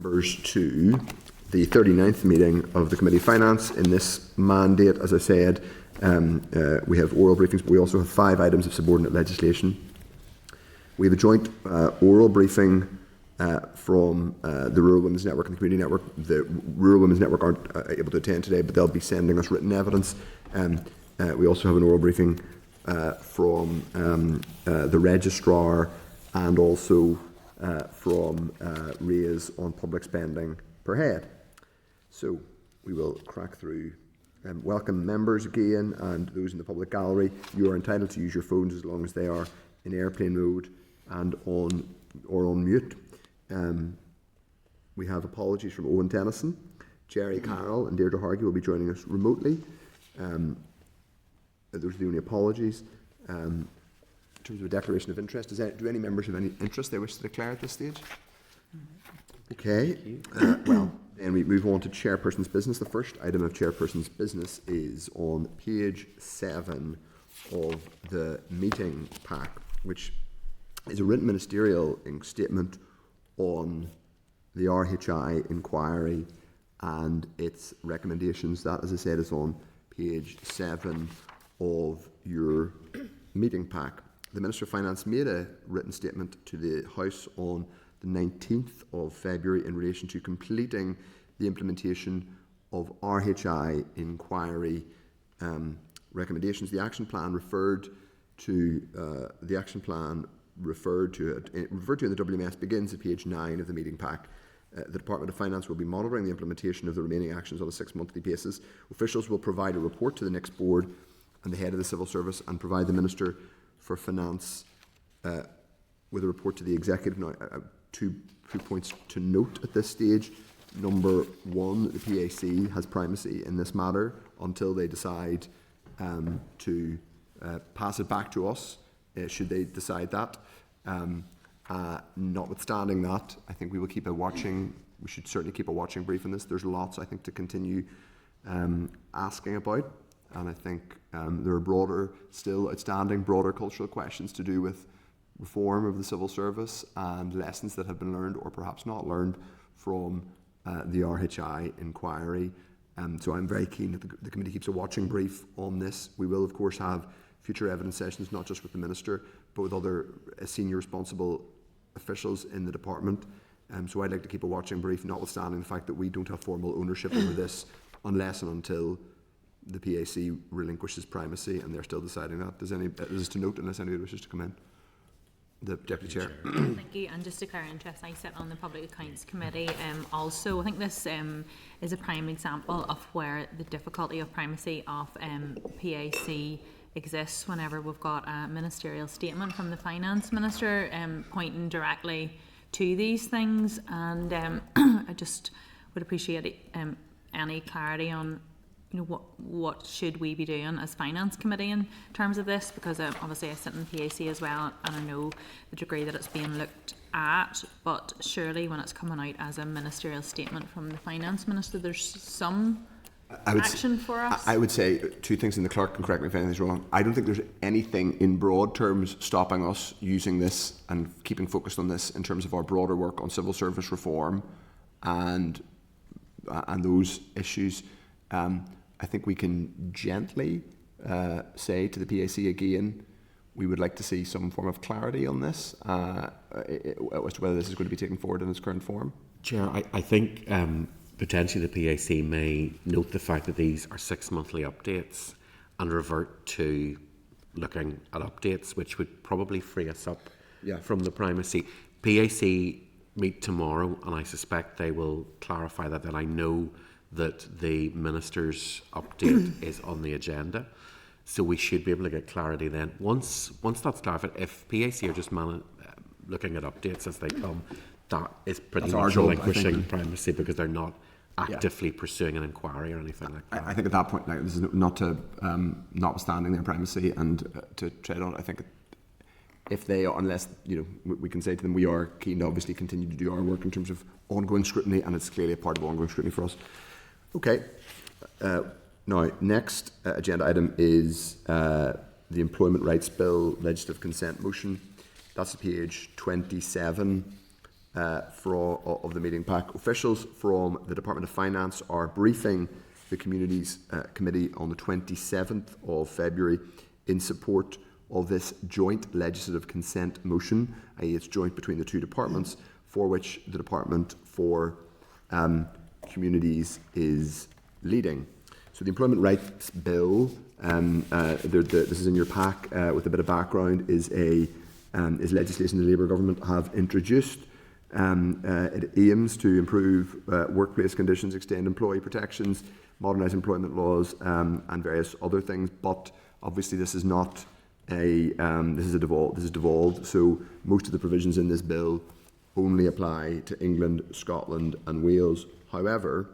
members to the 39th meeting of the Committee of Finance. In this mandate, as I said, we have oral briefings, but we also have 5 items of subordinate legislation. We have a joint oral briefing from the Rural Women's Network and the Community Network. The Rural Women's Network aren't able to attend today, but they'll be sending us written evidence. We also have an oral briefing from the Registrar and also from RAISE on public spending per head. So we will crack through. Welcome members again and those in the public gallery. You are entitled to use your phones as long as they are in airplane mode and on mute. We have apologies from Owen Tennyson. Jerry Carroll and Deirdre Hargy will be joining us remotely. Those are the only apologies. In terms of a declaration of interest, do any members have any interest they wish to declare at this stage? Okay. Well, then we move on to chairperson's business. The first item of chairperson's business is on page 7 of the meeting pack, which is a written ministerial statement on the RHI inquiry and its recommendations. That, as I said, is on page 7 of your meeting pack. The Minister of Finance made a written statement to the House on the 19th of February in relation to completing the implementation of RHI inquiry recommendations. The action plan referred to in the WMS begins at page 9 of the meeting pack. The Department of Finance will be monitoring the implementation of the remaining actions on a 6-monthly basis. Officials will provide a report to the next board and the head of the civil service and provide the Minister for Finance with a report to the executive. Now, two points to note at this stage. Number 1, the PAC has primacy in this matter until they decide to pass it back to us, should they decide that. Notwithstanding that, I think we should certainly keep a watching brief on this. There's lots, I think, to continue asking about. And I think there are still outstanding broader cultural questions to do with reform of the civil service and lessons that have been learned or perhaps not learned from the RHI inquiry. So I'm very keen that the committee keeps a watching brief on this. We will, of course, have future evidence sessions, not just with the Minister, but with other senior responsible officials in the department. So I'd like to keep a watching brief, notwithstanding the fact that we don't have formal ownership over this unless and until the PAC relinquishes primacy, and they're still deciding that. This is to note unless anybody wishes to come in. The Deputy Chair. Thank you. And just to declare interest, I sit on the Public Accounts Committee. Also, I think this is a prime example of where the difficulty of primacy of PAC exists whenever we've got a ministerial statement from the Finance Minister pointing directly to these things. And I just would appreciate any clarity on what should we be doing as Finance Committee in terms of this, because obviously I sit in the PAC as well and I know the degree that it's being looked at, but surely when it's coming out as a ministerial statement from the Finance Minister, there's some action for us. I would say 2 things, and the clerk can correct me if anything's wrong. I don't think there's anything in broad terms stopping us using this and keeping focused on this in terms of our broader work on civil service reform and those issues. I think we can gently say to the PAC again, we would like to see some form of clarity on this as to whether this is going to be taken forward in its current form. Chair, I think potentially the PAC may note the fact that these are 6-monthly updates and revert to looking at updates, which would probably free us up from the primacy. PAC meet tomorrow, and I suspect they will clarify that. And I know that the Minister's update is on the agenda, so we should be able to get clarity then. Once that's clarified, if PAC are just looking at updates as they come, that is pretty much relinquishing primacy because they're not actively pursuing an inquiry or anything like that. I think at that point, this is not to notwithstanding their primacy and to tread on. I think if they are, unless we can say to them, we are keen to obviously continue to do our work in terms of ongoing scrutiny, and it's clearly a part of ongoing scrutiny for us. Okay. Now, next agenda item is the Employment Rights Bill legislative consent motion. That's page 27 of the meeting pack. Officials from the Department of Finance are briefing the Communities Committee on the 27th of February in support of this joint legislative consent motion, i.e. it's joint between the two departments, for which the Department for Communities is leading. So the Employment Rights Bill, this is in your pack with a bit of background, is legislation the Labour government have introduced. It aims to improve workplace conditions, extend employee protections, modernise employment laws, and various other things. But obviously, this is not this is devolved. So most of the provisions in this bill only apply to England, Scotland, and Wales. However,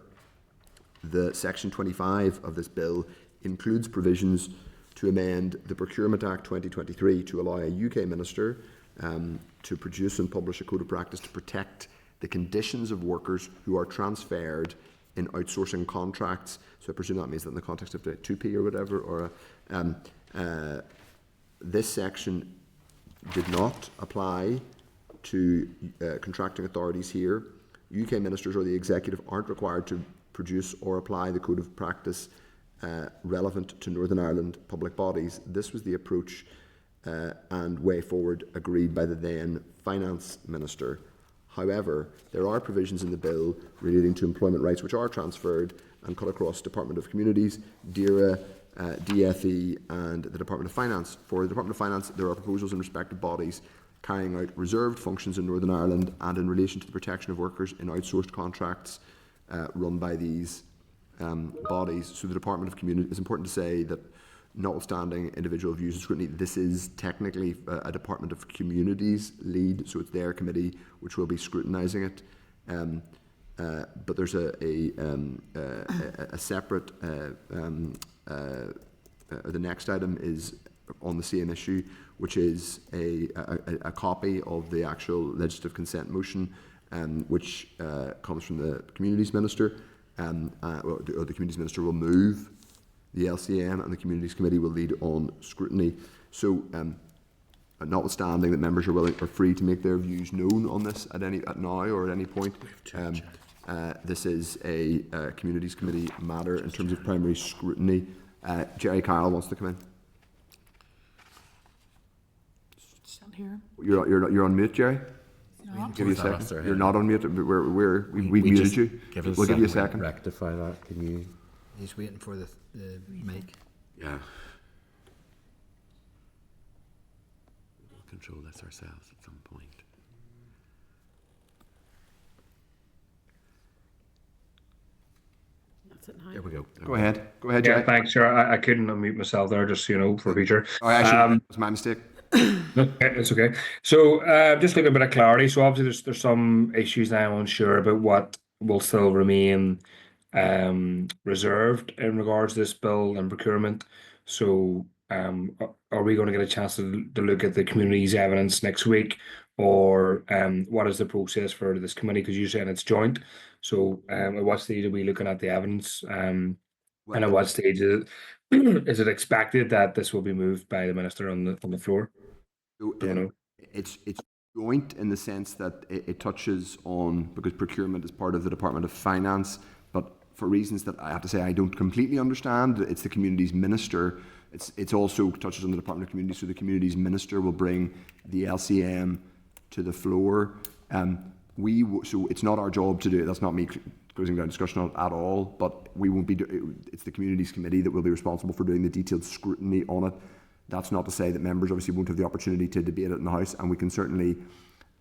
the Section 25 of this bill includes provisions to amend the Procurement Act 2023 to allow a UK minister to produce and publish a code of practice to protect the conditions of workers who are transferred in outsourcing contracts. So I presume that means that in the context of the 2P or whatever, or this section did not apply to contracting authorities here. UK ministers or the executive aren't required to produce or apply the code of practice relevant to Northern Ireland public bodies. This was the approach and way forward agreed by the then Finance Minister. However, there are provisions in the bill relating to employment rights which are transferred and cut across Department of Communities, DERA, DFE and the Department of Finance. For the Department of Finance, there are proposals in respect of bodies carrying out reserved functions in Northern Ireland and in relation to the protection of workers in outsourced contracts run by these bodies. So the Department of Communities, it's important to say that notwithstanding individual views and scrutiny, this is technically a Department of Communities lead, so it's their committee which will be scrutinising it. But there's a separate, the next item is on the same issue, which is a copy of the actual legislative consent motion, which comes from the Communities Minister. The Communities Minister will move the LCM and the Communities Committee will lead on scrutiny. So, notwithstanding that members are free to make their views known on this at now or at any point, this is a Communities Committee matter in terms of primary scrutiny. Jerry Kyle wants to come in. Stand here. You're on mute, Jerry. Not. Give you a second. You're not on mute. We muted you. We'll give you a second. Rectify that. Can you? He's waiting for the mic. Yeah. We'll control this ourselves at some point. That's it now. There we go. Go ahead. Go ahead, Yeah, Jerry. thanks, sir. I couldn't unmute myself there, just for future. Oh, actually, it was my mistake. It's okay. So, just looking a bit of clarity. So, obviously, there's some issues now I'm unsure about what will still remain reserved in regards to this bill and procurement. So, are we going to get a chance to look at the community's evidence next week, or what is the process for this committee? Because you're saying it's joint. So, at what stage are we looking at the evidence? And at what stage is it expected that this will be moved by the minister on the floor? It's joint in the sense that it touches on, because procurement is part of the Department of Finance, but for reasons that I have to say I don't completely understand, it's the Communities Minister. It's also touches on the Department of Communities, so the Communities Minister will bring the LCM to the floor. So it's not our job to do it. That's not me closing down discussion on it at all, but we won't be. It's the Communities Committee that will be responsible for doing the detailed scrutiny on it. That's not to say that members obviously won't have the opportunity to debate it in the House, and we can certainly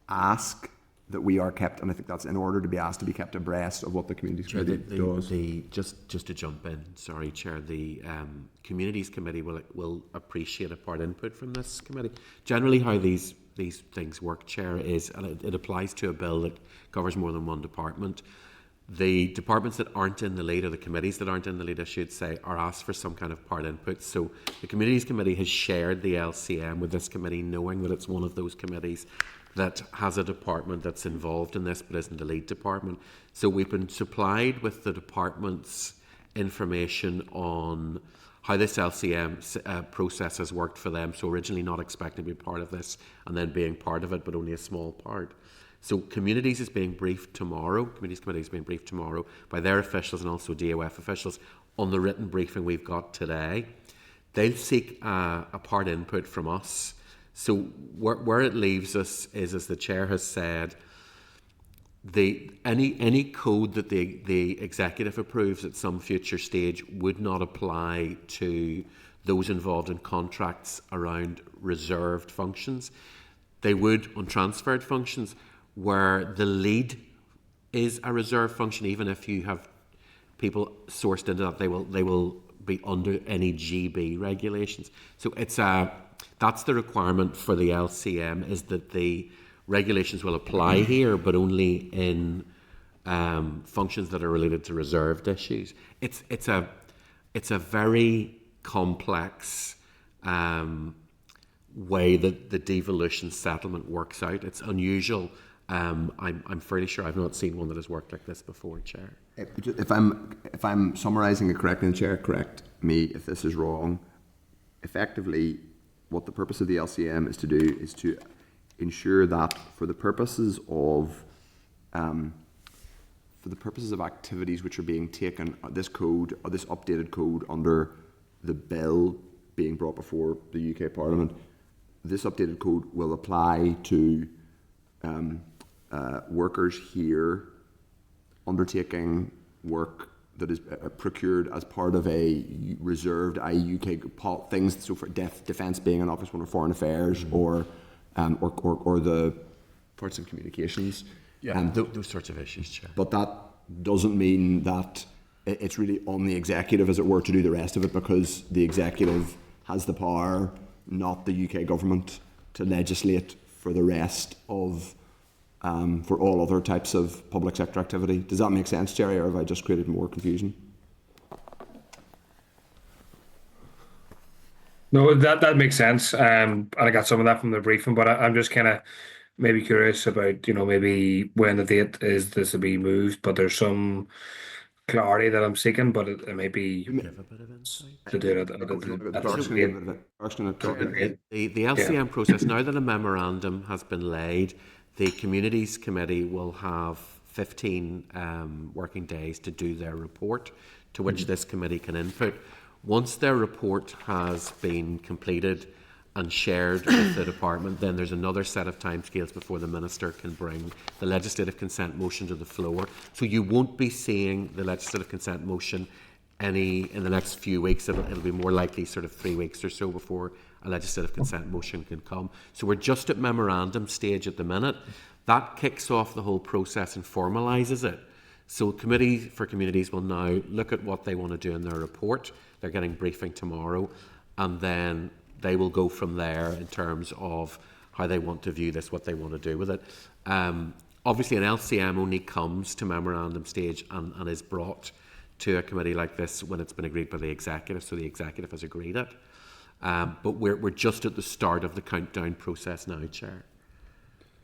ask that we are kept, and I think that's in order to be asked to be kept abreast of what the Communities Committee does. Just to jump in, sorry, Chair, the Communities Committee will appreciate a part input from this committee. Generally, how these things work, Chair, is, and it applies to a bill that covers more than one department. The departments that aren't in the lead, or the committees that aren't in the lead, I should say, are asked for some kind of part input. So the Communities Committee has shared the LCM with this committee, knowing that it's one of those committees that has a department that's involved in this but isn't the lead department. So we've been supplied with the department's information on how this LCM process has worked for them. So originally not expecting to be part of this and then being part of it, but only a small part. So Communities is being briefed tomorrow, Communities Committee is being briefed tomorrow by their officials and also DOF officials on the written briefing we've got today. They'll seek a part input from us. So where it leaves us is, as the Chair has said, any code that the executive approves at some future stage would not apply to those involved in contracts around reserved functions. They would on transferred functions where the lead is a reserve function. Even if you have people sourced into that, they will be under any GB regulations. So that's the requirement for the LCM, is that the regulations will apply here, but only in functions that are related to reserved issues. It's a very complex way that the devolution settlement works out. It's unusual. I'm fairly sure I've not seen one that has worked like this before, Chair. If I'm summarising it correctly, and Chair, correct me if this is wrong. Effectively, what the purpose of the LCM is to do is to ensure that for the purposes of activities which are being taken, this code or this updated code under the bill being brought before the UK Parliament, this updated code will apply to workers here undertaking work that is procured as part of a reserved, i.e. UK things, so for defence being an office one, or foreign affairs, or the parts and communications. Yeah, those sorts of issues, Chair. But that doesn't mean that it's really on the executive, as it were, to do the rest of it, because the executive has the power, not the UK government, to legislate for the rest of for all other types of public sector activity. Does that make sense, Jerry, or have I just created more confusion? No, that makes sense. And I got some of that from the briefing, but I'm just kind of maybe curious about, maybe when the date is this will be moved, but there's some clarity that I'm seeking, but it may be Give a bit of insight. to do it. The LCM process, now that a memorandum has been laid, the Communities Committee will have 15 working days to do their report, to which this committee can input. Once their report has been completed and shared with the department, then there's another set of timescales before the Minister can bring the legislative consent motion to the floor. So you won't be seeing the legislative consent motion in the next few weeks. It'll be more likely sort of 3 weeks or so before a legislative consent motion can come. So we're just at memorandum stage at the minute. That kicks off the whole process and formalises it. So Committee for Communities will now look at what they want to do in their report. They're getting briefing tomorrow, and then they will go from there in terms of how they want to view this, what they want to do with it. Obviously, an LCM only comes to memorandum stage and is brought to a committee like this when it's been agreed by the executive, so the executive has agreed it. But we're just at the start of the countdown process now, Chair.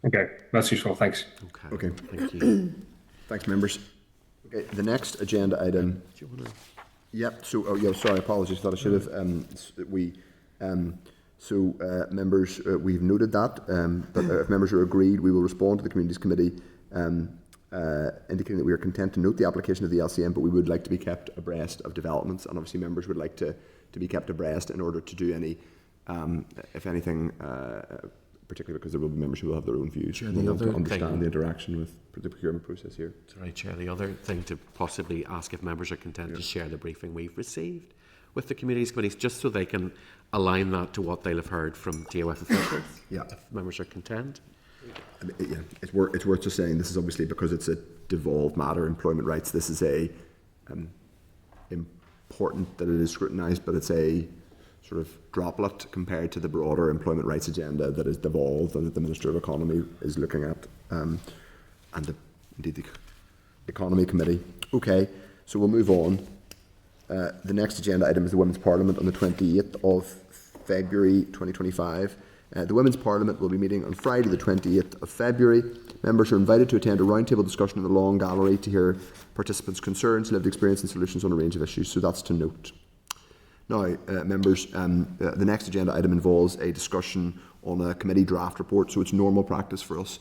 Okay, that's useful. Thanks. Okay. Thank you. Thanks, members. Okay, the next agenda item. Do you want to? Yep. So, sorry, apologies. Thought I should have. Members, we've noted that. But if members are agreed, we will respond to the Communities Committee, indicating that we are content to note the application of the LCM, but we would like to be kept abreast of developments, and obviously members would like to be kept abreast in order to do any, if anything, particularly because there will be members who will have their own views and will want to understand the interaction with the procurement process here. Sorry, Chair. The other thing to possibly ask if members are content to share the briefing we've received with the Communities Committees, just so they can align that to what they'll have heard from DOF officials. Yeah. If members are content. Yeah, it's worth just saying this is obviously, because it's a devolved matter, employment rights. This is a important that it is scrutinised, but it's a sort of droplet compared to the broader employment rights agenda that is devolved and that the Minister of Economy is looking at, and indeed the Economy Committee. Okay, so we'll move on. The next agenda item is the Women's Parliament on the 28th of February 2025. The Women's Parliament will be meeting on Friday the 28th of February. Members are invited to attend a roundtable discussion in the Long Gallery to hear participants' concerns, lived experience and solutions on a range of issues, so that's to note. Now, members, the next agenda item involves a discussion on a committee draft report, so it's normal practice for us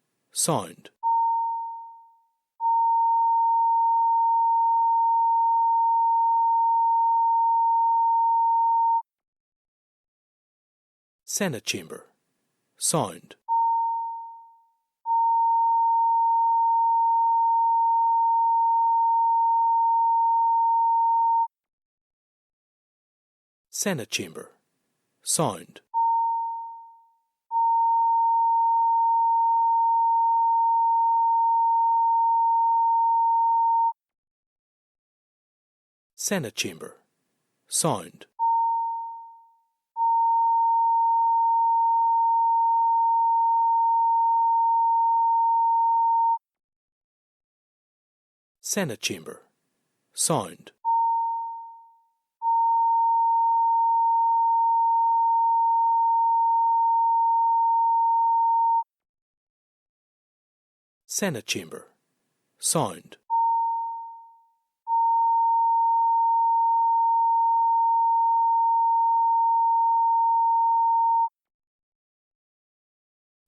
Signed. Senate Chamber. Signed. Senate Chamber. Signed. Senate Chamber. Signed. Senate Chamber. Signed. Senate Chamber. Signed.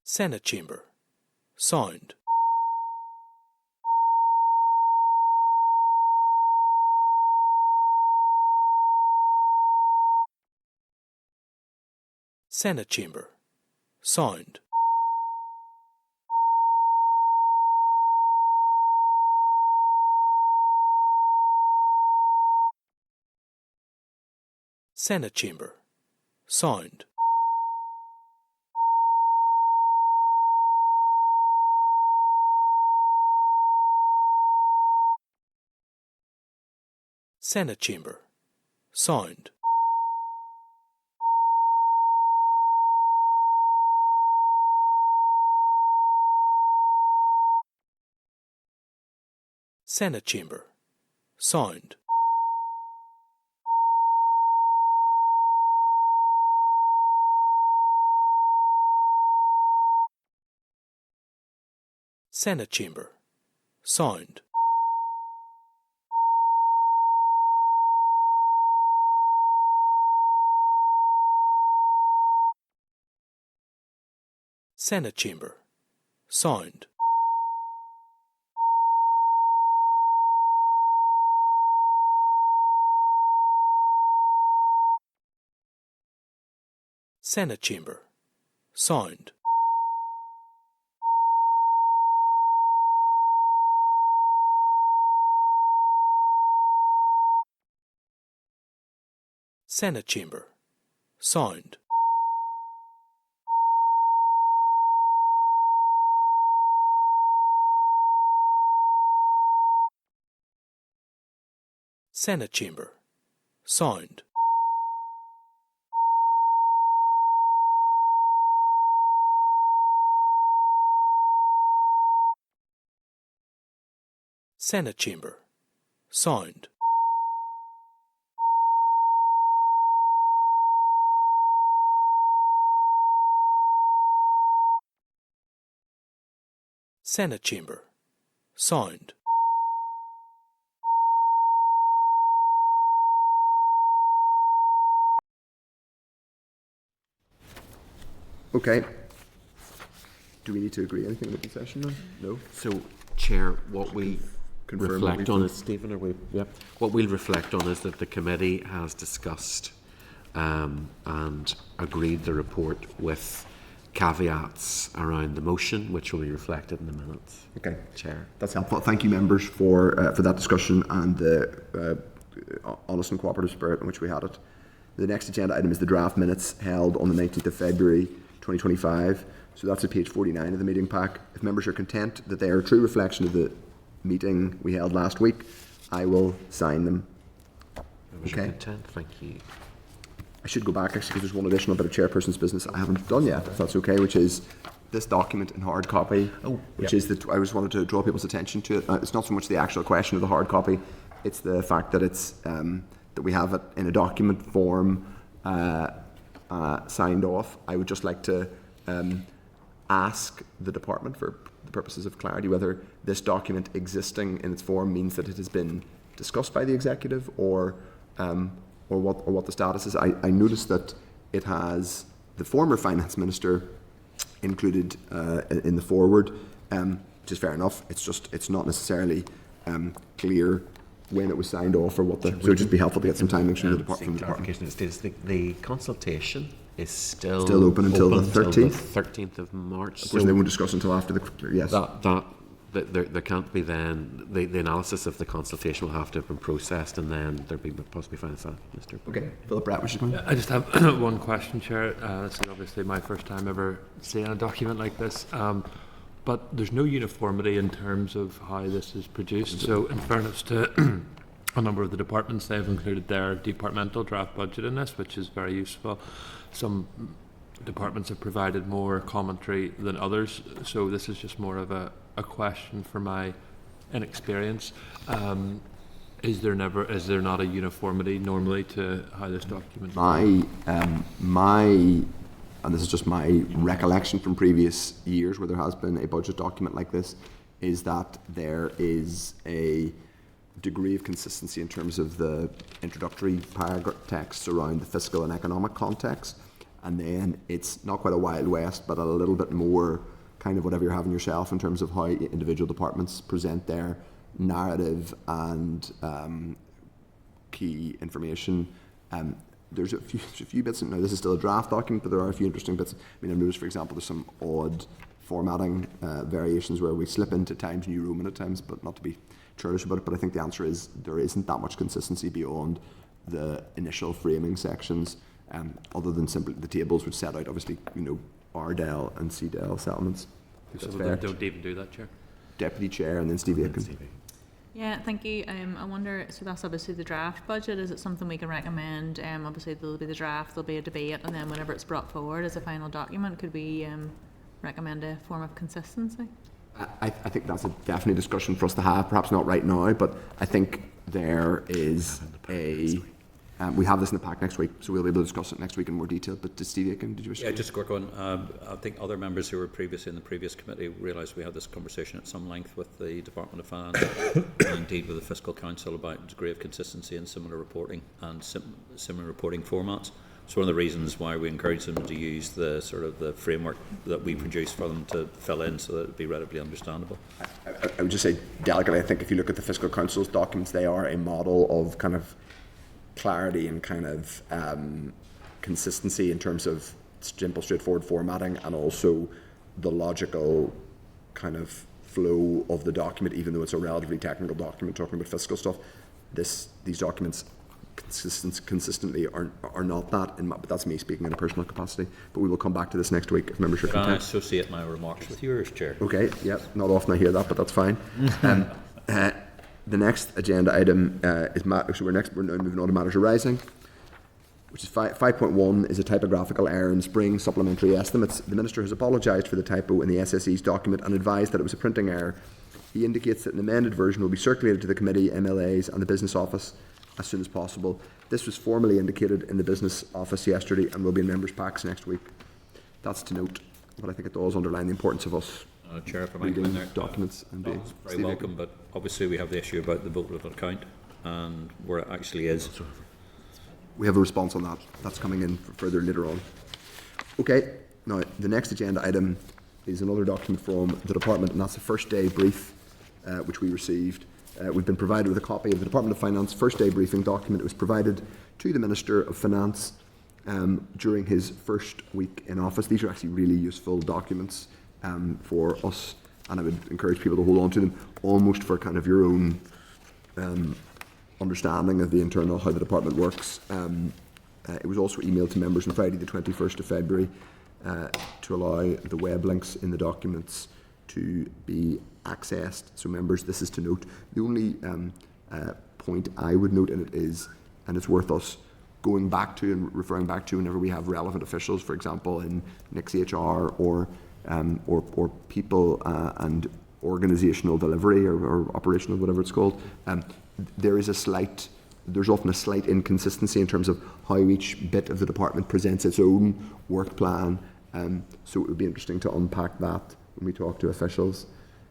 Senate Chamber. Signed. Senate Chamber. Signed. Senate Chamber. Signed. Senate Chamber. Signed. Senate Chamber. Signed. Senate Chamber. Signed. Senate Chamber. Signed. Senate Chamber. Signed. Senate Chamber. Signed. Senate Chamber. Signed. Senate Chamber. Signed. Senate Chamber. Signed. Okay. Do we need to agree anything with the session now? No? So, Chair, what we Confirm what reflect we've on done. is, Stephen, are we? Yep. What we'll reflect on is that the committee has discussed and agreed the report with caveats around the motion, which will be reflected in the minutes. Okay. Chair. That's helpful. Thank you, members, for that discussion and the honest and cooperative spirit in which we had it. The next agenda item is the draft minutes held on the 19th of February 2025. So that's at page 49 of the meeting pack. If members are content that they are a true reflection of the meeting we held last week, I will sign them. Members are Okay. content. Thank you. I should go back actually because there's one additional bit of chairperson's business I haven't done yet, if that's okay, which is this document in hard copy, which is that I just wanted to draw people's attention to it. It's not so much the actual question of the hard copy, it's the fact that it's that we have it in a document form signed off. I would just like to ask the department, for the purposes of clarity, whether this document existing in its form means that it has been discussed by the executive, or what the status is. I noticed that it has the former finance minister included in the forward. which is fair enough. It's not necessarily clear when it was signed off or what the. So it'd just be helpful to get some timings from the department. Clarification. It states the consultation is still open until the 13th? 13th of March. Of course, they won't discuss until after the. Yes. There can't be then the analysis of the consultation will have to have been processed and then there'll be possibly final sign, Mr. Okay. Philip Brett, which is going. I just have one question, Chair. This is obviously my first time ever seeing a document like this, but there's no uniformity in terms of how this is produced. So, in fairness to a number of the departments, they've included their departmental draft budget in this, which is very useful. Some departments have provided more commentary than others, so this is just more of a question for my inexperience. Is there not a uniformity normally to how this document? And this is just my recollection from previous years where there has been a budget document like this, is that there is a degree of consistency in terms of the introductory paragraph texts around the fiscal and economic context, and then it's not quite a Wild West, but a little bit more kind of whatever you're having yourself in terms of how individual departments present their narrative and key information. There's a few bits. Now, this is still a draft document, but there are a few interesting bits. I mean, I noticed, for example, there's some odd formatting variations where we slip into Times New Roman at times, but not to be churlish about it. But I think the answer is there isn't that much consistency beyond the initial framing sections, other than simply the tables which set out, obviously, RDEL and CDEL settlements. So they don't even do that, Chair? Deputy Chair and then Steve Aiken. Yeah, thank you. I wonder, so that's obviously the draft budget. Is it something we can recommend? Obviously there'll be the draft, there'll be a debate, and then whenever it's brought forward as a final document, could we recommend a form of consistency? I think that's a definite discussion for us to have, perhaps not right now, but I think there is we have this in the pack next week, so we'll be able to discuss it next week in more detail. But to Steve Aiken, did you wish to? Yeah, just a quick one. I think other members who were previously in the previous committee realised we had this conversation at some length with the Department of Finance and indeed with the Fiscal Council about degree of consistency in similar reporting and similar reporting formats. So one of the reasons why we encourage them to use the sort of the framework that we produce for them to fill in so that it would be readily understandable. I would just say delicately, I think if you look at the Fiscal Council's documents, they are a model of kind of clarity and kind of consistency in terms of simple, straightforward formatting, and also the logical kind of flow of the document, even though it's a relatively technical document talking about fiscal stuff. These documents consistently are not that, but that's me speaking in a personal capacity. But we will come back to this next week if members are Can I content. associate my remarks with yours, Chair? Okay, yeah, not often I hear that, but that's fine. The next agenda item is we're now moving on to matters arising, which is 5.1 is a typographical error in spring supplementary estimates. The Minister has apologised for the typo in the SSE's document and advised that it was a printing error. He indicates that an amended version will be circulated to the committee, MLAs and the business office as soon as possible. This was formally indicated in the business office yesterday and will be in members' packs next week. That's to note, but I think it does underline the importance of us Chair, if I might come in there. Documents and being very welcome, but obviously we have the issue about the vote of account and where it actually is. We have a response on that. That's coming in further later on. Okay, now the next agenda item is another document from the department, and that's the first day brief which we received. We've been provided with a copy of the Department of Finance first day briefing document. It was provided to the Minister of Finance during his first week in office. These are actually really useful documents for us, and I would encourage people to hold on to them almost for kind of your own understanding of the internal, how the department works. It was also emailed to members on Friday the 21st of February to allow the web links in the documents to be accessed. So members, this is to note. The only point I would note in it is, and it's worth us going back to and referring back to whenever we have relevant officials, for example in Nick's HR or people and organisational delivery or operational, whatever it's called. There's often a slight inconsistency in terms of how each bit of the department presents its own work plan. So it would be interesting to unpack that when we talk to officials.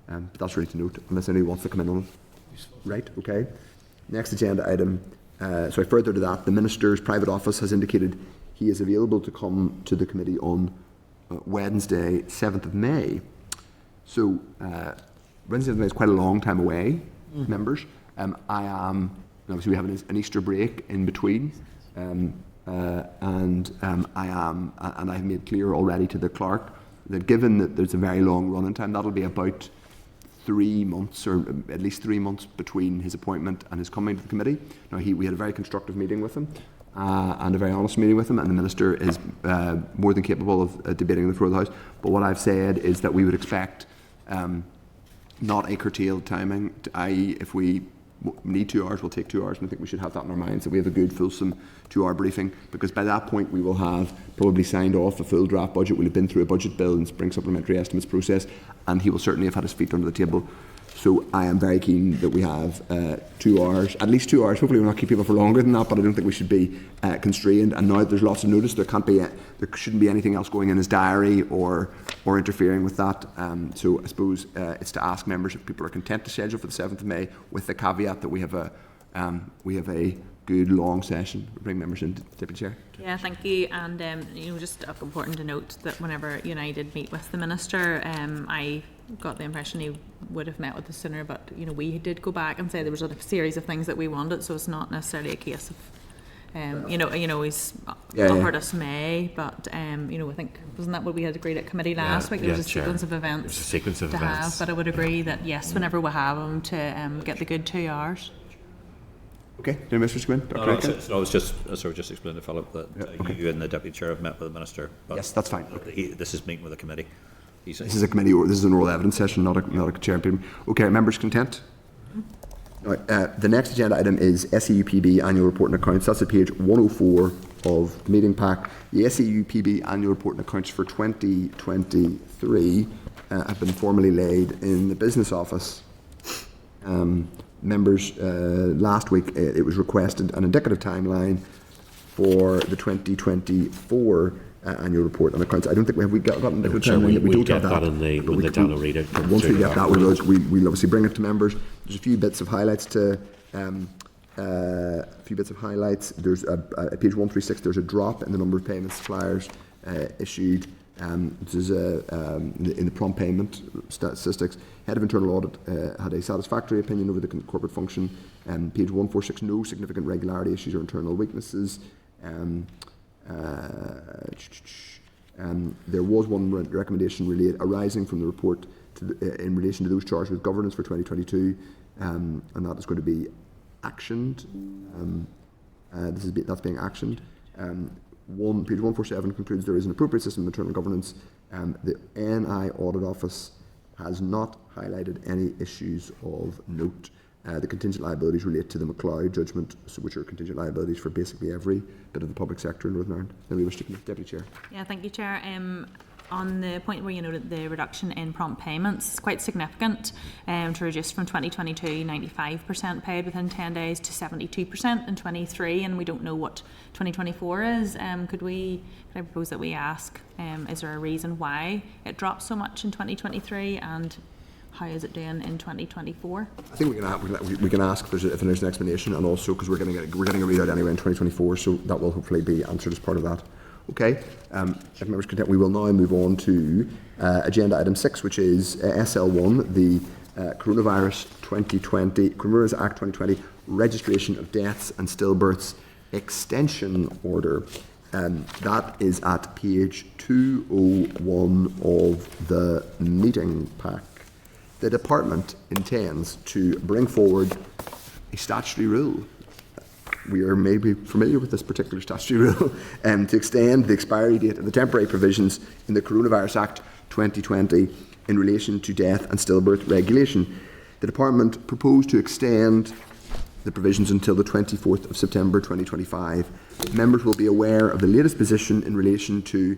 But that's really to note, unless anybody wants to come in on it. Right, okay. Next agenda item. Further to that, the Minister's private office has indicated he is available to come to the committee on Wednesday, 7th of May, So, Wednesday is quite a long time away, members. I am, obviously we have an Easter break in between, and I've made clear already to the clerk that given that there's a very long running time, that'll be about 3 months, or at least 3 months between his appointment and his coming to the committee. Now, we had a very constructive meeting with him, and a very honest meeting with him, and the Minister is more than capable of debating the floor of the House. But what I've said is that we would expect not a curtailed timing, i.e. if we need 2 hours, we'll take 2 hours, and I think we should have that in our minds, that we have a good, fulsome 2-hour briefing, because by that point we will have probably signed off a full draft budget, we'll have been through a budget bill and spring supplementary estimates process, and he will certainly have had his feet under the table. So I am very keen that we have 2 hours, at least 2 hours. Hopefully we'll not keep people for longer than that, but I don't think we should be constrained. And now that there's lots of notice, there shouldn't be anything else going in his diary or interfering with that. So I suppose it's to ask members if people are content to schedule for the 7th of May, with the caveat that we have a good long session. We'll bring members in, Deputy Chair. Yeah, thank you. And just important to note that whenever United meet with the Minister, I got the impression he would have met with us sooner, but we did go back and say there was a series of things that we wanted, so it's not necessarily a case of he's offered us May, but I think, wasn't that what we had agreed at committee last week? There was a sequence of events. There's a sequence of events. But I would agree that yes, whenever we have them, to get the good 2 hours. Okay, do Mr. Squin? I was just explaining to Philip that you and the Deputy Chair have met with the Minister. But yes, that's fine. This is meeting with a committee. This is a committee, or this is an oral evidence session, not a chair. Okay, members content? The next agenda item is SEUPB Annual Report and Accounts. That's at page 104 of the meeting pack. The SEUPB Annual Report and Accounts for 2023 have been formally laid in the Business Office. Members, last week it was requested an indicative timeline for the 2024 annual report and accounts. I don't think we got an indicative timeline. We don't have that in the Daniel Reader. Once we get that, we'll obviously bring it to members. There's a few bits of highlights to. There's at page 136. There's a drop in the number of payment suppliers issued. This is in the prompt payment statistics. Head of Internal Audit had a satisfactory opinion over the corporate function. Page 146, no significant regularity issues or internal weaknesses. There was one recommendation arising from the report in relation to those charged with governance for 2022, and that is going to be actioned. That's being actioned. Page 147 concludes there is an appropriate system of internal governance. The NI Audit Office has not highlighted any issues of note. The contingent liabilities relate to the McLeod judgment, which are contingent liabilities for basically every bit of the public sector in Northern Ireland. Then we wish to Deputy Chair. Yeah, thank you, Chair. On the point where you noted the reduction in prompt payments, it's quite significant to reduce from 2022 95% paid within 10 days to 72% in 23, and we don't know what 2024 is. Could I propose that we ask, is there a reason why it dropped so much in 2023, and how is it doing in 2024? I think we can ask if there's an explanation, and also because we're getting a readout anyway in 2024, so that will hopefully be answered as part of that. Okay, if members content, we will now move on to agenda item 6, which is SL1, the Coronavirus Act 2020 Registration of Deaths and Stillbirths Extension Order. That is at page 201 of the meeting pack. The Department intends to bring forward a statutory rule. We are maybe familiar with this particular statutory rule, to extend the expiry date of the temporary provisions in the Coronavirus Act 2020 in relation to death and stillbirth regulation. The Department proposed to extend the provisions until the 24th of September 2025. Members will be aware of the latest position in relation to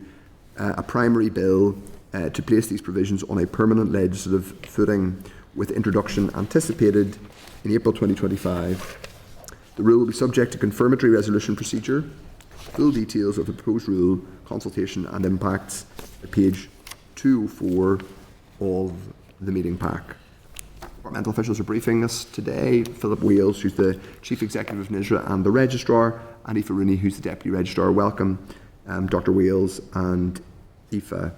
a primary bill to place these provisions on a permanent legislative footing, with introduction anticipated in April 2025. The rule will be subject to confirmatory resolution procedure. Full details of the proposed rule, consultation and impacts at page 204 of the meeting pack. Departmental officials are briefing us today. Philip Wales, who's the Chief Executive of NISRA and the Registrar, and Aoife Rooney, who's the Deputy Registrar. Welcome, Dr. Wales and Aoife.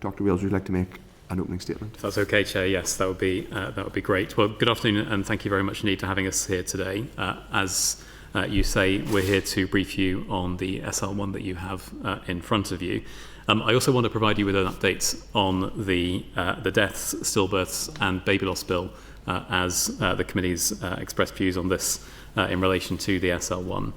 Dr. Wales, would you like to make an opening statement. If that's okay, Chair, yes, that would be great. Well, good afternoon, and thank you very much indeed for having us here today. As you say, we're here to brief you on the SL1 that you have in front of you. I also want to provide you with an update on the deaths, stillbirths and baby loss bill as the committee's expressed views on this in relation to the SL1.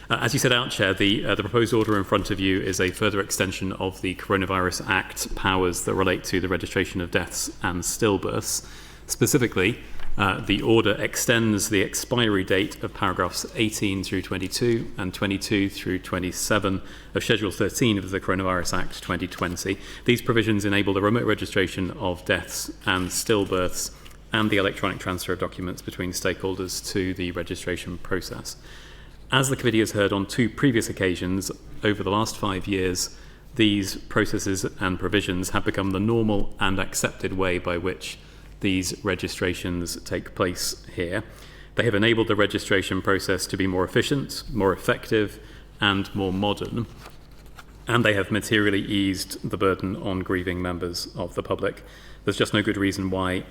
As you set out, Chair, the proposed order in front of you is a further extension of the Coronavirus Act powers that relate to the registration of deaths and stillbirths. Specifically, the order extends the expiry date of paragraphs 18 through 22 and 22 through 27 of Schedule 13 of the Coronavirus Act 2020. These provisions enable the remote registration of deaths and stillbirths and the electronic transfer of documents between stakeholders to the registration process. As the committee has heard on 2 previous occasions over the last 5 years, these processes and provisions have become the normal and accepted way by which these registrations take place here. They have enabled the registration process to be more efficient, more effective, and more modern, and they have materially eased the burden on grieving members of the public. There's just no good reason why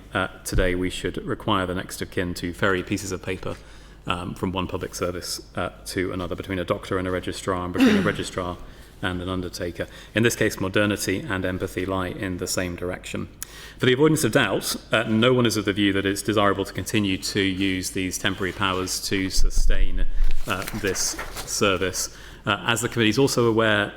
today we should require the next of kin to ferry pieces of paper from one public service to another, between a doctor and a registrar, and between a registrar and an undertaker. In this case, modernity and empathy lie in the same direction. For the avoidance of doubt, no one is of the view that it's desirable to continue to use these temporary powers to sustain this service. As the committee is also aware,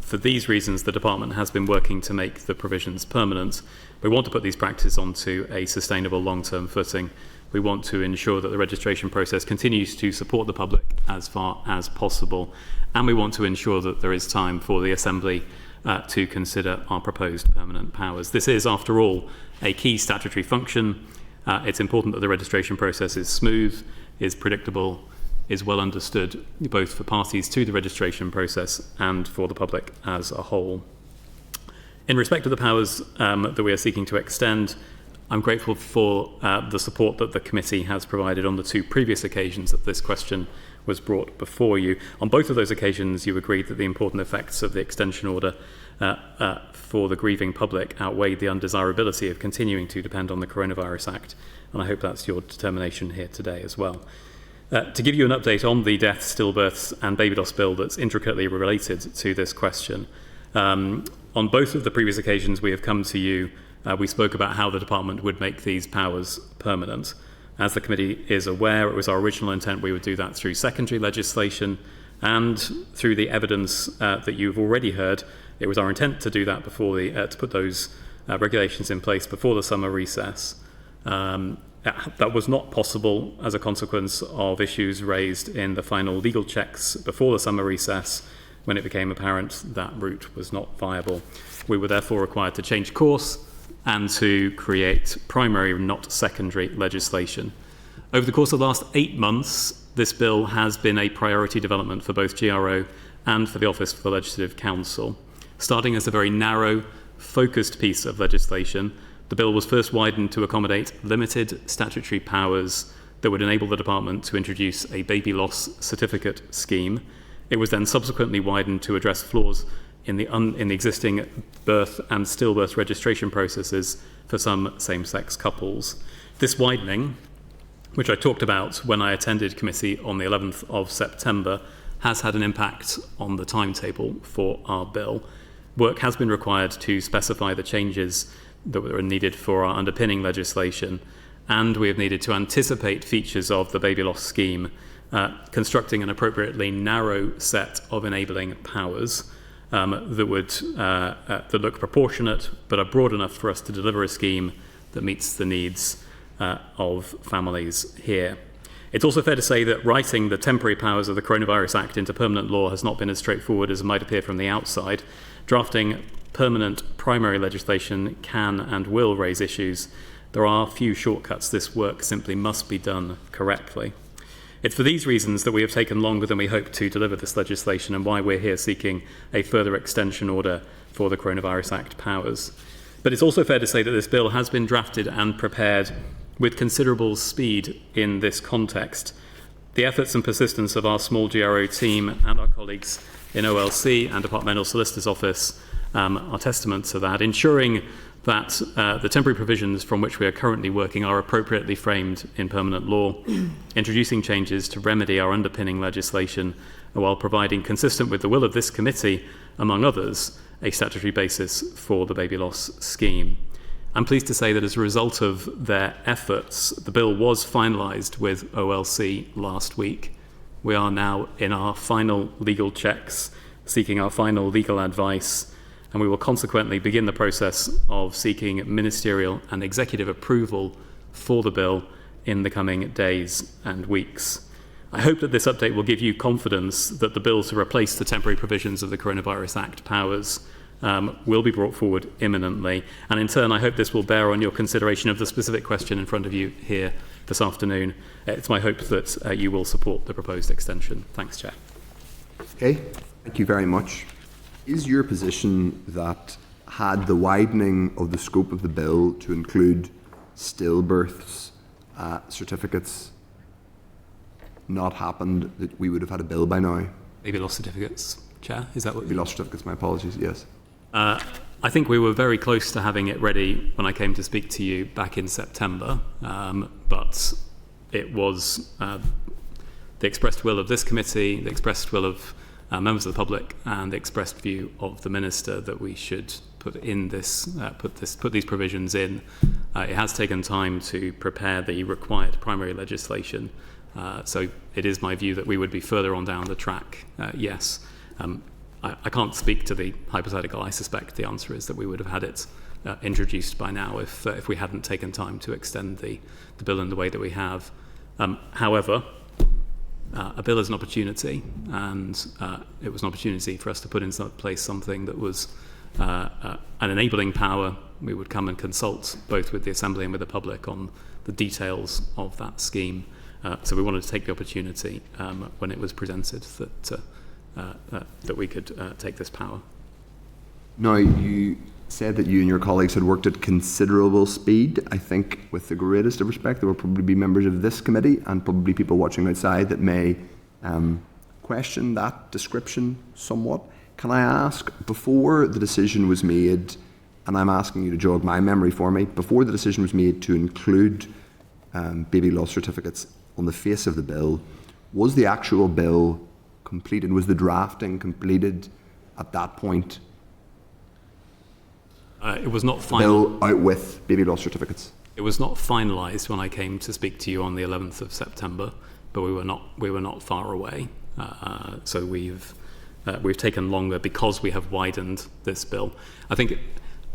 for these reasons, the department has been working to make the provisions permanent. We want to put these practices onto a sustainable long-term footing. We want to ensure that the registration process continues to support the public as far as possible, and we want to ensure that there is time for the Assembly to consider our proposed permanent powers. This is, after all, a key statutory function. It's important that the registration process is smooth, is predictable, is well understood, both for parties to the registration process and for the public as a whole. In respect of the powers that we are seeking to extend, I'm grateful for the support that the committee has provided on the 2 previous occasions that this question was brought before you. On both of those occasions, you agreed that the important effects of the extension order for the grieving public outweighed the undesirability of continuing to depend on the Coronavirus Act, and I hope that's your determination here today as well. To give you an update on the deaths, stillbirths and baby loss bill that's intricately related to this question, on both of the previous occasions we have come to you, we spoke about how the department would make these powers permanent. As the committee is aware, it was our original intent we would do that through secondary legislation, and through the evidence that you've already heard, it was our intent to do that before to put those regulations in place before the summer recess. That was not possible as a consequence of issues raised in the final legal checks before the summer recess, when it became apparent that route was not viable. We were therefore required to change course and to create primary, not secondary legislation. Over the course of the last 8 months, this bill has been a priority development for both GRO and for the Office for the Legislative Council. Starting as a very narrow, focused piece of legislation, the bill was first widened to accommodate limited statutory powers that would enable the department to introduce a baby loss certificate scheme. It was then subsequently widened to address flaws in the existing birth and stillbirth registration processes for some same-sex couples. This widening, which I talked about when I attended committee on the 11th of September, has had an impact on the timetable for our bill. Work has been required to specify the changes that were needed for our underpinning legislation, and we have needed to anticipate features of the baby loss scheme, constructing an appropriately narrow set of enabling powers that look proportionate but are broad enough for us to deliver a scheme that meets the needs of families here. It's also fair to say that writing the temporary powers of the Coronavirus Act into permanent law has not been as straightforward as it might appear from the outside. Drafting permanent primary legislation can and will raise issues. There are few shortcuts. This work simply must be done correctly. It's for these reasons that we have taken longer than we hoped to deliver this legislation, and why we're here seeking a further extension order for the Coronavirus Act powers. But it's also fair to say that this bill has been drafted and prepared with considerable speed in this context. The efforts and persistence of our small GRO team and our colleagues in OLC and Departmental Solicitor's Office are testament to that, ensuring that the temporary provisions from which we are currently working are appropriately framed in permanent law, introducing changes to remedy our underpinning legislation while providing, consistent with the will of this committee, among others, a statutory basis for the baby loss scheme. I'm pleased to say that as a result of their efforts, the bill was finalised with OLC last week. We are now in our final legal checks, seeking our final legal advice, and we will consequently begin the process of seeking ministerial and executive approval for the bill in the coming days and weeks. I hope that this update will give you confidence that the bill to replace the temporary provisions of the Coronavirus Act powers will be brought forward imminently, and in turn I hope this will bear on your consideration of the specific question in front of you here this afternoon. It's my hope that you will support the proposed extension. Thanks, Chair. Okay, thank you very much. Is your position that had the widening of the scope of the bill to include stillbirths certificates not happened, that we would have had a bill by now? Baby loss certificates, Chair, is that what Baby loss certificates, my apologies, yes. I think we were very close to having it ready when I came to speak to you back in September, but it was the expressed will of this committee, the expressed will of members of the public, and the expressed view of the Minister that we should put these provisions in. It has taken time to prepare the required primary legislation, so it is my view that we would be further on down the track, yes. I can't speak to the hypothetical. I suspect the answer is that we would have had it introduced by now if we hadn't taken time to extend the bill in the way that we have. However, a bill is an opportunity, and it was an opportunity for us to put in place something that was an enabling power. We would come and consult both with the Assembly and with the public on the details of that scheme. So we wanted to take the opportunity when it was presented that we could take this power. Now, you said that you and your colleagues had worked at considerable speed. I think with the greatest of respect, there will probably be members of this committee and probably people watching outside that may question that description somewhat. Can I ask, before the decision was made, and I'm asking you to jog my memory for me, before the decision was made to include baby loss certificates on the face of the bill, was the actual bill completed? Was the drafting completed at that point? It was not final. Bill out with baby loss certificates. It was not finalised when I came to speak to you on the 11th of September, but we were not far away. So we've taken longer because we have widened this bill. I think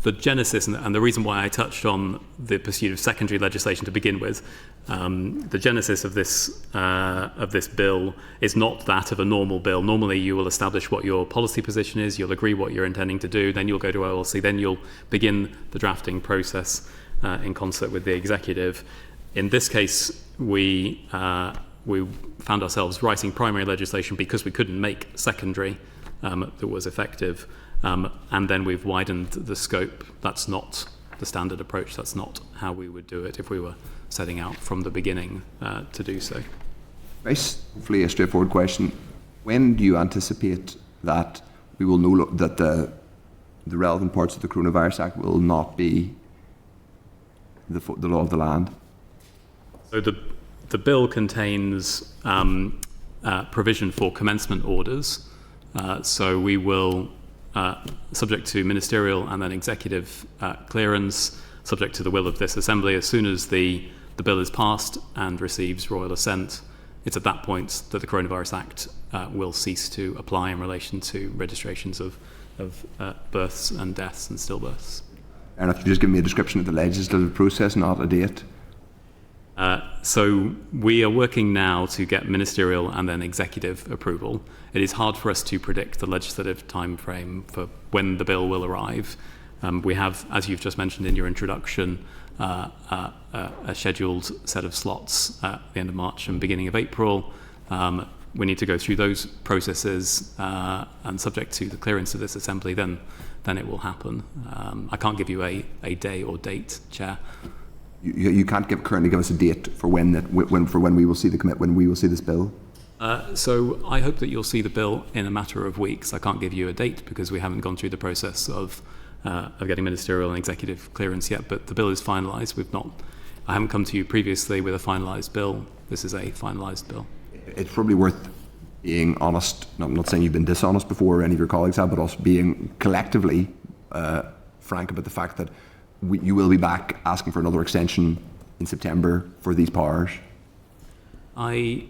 the genesis and the reason why I touched on the pursuit of secondary legislation to begin with, the genesis of this bill is not that of a normal bill. Normally you will establish what your policy position is, you'll agree what you're intending to do, then you'll go to OLC, then you'll begin the drafting process in concert with the executive. In this case, we found ourselves writing primary legislation because we couldn't make secondary that was effective. And then we've widened the scope. That's not the standard approach. That's not how we would do it if we were setting out from the beginning to do so. Hopefully a straightforward question. When do you anticipate that we will know that the relevant parts of the Coronavirus Act will not be the law of the land? So the bill contains provision for commencement orders. So we will, subject to ministerial and then executive clearance, subject to the will of this Assembly, as soon as the bill is passed and receives royal assent, it's at that point that the Coronavirus Act will cease to apply in relation to registrations of births and deaths and stillbirths. And if you just give me a description of the legislative process, not a date. So we are working now to get ministerial and then executive approval. It is hard for us to predict the legislative timeframe for when the bill will arrive. We have, as you've just mentioned in your introduction, a scheduled set of slots at the end of March and beginning of April. We need to go through those processes, and subject to the clearance of this Assembly, then it will happen. I can't give you a day or date, Chair. You can't currently give us a date for when we will see when we will see this bill. So I hope that you'll see the bill in a matter of weeks. I can't give you a date because we haven't gone through the process of getting ministerial and executive clearance yet, but the bill is finalised. I haven't come to you previously with a finalised bill. This is a finalised bill. It's probably worth being honest. I'm not saying you've been dishonest before, or any of your colleagues have, but also being collectively frank about the fact that you will be back asking for another extension in September for these powers. I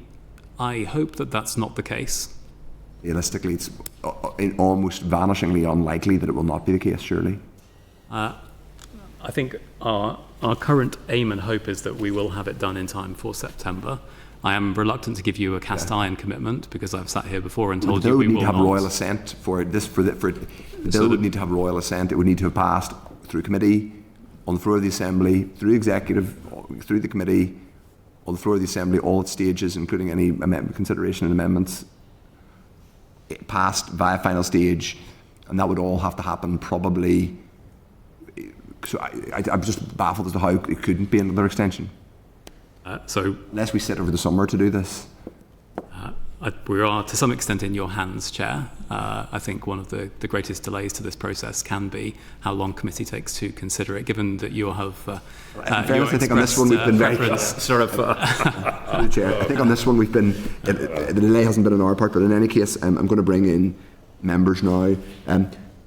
hope that that's not the case. Realistically, it's almost vanishingly unlikely that it will not be the case, surely. I think our current aim and hope is that we will have it done in time for September. I am reluctant to give you a cast iron commitment because I've sat here before and told you we will not. The bill would need to have royal assent for this. The bill would need to have royal assent. It would need to have passed through committee, on the floor of the Assembly, through executive, through the committee, on the floor of the Assembly, all its stages, including any consideration and amendments, passed via final stage, and that would all have to happen probably. So I'm just baffled as to how it couldn't be another extension. Unless we sit over the summer to do this. We are to some extent in your hands, Chair. I think one of the greatest delays to this process can be how long committee takes to consider it, given that you have I think on this one we've been very sort of Chair. I think on this one we've been the delay hasn't been on our part, but in any case I'm going to bring in members now.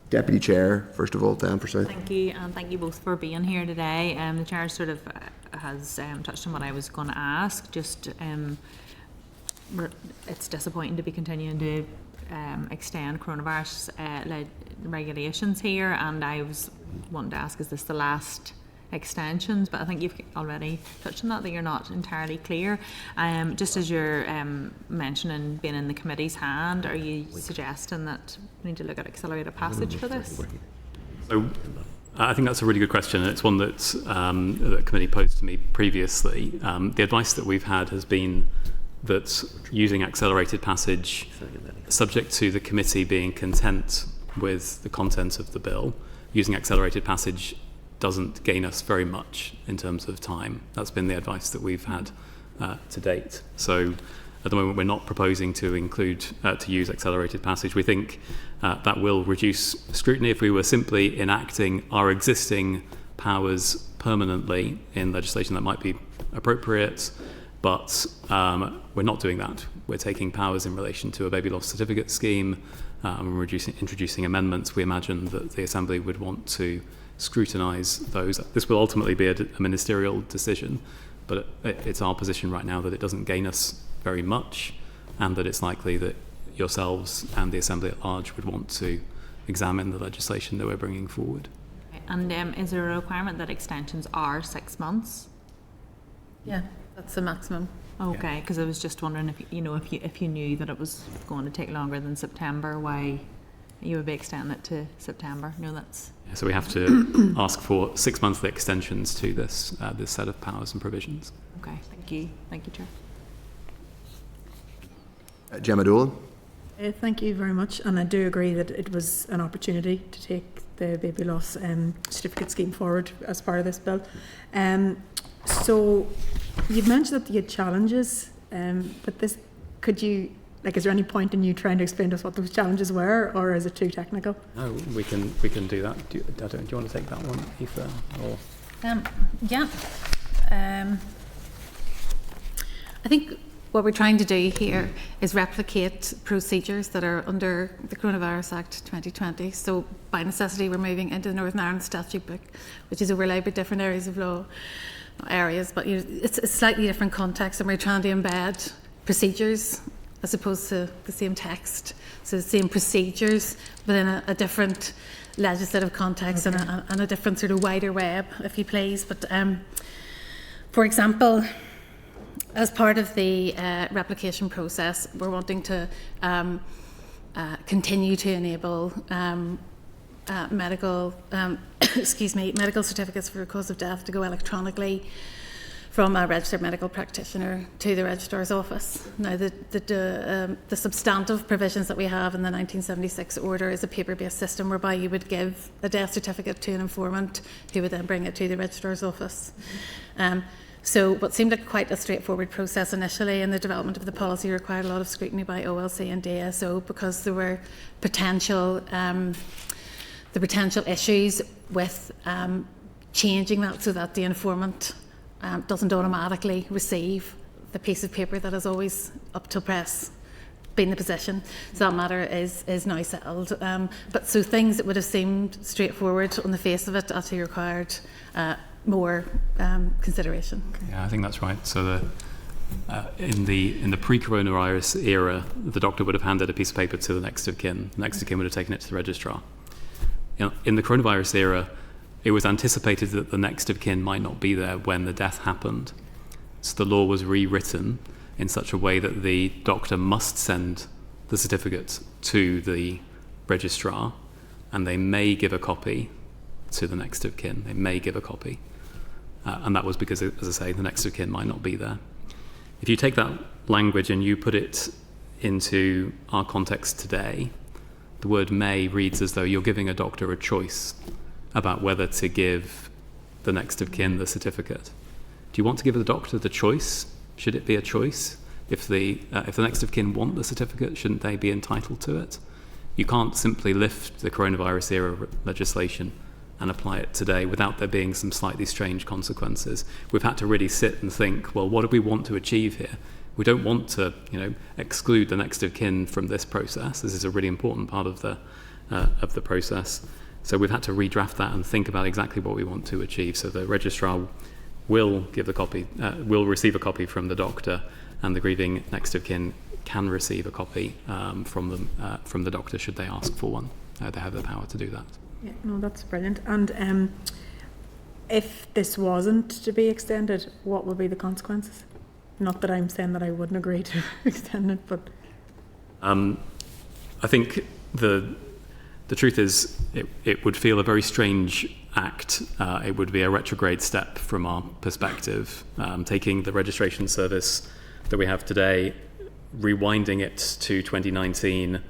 Deputy Chair, first of all, Dan Forsyth. Thank you, and thank you both for being here today. The Chair sort of has touched on what I was going to ask. Just it's disappointing to be continuing to extend coronavirus regulations here, and I was wanting to ask, is this the last extensions? But I think you've already touched on that you're not entirely clear. Just as you're mentioning being in the committee's hand, are you suggesting that we need to look at accelerated passage for this? So I think that's a really good question, and it's one that the committee posed to me previously. The advice that we've had has been that using accelerated passage, subject to the committee being content with the content of the bill, using accelerated passage doesn't gain us very much in terms of time. That's been the advice that we've had to date. So at the moment we're not proposing to include, to use accelerated passage. We think that will reduce scrutiny if we were simply enacting our existing powers permanently in legislation that might be appropriate. But we're not doing that. We're taking powers in relation to a baby loss certificate scheme, and we're introducing amendments. We imagine that the Assembly would want to scrutinise those. This will ultimately be a ministerial decision, but it's our position right now that it doesn't gain us very much, and that it's likely that yourselves and the Assembly at large would want to examine the legislation that we're bringing forward. And is there a requirement that extensions are 6 months? Yeah, that's the maximum. Okay, because I was just wondering if you knew that it was going to take longer than September, why you would be extending it to September. No, that's... Yeah, so we have to ask for 6 monthly extensions to this set of powers and provisions. Okay, thank you. Thank you, Chair. Gemma Dolan. Thank you very much, and I do agree that it was an opportunity to take the baby loss certificate scheme forward as part of this bill. So you've mentioned that you had challenges, but this, could you, is there any point in you trying to explain to us what those challenges were, or is it too technical? No, we can do that. Do you want to take that one, Aoife? Or? Yeah. I think what we're trying to do here is replicate procedures that are under the Coronavirus Act 2020. So by necessity, we're moving into the Northern Ireland Statute Book, which is overlaid by different areas of law. Areas, but it's a slightly different context, and we're trying to embed procedures as opposed to the same text, so the same procedures within a different legislative context. Okay. and a different sort of wider web, if you please. But for example, as part of the replication process, we're wanting to continue to enable medical medical certificates for cause of death to go electronically from a registered medical practitioner to the registrar's office. Now, the substantive provisions that we have in the 1976 order is a paper-based system whereby you would give a death certificate to an informant who would then bring it to the registrar's office. So what seemed like quite a straightforward process initially, and the development of the policy required a lot of scrutiny by OLC and DSO because there were potential the potential issues with changing that so that the informant doesn't automatically receive the piece of paper that has always up till press been the position. So that matter is now settled. But so things that would have seemed straightforward on the face of it actually required more consideration. Yeah, I think that's right. So in the pre-coronavirus era, the doctor would have handed a piece of paper to the next of kin. The next of kin would have taken it to the registrar. In the coronavirus era, it was anticipated that the next of kin might not be there when the death happened. So the law was rewritten in such a way that the doctor must send the certificate to the registrar, and they may give a copy to the next of kin. They may give a copy. And that was because, as I say, the next of kin might not be there. If you take that language and you put it into our context today, the word may reads as though you're giving a doctor a choice about whether to give the next of kin the certificate. Do you want to give the doctor the choice? Should it be a choice? If the next of kin want the certificate, shouldn't they be entitled to it? You can't simply lift the coronavirus era legislation and apply it today without there being some slightly strange consequences. We've had to really sit and think, well, what do we want to achieve here? We don't want to, exclude the next of kin from this process. This is a really important part of the process. So we've had to redraft that and think about exactly what we want to achieve. So the registrar will give the copy, will receive a copy from the doctor, and the grieving next of kin can receive a copy from the doctor should they ask for one. They have the power to do that. Yeah, no, that's brilliant. And if this wasn't to be extended, what would be the consequences? Not that I'm saying that I wouldn't agree to extend it, but I think the truth is it would feel a very strange act. It would be a retrograde step from our perspective, taking the registration service that we have today, rewinding it to 2019,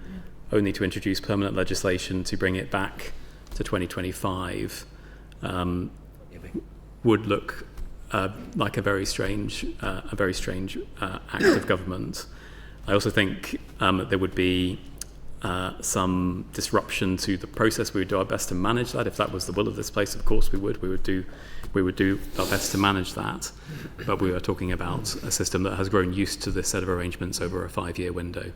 only to introduce permanent legislation to bring it back to 2025, would look like a very strange act of government. I also think there would be some disruption to the process. We would do our best to manage that. If that was the will of this place, of course we would do our best to manage that. But we are talking about a system that has grown used to this set of arrangements over a 5-year window,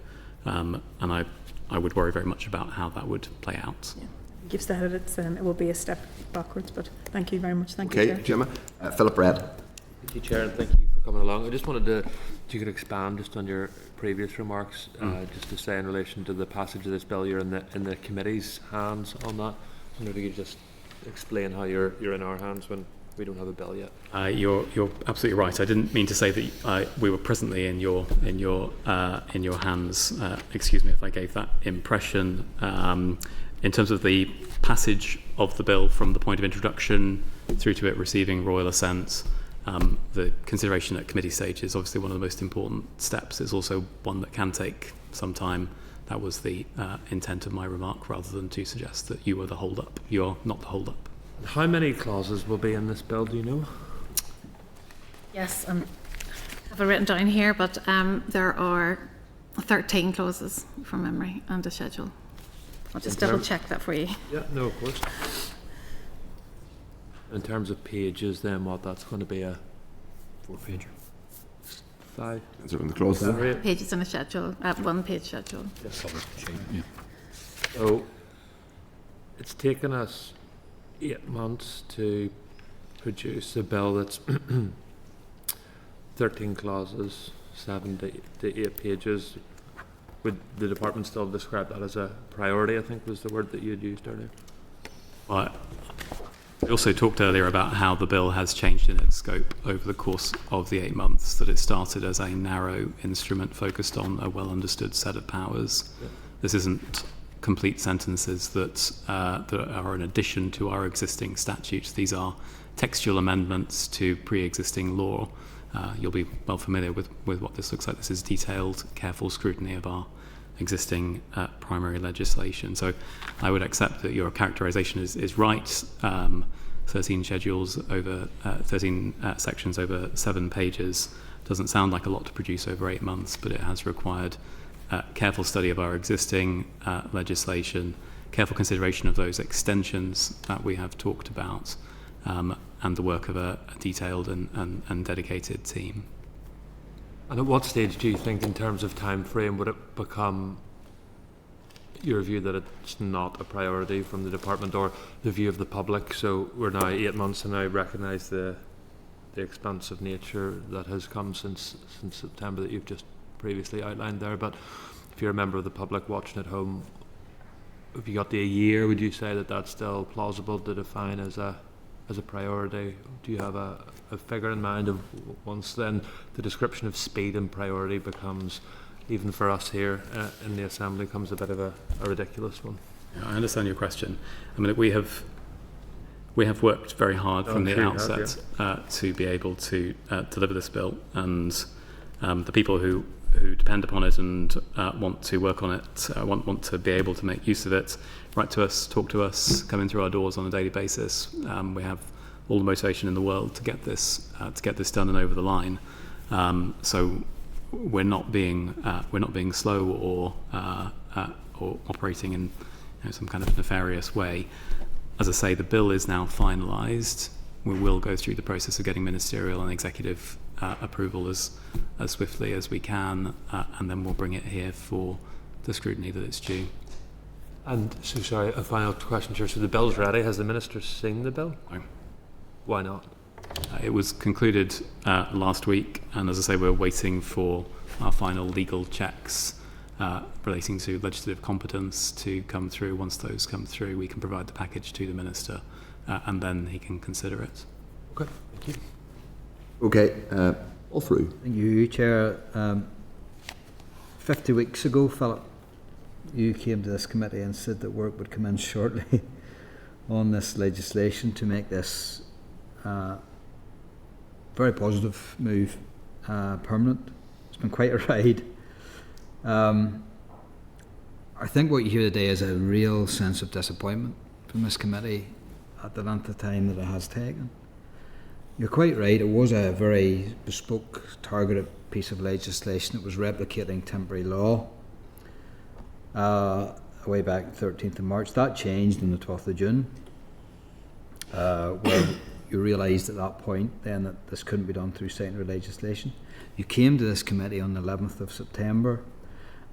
and I would worry very much about how that would play out. yeah. You've said it will be a step backwards, but thank you very much. Thank you, Okay, Chair. Gemma. Philip Red. Thank you, Chair, and thank you for coming along. I just wanted to, if you could expand just on your previous remarks, just to say in relation to the passage of this bill, you're in the committee's hands on that. I wonder if you could just explain how you're in our hands when we don't have a bill yet. You're absolutely right. I didn't mean to say that we were presently in your hands. Excuse me if I gave that impression. In terms of the passage of the bill from the point of introduction through to it receiving royal assent, the consideration at committee stage is obviously one of the most important steps. It's also one that can take some time. That was the intent of my remark, rather than to suggest that you were the hold-up. You are not the hold-up. How many clauses will be in this bill, do you know? Yes, I have it written down here, but there are 13 clauses from memory and a schedule. I'll just double check that for you. Yeah, no, of course. In terms of pages, then that's going to be a 4-pager. 5. Is there in the clauses? Or 8. Pages in a schedule, 1-page schedule. So it's taken us 8 months to produce a bill that's 13 clauses, 7 to 8 pages. Would the department still describe that as a priority, I think was the word that you had used earlier? Well, we also talked earlier about how the bill has changed in its scope over the course of the 8 months, that it started as a narrow instrument focused on a well-understood set of powers. Yeah. This isn't complete sentences that are in addition to our existing statutes. These are textual amendments to pre-existing law. You'll be well familiar with what this looks like. This is detailed, careful scrutiny of our existing primary legislation. So I would accept that your characterization is right. 13 schedules over 13 sections over 7 pages doesn't sound like a lot to produce over 8 months, but it has required careful study of our existing legislation, careful consideration of those extensions that we have talked about, and the work of a detailed and dedicated team. And at what stage do you think, in terms of time frame, would it become your view that it's not a priority from the department or the view of the public? So we're now 8 months, and I recognise the expansive nature that has come since September that you've just previously outlined there. But if you're a member of the public watching at home, if you got to a year, would you say that that's still plausible to define as a priority? Do you have a figure in mind of once then the description of speed and priority becomes, even for us here in the Assembly, comes a bit of a ridiculous one? Yeah, I understand your question. I mean, we have worked very hard from the outset to be able to deliver this bill, and the people who depend upon it and want to work on it, want to be able to make use of it, write to us, talk to us, come in through our doors on a daily basis. We have all the motivation in the world to get this done and over the line. So we're not being slow or operating in some kind of nefarious way. As I say, the bill is now finalised. We will go through the process of getting ministerial and executive approval as swiftly as we can, and then we'll bring it here for the scrutiny that it's due. And so, sorry, a final question, Chair. So the bill's ready. Has the Minister seen the bill? No. Why not? It was concluded last week, and as I say, we're waiting for our final legal checks relating to legislative competence to come through. Once those come through, we can provide the package to the Minister, and then he can consider it. Okay, thank you. Okay, all through. Thank you, Chair. 50 weeks ago, Philip, you came to this committee and said that work would commence shortly on this legislation to make this very positive move permanent. It's been quite a ride. I think what you hear today is a real sense of disappointment from this committee at the length of time that it has taken. You're quite right, it was a very bespoke, targeted piece of legislation. It was replicating temporary law way back 13th of March. That changed on the 12th of June, where you realised at that point then that this couldn't be done through secondary legislation. You came to this committee on the 11th of September,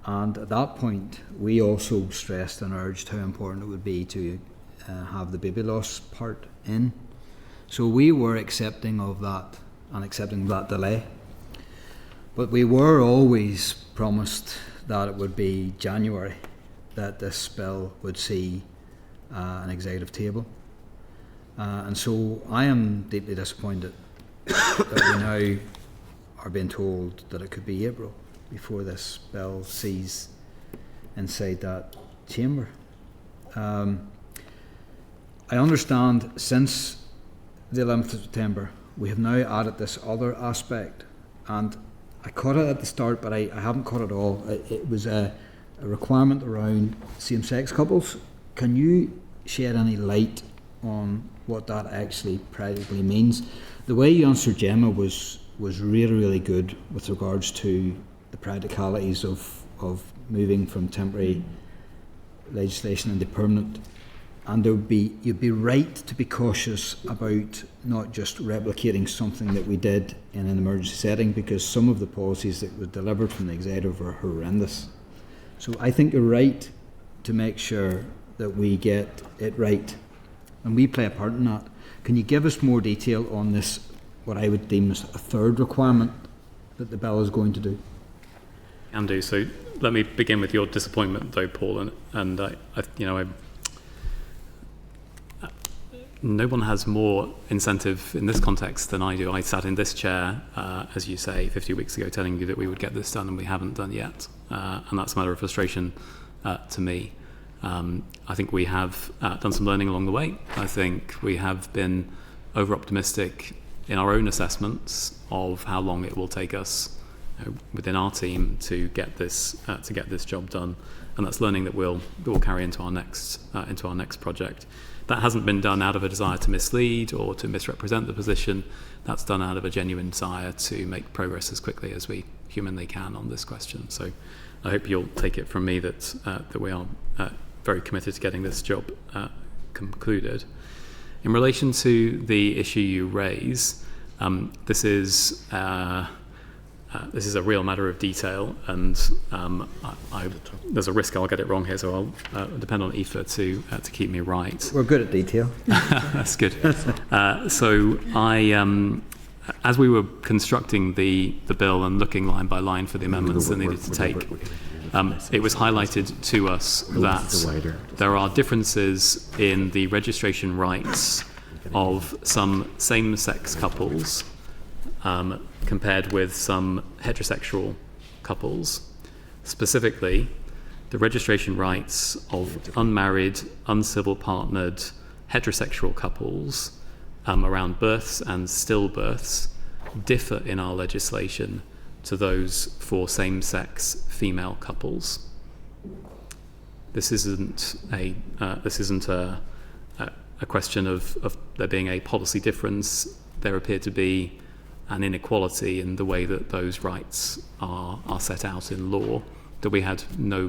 and at that point we also stressed and urged how important it would be to have the baby loss part in. So we were accepting of that and accepting that delay. But we were always promised that it would be January that this bill would see an executive table. And so I am deeply disappointed that we now are being told that it could be April before this bill sees inside that chamber. I understand since the 11th of September we have now added this other aspect, and I caught it at the start but I haven't caught it all. It was a requirement around same-sex couples. Can you shed any light on what that actually practically means? The way you answered Gemma was really, really good with regards to the practicalities of moving from temporary legislation into permanent. And you'd be right to be cautious about not just replicating something that we did in an emergency setting, because some of the policies that were delivered from the executive are horrendous. So I think you're right to make sure that we get it right, and we play a part in that. Can you give us more detail on this, what I would deem as a third requirement that the bill is going to do? Can do. So let me begin with your disappointment, though, Paul, and no one has more incentive in this context than I do. I sat in this chair, as you say, 50 weeks ago, telling you that we would get this done, and we haven't done yet, and that's a matter of frustration to me. I think we have done some learning along the way. I think we have been over-optimistic in our own assessments of how long it will take us within our team to get this job done, and that's learning that we'll carry into our next project. That hasn't been done out of a desire to mislead or to misrepresent the position. That's done out of a genuine desire to make progress as quickly as we humanly can on this question. So I hope you'll take it from me that we are very committed to getting this job concluded. In relation to the issue you raise, this is a real matter of detail, and there's a risk I'll get it wrong here, so I'll depend on Aoife to keep me right. We're good at detail. That's good. So as we were constructing the bill and looking line by line for the amendments that needed to take, it was highlighted to us that there are differences in the registration rights of some same-sex couples compared with some heterosexual couples. Specifically, the registration rights of unmarried, uncivil partnered heterosexual couples around births and stillbirths differ in our legislation to those for same-sex female couples. This isn't a question of there being a policy difference. There appeared to be an inequality in the way that those rights are set out in law that we had no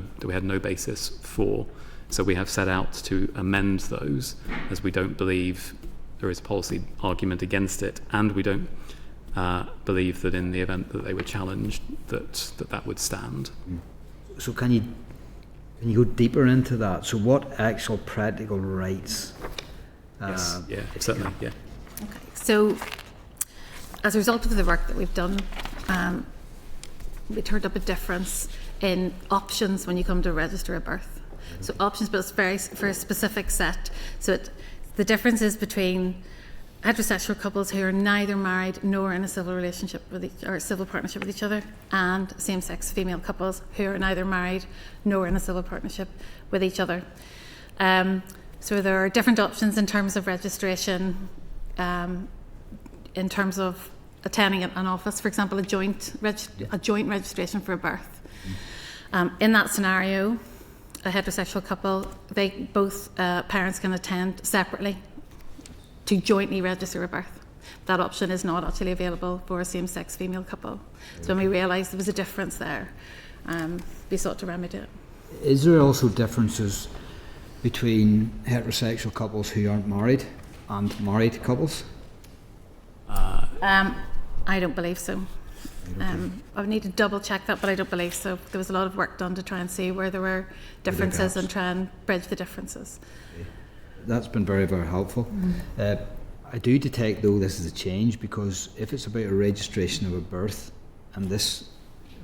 basis for. So we have set out to amend those, as we don't believe there is a policy argument against it, and we don't believe that in the event that they were challenged that would stand. So can you go deeper into that? So what actual practical rights? Yes, yeah, certainly, yeah. Okay, so as a result of the work that we've done, we turned up a difference in options when you come to register a birth. So options, but it's for a specific set. So the difference is between heterosexual couples who are neither married nor in a civil relationship or civil partnership with each other, and same-sex female couples who are neither married nor in a civil partnership with each other. So there are different options in terms of registration, in terms of attending an office, for example, a joint registration for a birth. In that scenario, a heterosexual couple, both parents can attend separately to jointly register a birth. That option is not actually available for a same-sex female couple. So when we realised there was a difference there, we sought to remedy it. Is there also differences between heterosexual couples who aren't married and married couples? I don't believe so. I would need to double check that, but I don't believe so. There was a lot of work done to try and see where there were differences and try and bridge the differences. That's been very, very helpful. I do detect, though, this is a change, because if it's about a registration of a birth, and this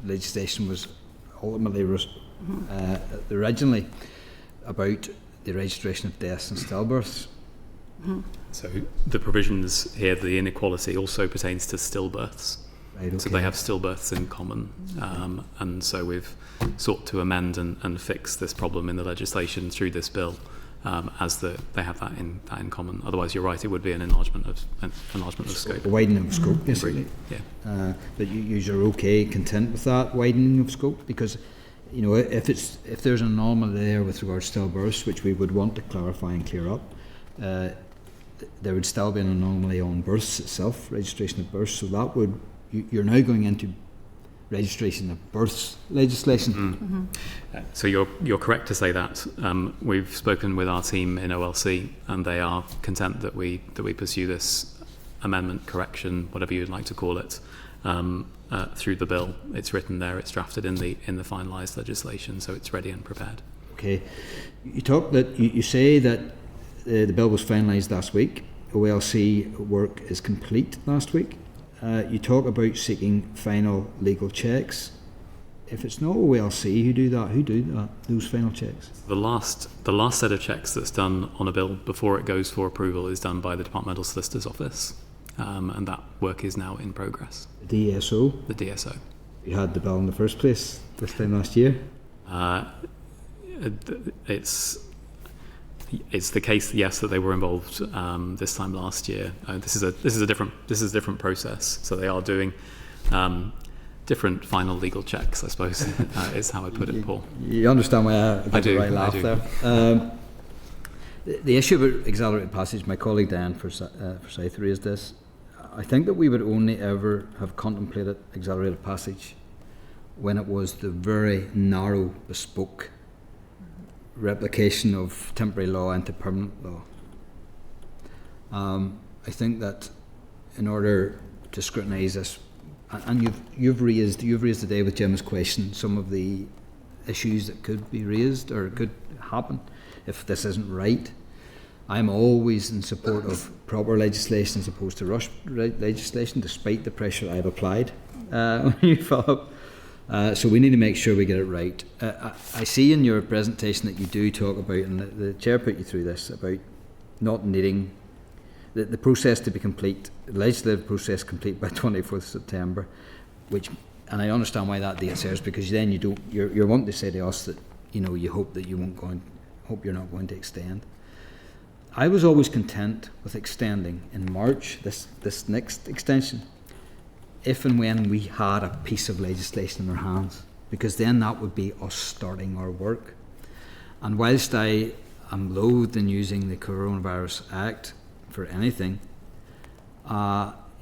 legislation was ultimately originally about the registration of deaths and stillbirths. So the provisions here, the inequality also pertains to stillbirths. Right, okay. So they have stillbirths in common, and so we've sought to amend and fix this problem in the legislation through this bill, as they have that in common. Otherwise, you're right; it would be an enlargement of scope. A widening of scope, basically. Yeah. But you're okay, content with that widening of scope, because if there's an anomaly there with regards to stillbirths, which we would want to clarify and clear up, there would still be an anomaly on births itself, registration of births. So that would you're now going into registration of births legislation. So you're correct to say that. We've spoken with our team in OLC, and they are content that we pursue this amendment, correction, whatever you'd like to call it, through the bill. It's written there. It's drafted in the finalised legislation, so it's ready and prepared. Okay. You say that the bill was finalised last week. OLC work is complete last week. You talk about seeking final legal checks. If it's not OLC who do that? Those final checks? The last set of checks that's done on a bill before it goes for approval is done by the Departmental Solicitor's Office, and that work is now in progress. The DSO? The DSO. You had the bill in the first place this time last year? It's the case, yes, that they were involved this time last year. This is a different process. So they are doing different final legal checks, I suppose, is how I put it, Paul. You understand why I do. Right laugh there. The issue about accelerated passage, my colleague Diane Forsyth raised this. I think that we would only ever have contemplated accelerated passage when it was the very narrow, bespoke replication of temporary law into permanent law. I think that in order to scrutinise this, and you've raised today with Jim's question some of the issues that could be raised or could happen if this isn't right. I'm always in support of proper legislation as opposed to rush legislation, despite the pressure I've applied when you follow up. So we need to make sure we get it right. I see in your presentation that you do talk about, and the chair put you through this, about not needing the process to be complete, the legislative process complete by 24th September, which, and I understand why that date serves, because then you're wanting to say to us that you hope that you're not going to extend. I was always content with extending in March this next extension, if and when we had a piece of legislation in our hands, because then that would be us starting our work. And whilst I am loath in using the Coronavirus Act for anything,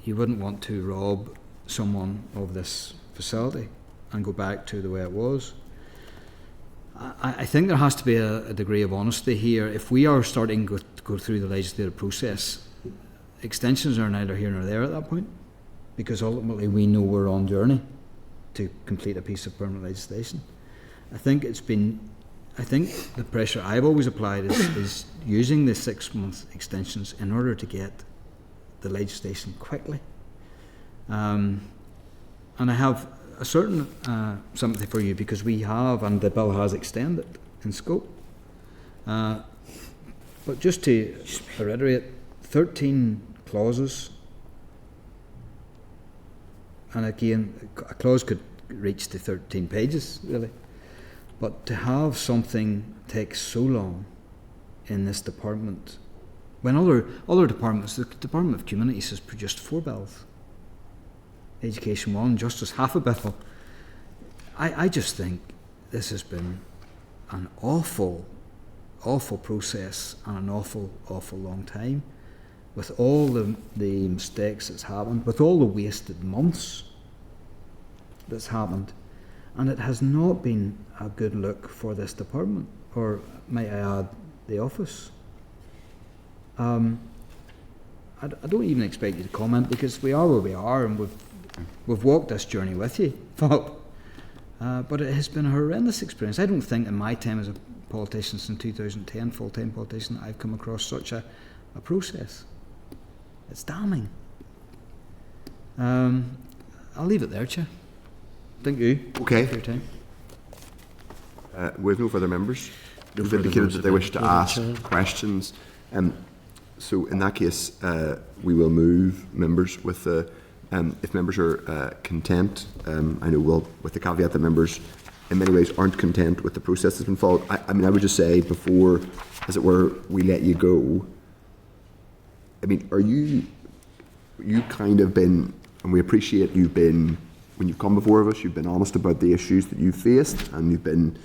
you wouldn't want to rob someone of this facility and go back to the way it was. I think there has to be a degree of honesty here. If we are starting to go through the legislative process, extensions are neither here nor there at that point, because ultimately we know we're on journey to complete a piece of permanent legislation. I think the pressure I've always applied is using the 6-month extensions in order to get the legislation quickly. And I have a certain sympathy for you, because we have, and the bill has extended in scope. But just to reiterate, 13 clauses, and again, a clause could reach to 13 pages, really. But to have something take so long in this department, when other departments, the Department of Communities has produced 4 bills. Education 1, Justice half a bill. I just think this has been an awful process and an awful long time, with all the mistakes that's happened, with all the wasted months that's happened, and it has not been a good look for this department, or might I add, the office. I don't even expect you to comment, because we are where we are, and we've walked this journey with you, Philip. But it has been a horrendous experience. I don't think in my time as a politician since 2010, full-time politician, I've come across such a process. It's damning. I'll leave it there, Chair. Thank you. Okay. For your time. We have no further members who've indicated that they wish to ask questions. So in that case, we will move members with the. If members are content, I know with the caveat that members in many ways aren't content with the process that's been followed. I mean, I would just say before, as it were, we let you go, I mean, are you kind of been, and we appreciate you've been, when you've come before us, you've been honest about the issues that you've faced, and you've been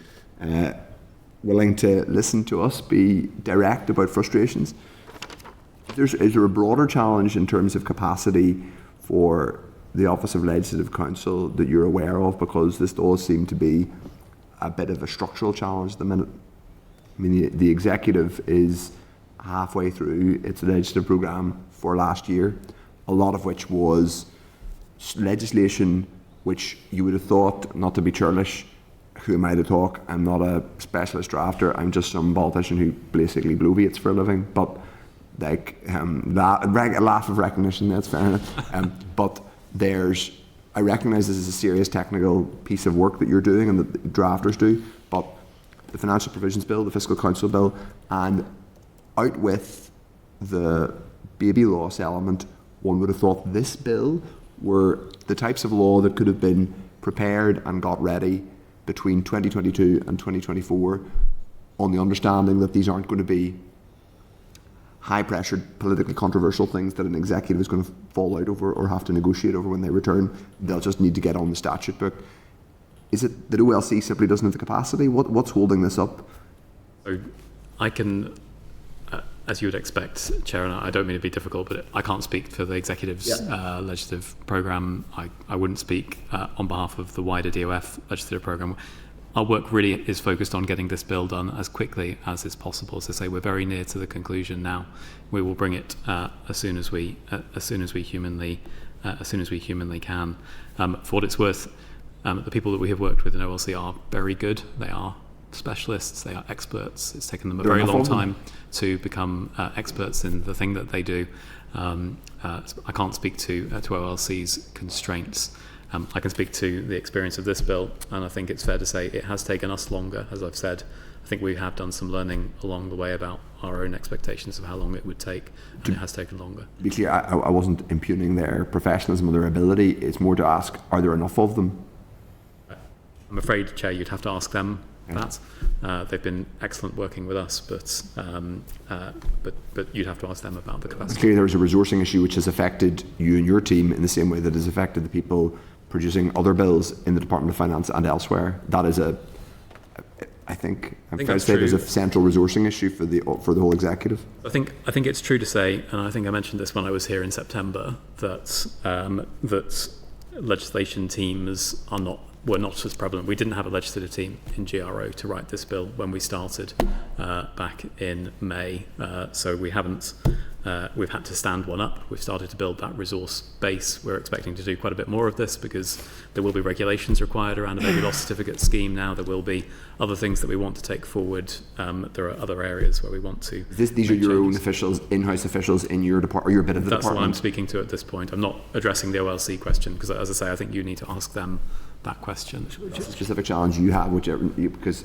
willing to listen to us, be direct about frustrations. Is there a broader challenge in terms of capacity for the Office of Legislative Counsel that you're aware of? Because this does seem to be a bit of a structural challenge at the minute. I mean, the executive is halfway through its legislative programme for last year, a lot of which was legislation which you would have thought, not to be churlish, who am I to talk? I'm not a specialist drafter, I'm just some politician who basically bloviates for a living, but like a laugh of recognition, that's fair enough. But I recognise this is a serious technical piece of work that you're doing and that the drafters do, but the Financial Provisions Bill, the Fiscal Council Bill, and out with the baby loss element, one would have thought this bill were the types of law that could have been prepared and got ready between 2022 and 2024 on the understanding that these aren't going to be high-pressured, politically controversial things that an executive is going to fall out over or have to negotiate over when they return. They'll just need to get on the statute book. Is it that OLC simply doesn't have the capacity? What's holding this up? So I can, as you would expect, Chair, and I don't mean to be difficult, but I can't speak for the Executive's legislative programme. I wouldn't speak on behalf of the wider DOF legislative programme. our work really is focused on getting this bill done as quickly as is possible. As I say, we're very near to the conclusion now. We will bring it as soon as we humanly can. For what it's worth, the people that we have worked with in OLC are very good. They are specialists. They are experts. It's taken them a very long time to become experts in the thing that they do. I can't speak to OLC's constraints. I can speak to the experience of this bill, and I think it's fair to say it has taken us longer, as I've said. I think we have done some learning along the way about our own expectations of how long it would take, and it has taken longer. To be clear, I wasn't impugning their professionalism or their ability. It's more to ask, are there enough of them? I'm afraid, Chair, you'd have to ask them that. They've been excellent working with us, but you'd have to ask them about the capacity. Clearly, there is a resourcing issue which has affected you and your team in the same way that has affected the people producing other bills in the Department of Finance and elsewhere. That is I think I'm fair to say there's a central resourcing issue for the whole executive. I think it's true to say, and I think I mentioned this when I was here in September, that legislation teams were not as prevalent. We didn't have a legislative team in GRO to write this bill when we started back in May. So we've had to stand one up. We've started to build that resource base. We're expecting to do quite a bit more of this because there will be regulations required around a baby loss certificate scheme now. There will be other things that we want to take forward. There are other areas where we want to. These are your own officials, in-house officials in your department, or your bit of the department? That's what I'm speaking to at this point. I'm not addressing the OLC question because, as I say, I think you need to ask them that question. What's the specific challenge you have, because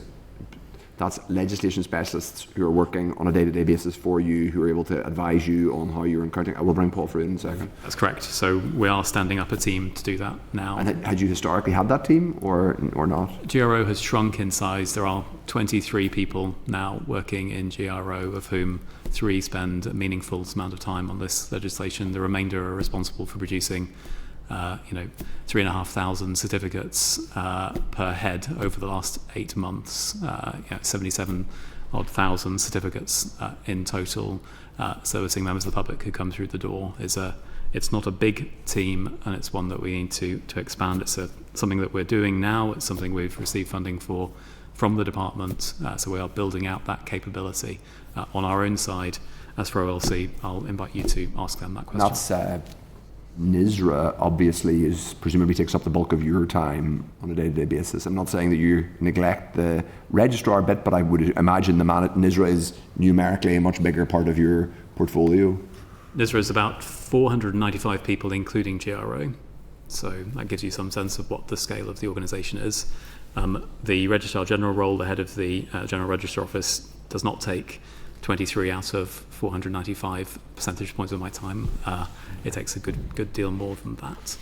that's legislation specialists who are working on a day-to-day basis for you, who are able to advise you on how you're encountering. I will bring Paul through in a second. That's correct. So we are standing up a team to do that now. And had you historically had that team or not? GRO has shrunk in size. There are 23 people now working in GRO, of whom 3 spend a meaningful amount of time on this legislation. The remainder are responsible for producing 3,500 certificates per head over the last 8 months, 77,000 certificates in total. Servicing members of the public who come through the door it's not a big team, and it's one that we need to expand. It's something that we're doing now. It's something we've received funding for from the department, so we are building out that capability on our own side. As for OLC, I'll invite you to ask them that question. That's NISRA obviously presumably takes up the bulk of your time on a day-to-day basis. I'm not saying that you neglect the registrar bit, but I would imagine the man at NISRA is numerically a much bigger part of your portfolio. NISRA is about 495 people, including GRO. So that gives you some sense of what the scale of the organisation is. The Registrar General role, the head of the General Register Office, does not take 23 out of 495 percentage points of my time. It takes a good deal more than that,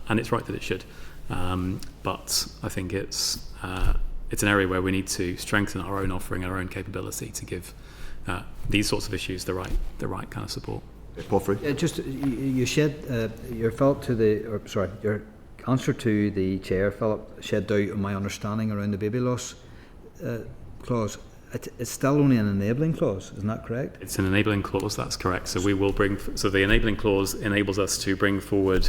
and it's right that it should. But I think it's an area where we need to strengthen our own offering, our own capability to give these sorts of issues the right kind of support. Paul Free. You shed your your answer to the chair, Philip, shed doubt on my understanding around the baby loss clause. It's still only an enabling clause, isn't that correct? It's an enabling clause, that's correct. So we will the enabling clause enables us to bring forward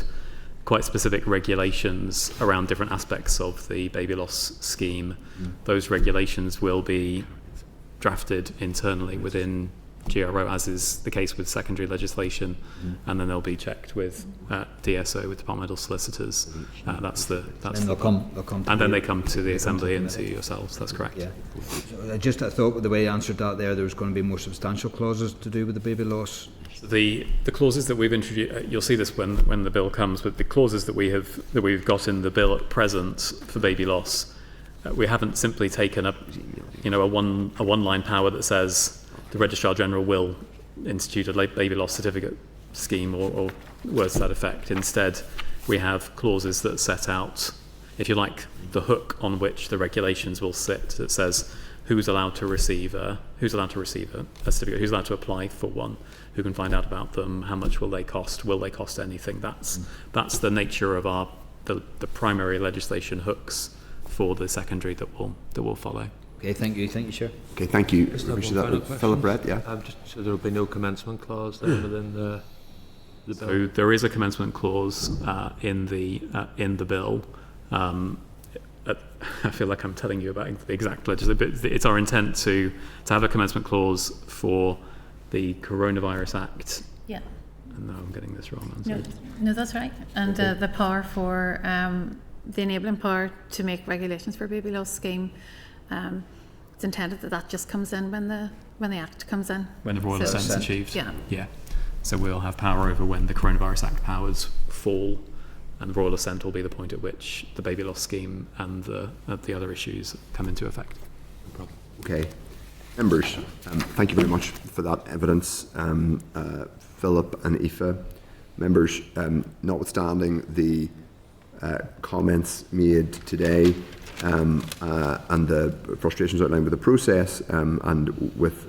quite specific regulations around different aspects of the baby loss scheme. Those regulations will be drafted internally within GRO, as is the case with secondary legislation, and then they'll be checked with DSO, with departmental solicitors. And they'll come to then they come to the Assembly and to yourselves. That's correct. Yeah. So I thought with the way you answered that there was going to be more substantial clauses to do with the baby loss. The clauses that we've introduced, you'll see this when the bill comes, but the clauses that we've got in the bill at present for baby loss, we haven't simply taken a one-line power that says the Registrar General will institute a baby loss certificate scheme or words to that effect. Instead, we have clauses that set out, if you like, the hook on which the regulations will sit. That says who's allowed to receive a certificate, who's allowed to apply for one, who can find out about them, how much will they cost anything. That's the nature of the primary legislation hooks for the secondary that will follow. Okay, thank you, Chair. Okay, thank you. Philip Brett, yeah. So there will be no commencement clause then within the bill? So there is a commencement clause in the bill. I feel like I'm telling you about the exact pledges, but it's our intent to have a commencement clause for the Coronavirus Act. Yeah. And now I'm getting this wrong. No, that's right. And the power for the enabling power to make regulations for baby loss scheme. It's intended that just comes in when the Act comes in. When the Royal Assent is achieved. Yeah. Yeah. So we'll have power over when the Coronavirus Act powers fall, and the Royal Assent will be the point at which the baby loss scheme and the other issues come into effect. No problem. Okay. Members, thank you very much for that evidence, Philip and Aoife. Members, notwithstanding the comments made today and the frustrations outlined with the process and with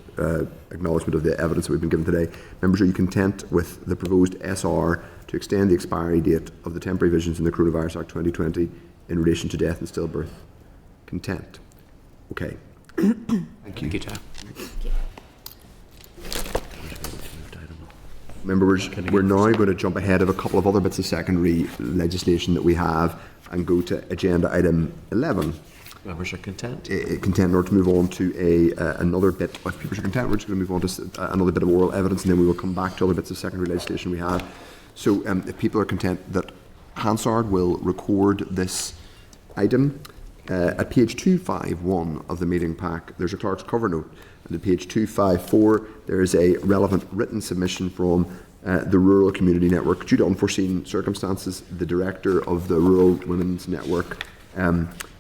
acknowledgement of the evidence that we've been given today, members, are you content with the proposed SR to extend the expiry date of the temporary provisions in the Coronavirus Act 2020 in relation to death and stillbirth? Content. Okay. Thank you. Thank you, Chair. Members, we're now going to jump ahead of a couple of other bits of secondary legislation that we have and go to agenda item 11. Members are content. Content in order to move on to another bit. If people are content, we're just going to move on to another bit of oral evidence, and then we will come back to other bits of secondary legislation we have. So if people are content that Hansard will record this item, at page 251 of the meeting pack, there's a clerk's cover note. And at page 254, there is a relevant written submission from the Rural Community Network. Due to unforeseen circumstances, the director of the Rural Women's Network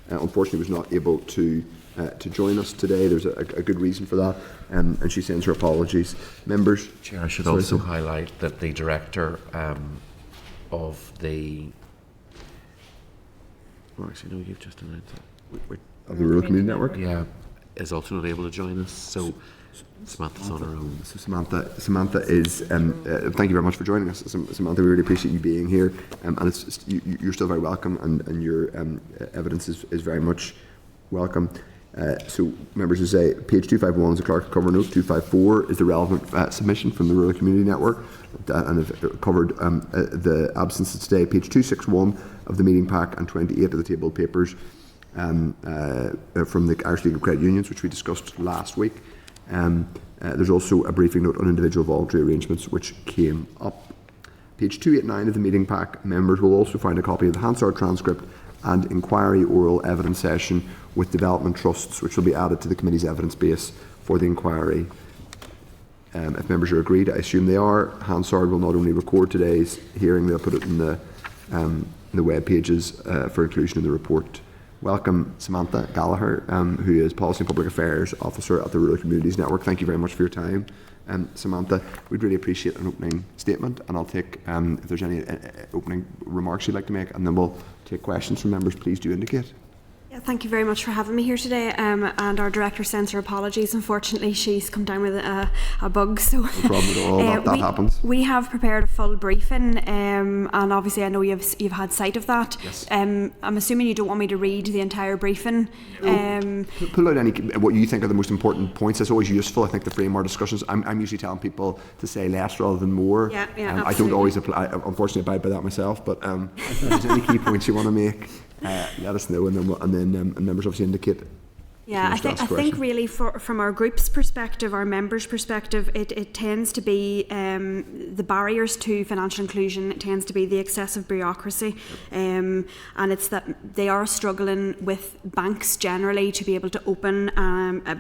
unfortunately was not able to join us today. There's a good reason for that, and she sends her apologies. Members? Chair, I should also highlight that the director of the... Oh, actually, no, you've just announced it. Of the Rural Community Network? Yeah, is also not able to join us, so Samantha's on her own. So Samantha is, thank you very much for joining us. Samantha, we really appreciate you being here, and you're still very welcome, and your evidence is very much welcome. So members, as I say, page 251 is the clerk's cover note, 254 is the relevant submission from the Rural Community Network, and have covered the absences today. Page 261 of the meeting pack and 28 of the table of papers from the Irish League of Credit Unions, which we discussed last week. There's also a briefing note on individual voluntary arrangements which came up. Page 289 of the meeting pack, members will also find a copy of the Hansard transcript and inquiry oral evidence session with development trusts, which will be added to the committee's evidence base for the inquiry. If members are agreed, I assume they are, Hansard will not only record today's hearing, they'll put it in the web pages for inclusion in the report. Welcome Samantha Gallagher, who is Policy and Public Affairs Officer at the Rural Communities Network. Thank you very much for your time. Samantha, we'd really appreciate an opening statement, and I'll take, if there's any opening remarks you'd like to make, and then we'll take questions from members. Please do indicate. Yeah, thank you very much for having me here today, and our director sends her apologies. Unfortunately, she's come down with a bug, so no problem at all. That happens. We have prepared a full briefing, and obviously I know you've had sight of that. Yes. I'm assuming you don't want me to read the entire briefing. Pull out what you think are the most important points. That's always useful. I think to frame our discussions. I'm usually telling people to say less rather than more. Yeah, I don't always unfortunately abide by that myself. But if there's any key points you want to make, let us know, and then members obviously indicate. Yeah, I think really from our group's perspective, our members' perspective, it tends to be the barriers to financial inclusion. It tends to be the excessive bureaucracy, and it's that they are struggling with banks generally to be able to open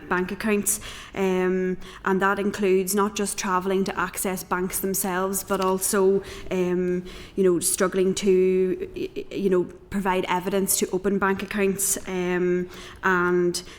bank accounts, and that includes not just travelling to access banks themselves, but also struggling to provide evidence to open bank accounts, and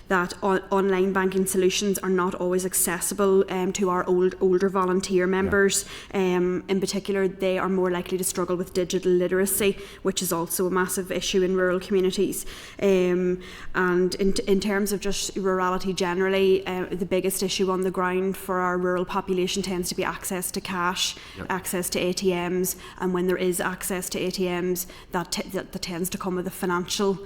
that online banking solutions are not always accessible to our older volunteer members. In particular, they are more likely to struggle with digital literacy, which is also a massive issue in rural communities. And in terms of just rurality generally, the biggest issue on the ground for our rural population tends to be access to cash, access to ATMs, and when there is access to ATMs, that tends to come with a financial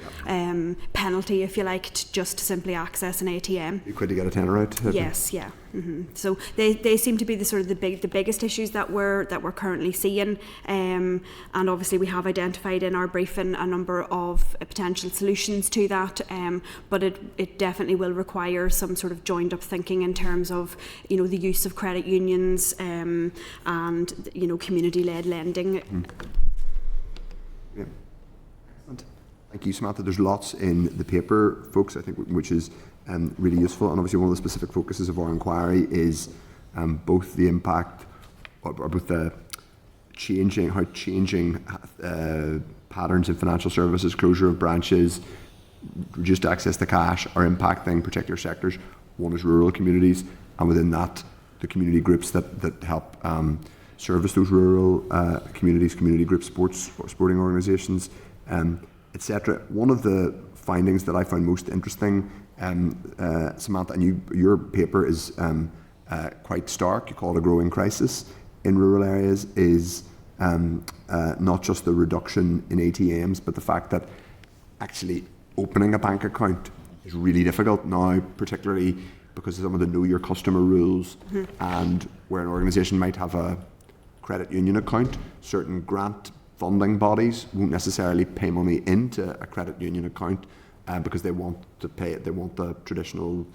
penalty, if you like, just to simply access an ATM. You quid to get a tenner out. Yes, yeah. So they seem to be the biggest issues that we're currently seeing, and obviously we have identified in our briefing a number of potential solutions to that, but it definitely will require some sort of joined up thinking in terms of the use of credit unions and community led lending. Yeah. Thank you, Samantha. There's lots in the paper, folks, I think, which is really useful. And obviously one of the specific focuses of our inquiry is both the impact, or both the changing patterns in financial services, closure of branches, reduced access to cash are impacting particular sectors. One is rural communities, and within that, the community groups that help service those rural communities, community groups, sporting organisations, etc. One of the findings that I found most interesting, Samantha, and your paper is quite stark. You call it a growing crisis in rural areas, is not just the reduction in ATMs, but the fact that actually opening a bank account is really difficult now, particularly because of some of the know your customer rules, and where an organisation might have a credit union account, certain grant funding bodies won't necessarily pay money into a credit union account because they want to pay it. They want the traditional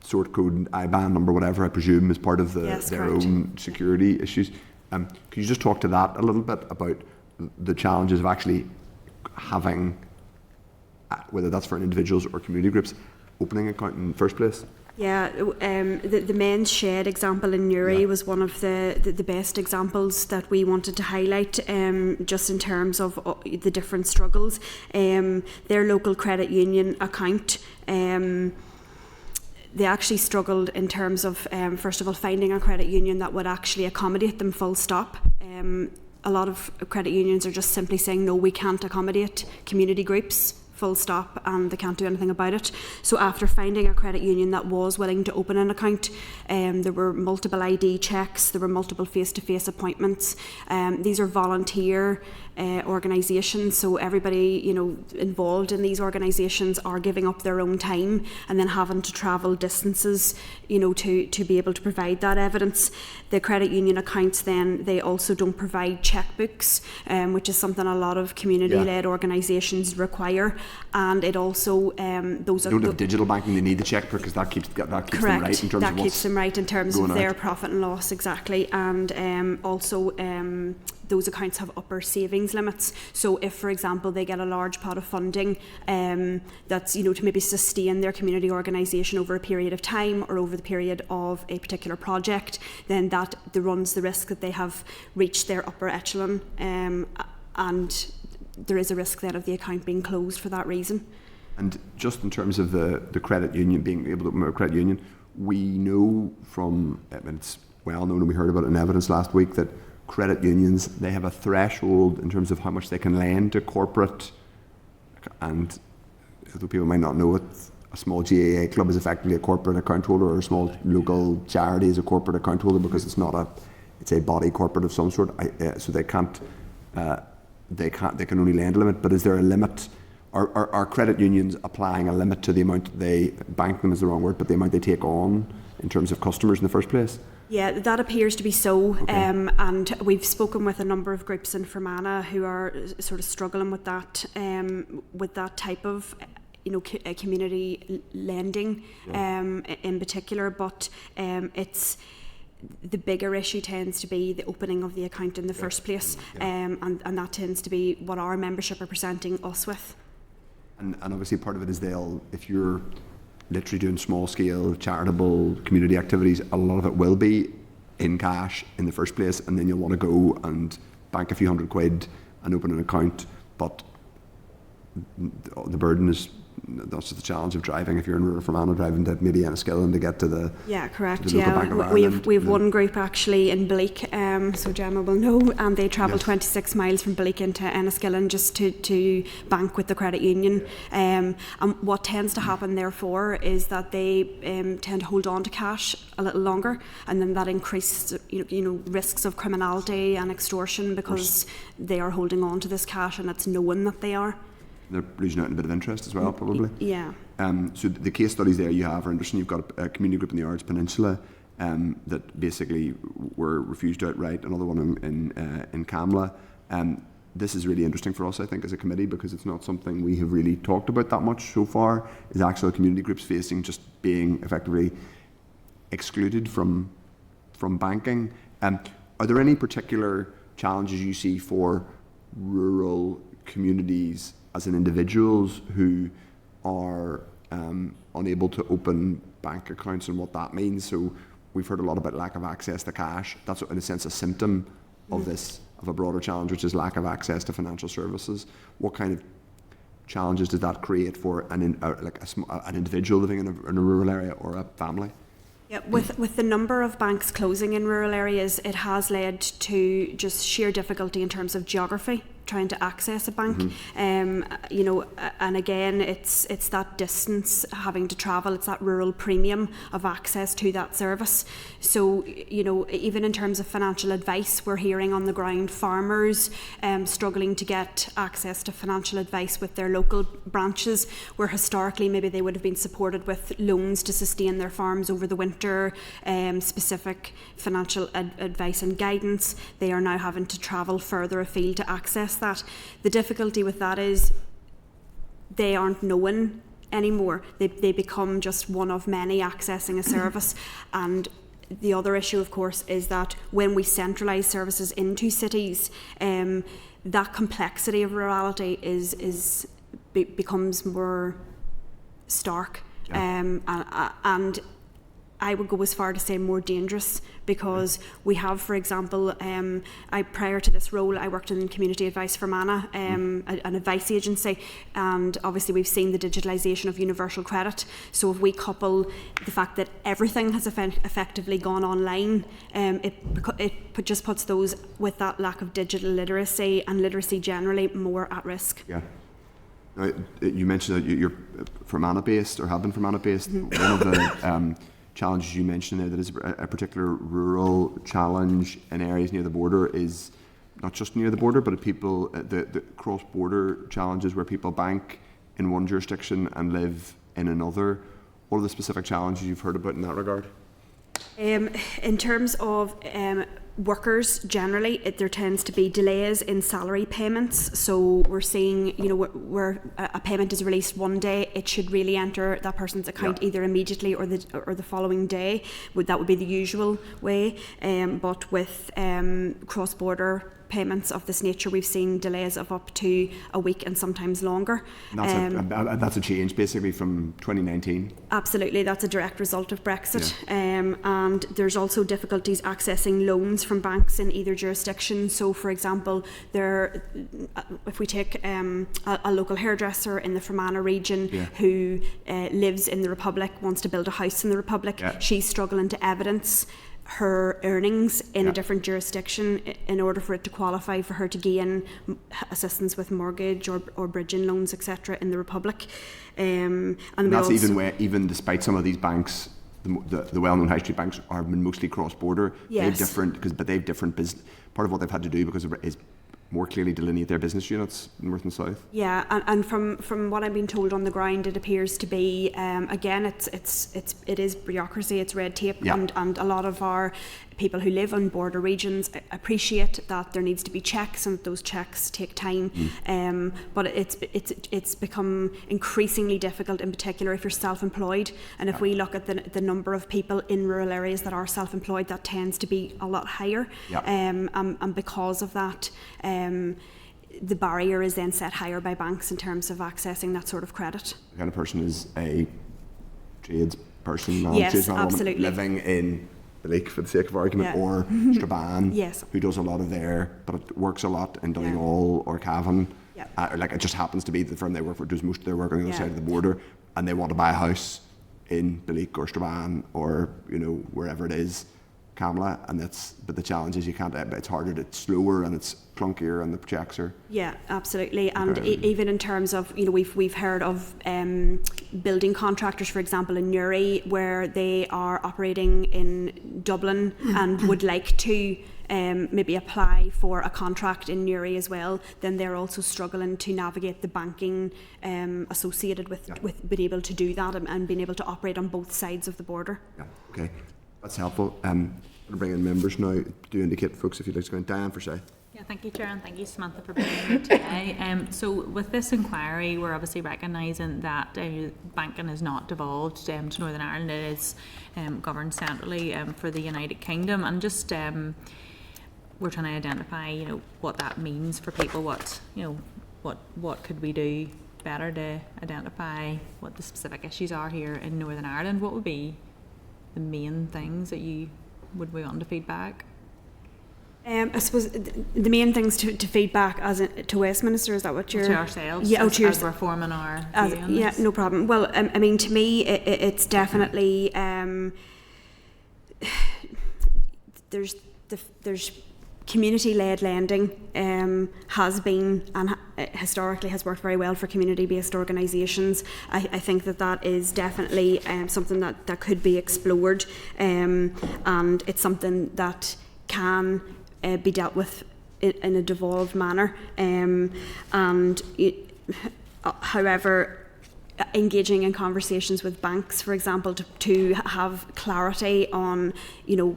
sort code, IBAN number, whatever, I presume, as part of their own security issues. Could you just talk to that a little bit about the challenges of actually having, whether that's for individuals or community groups, opening an account in the first place? Yeah, the men's shed example in Newry was one of the best examples that we wanted to highlight, just in terms of the different struggles. Their local credit union account, they actually struggled in terms of, first of all, finding a credit union that would actually accommodate them full stop. A lot of credit unions are just simply saying, no, we can't accommodate community groups, full stop, and they can't do anything about it. So after finding a credit union that was willing to open an account, there were multiple ID checks, there were multiple face-to-face appointments. These are volunteer organisations, so everybody involved in these organisations are giving up their own time and then having to travel distances to be able to provide that evidence. The credit union accounts then, they also don't provide checkbooks, which is something a lot of community-led organisations require, and it also those they don't have digital banking, they need the checkbook because that keeps them right in terms of keeps them right in terms of their profit and loss, exactly. And also those accounts have upper savings limits. So if, for example, they get a large pot of funding that's to maybe sustain their community organisation over a period of time or over the period of a particular project, then that runs the risk that they have reached their upper echelon, and there is a risk then of the account being closed for that reason. And just in terms of the credit union, being able to open a credit union, we know from, it's well known, and we heard about it in evidence last week, that credit unions, they have a threshold in terms of how much they can lend to corporate, and although people might not know it, a small GAA club is effectively a corporate account holder, or a small local charity is a corporate account holder because it's a body corporate of some sort, so they can only lend a limit. But is there a limit? Are credit unions applying a limit to the amount they bank them is the wrong word, but the amount they take on in terms of customers in the first place? Yeah, that appears to be so, okay. And we've spoken with a number of groups in Fermanagh who are sort of struggling with that type of community lending, in particular. But it's the bigger issue tends to be the opening of the account in the first place, and that tends to be what our membership are presenting us with. And obviously part of it is if you're literally doing small scale charitable community activities, a lot of it will be in cash in the first place, and then you'll want to go and bank a few £100 and open an account. But the burden is, that's the challenge of driving. If you're in rural Fermanagh, driving to maybe Enniskillen to get to the correct. To the local Bank of Ireland. We've one group actually in Bleak, so Gemma will know, and they travel 26 miles from Bleak into Enniskillen just to bank with the credit union. And what tends to happen therefore is that they tend to hold on to cash a little longer, and then that increases risks of criminality and extortion because they are holding on to this cash and it's known that they are. They're losing out on a bit of interest as well, probably. Yeah. So the case studies there you have are interesting. You've got a community group in the Ards Peninsula that basically were refused outright. Another one in Camla. This is really interesting for us, I think, as a committee, because it's not something we have really talked about that much so far, is actual community groups facing just being effectively excluded from banking. Are there any particular challenges you see for rural communities as in individuals who are unable to open bank accounts and what that means? So we've heard a lot about lack of access to cash. That's in a sense a symptom of this, of a broader challenge, which is lack of access to financial services. What kind of challenges does that create for an individual living in a rural area or a family? Yeah, with the number of banks closing in rural areas, it has led to just sheer difficulty in terms of geography, trying to access a bank. You know, and again, it's that distance, having to travel, it's that rural premium of access to that service. So, you know, even in terms of financial advice, we're hearing on the ground farmers struggling to get access to financial advice with their local branches, where historically maybe they would have been supported with loans to sustain their farms over the winter, specific financial advice and guidance. They are now having to travel further afield to access that. The difficulty with that is they aren't known anymore. They become just one of many accessing a service. And the other issue, of course, is that when we centralise services into cities, that complexity of rurality becomes more stark. Yeah. And I would go as far to say more dangerous, because we have, for example, prior to this role, I worked in community advice for Mana, an advice agency, and obviously we've seen the digitalisation of universal credit. So if we couple the fact that everything has effectively gone online, it just puts those with that lack of digital literacy and literacy generally more at risk. Yeah. Now, you mentioned that you're Fermanagh based, or have been Fermanagh based. One of the challenges you mentioned there that is a particular rural challenge in areas near the border is not just near the border, but the cross-border challenges where people bank in one jurisdiction and live in another. What are the specific challenges you've heard about in that regard? In terms of workers generally, there tends to be delays in salary payments. So we're seeing, you know, where a payment is released one day, it should really enter that person's account either immediately or the following day. That would be the usual way. But with cross-border payments of this nature, we've seen delays of up to a week and sometimes longer. And that's a change basically from 2019. Absolutely, that's a direct result of Brexit. And there's also difficulties accessing loans from banks in either jurisdiction. So, for example, if we take a local hairdresser in the Fermanagh region who lives in the Republic, wants to build a house in the Republic, she's struggling to evidence her earnings in a different jurisdiction in order for it to qualify for her to gain assistance with mortgage or bridging loans, etc. in the Republic. And that's even despite some of these banks, the well-known high street banks are mostly cross-border. Yes. They have different business. Part of what they've had to do is more clearly delineate their business units, north and south. Yeah, and from what I've been told on the ground, it appears to be again, it is bureaucracy, it's red tape, and a lot of our people who live on border regions appreciate that there needs to be checks and that those checks take time. But it's become increasingly difficult, in particular if you're self-employed. And if we look at the number of people in rural areas that are self-employed, that tends to be a lot higher. And because of that, the barrier is then set higher by banks in terms of accessing that sort of credit. The kind of person is a tradesperson, yes, absolutely, living in Leak, for the sake of argument, or Strabane, who does a lot of but it works a lot in Donegal or Cavan. It just happens to be the firm they work for does most of their work on the other side of the border, and they want to buy a house in Leak or Strabane or wherever it is. Kamala, and but the challenge is you can't. It's harder. It's slower and it's clunkier, and the checks are. Yeah, absolutely. And even in terms of, we've heard of building contractors, for example, in Newry, where they are operating in Dublin and would like to maybe apply for a contract in Newry as well. Then they're also struggling to navigate the banking associated with being able to do that and being able to operate on both sides of the border. Yeah. Okay, that's helpful. I'm going to bring in members now. Do indicate, folks, if you'd like to go in. Diane for South. Yeah, thank you, Chair, and thank you, Samantha, for being here today. So with this inquiry, we're obviously recognising that banking is not devolved to Northern Ireland. It is governed centrally for the United Kingdom, and just we're trying to identify, what that means for people. What could we do better to identify what the specific issues are here in Northern Ireland? What would be the main things that you would want to feedback? I suppose the main things to feedback to Westminster, is that what you're... To ourselves, yeah, as we're forming our view on yeah, this. no problem. Well, I mean, to me, it's definitely... there's community-led lending has been and historically has worked very well for community-based organisations. I think that is definitely something that could be explored, and it's something that can be dealt with in a devolved manner. However, engaging in conversations with banks, for example, to have clarity on,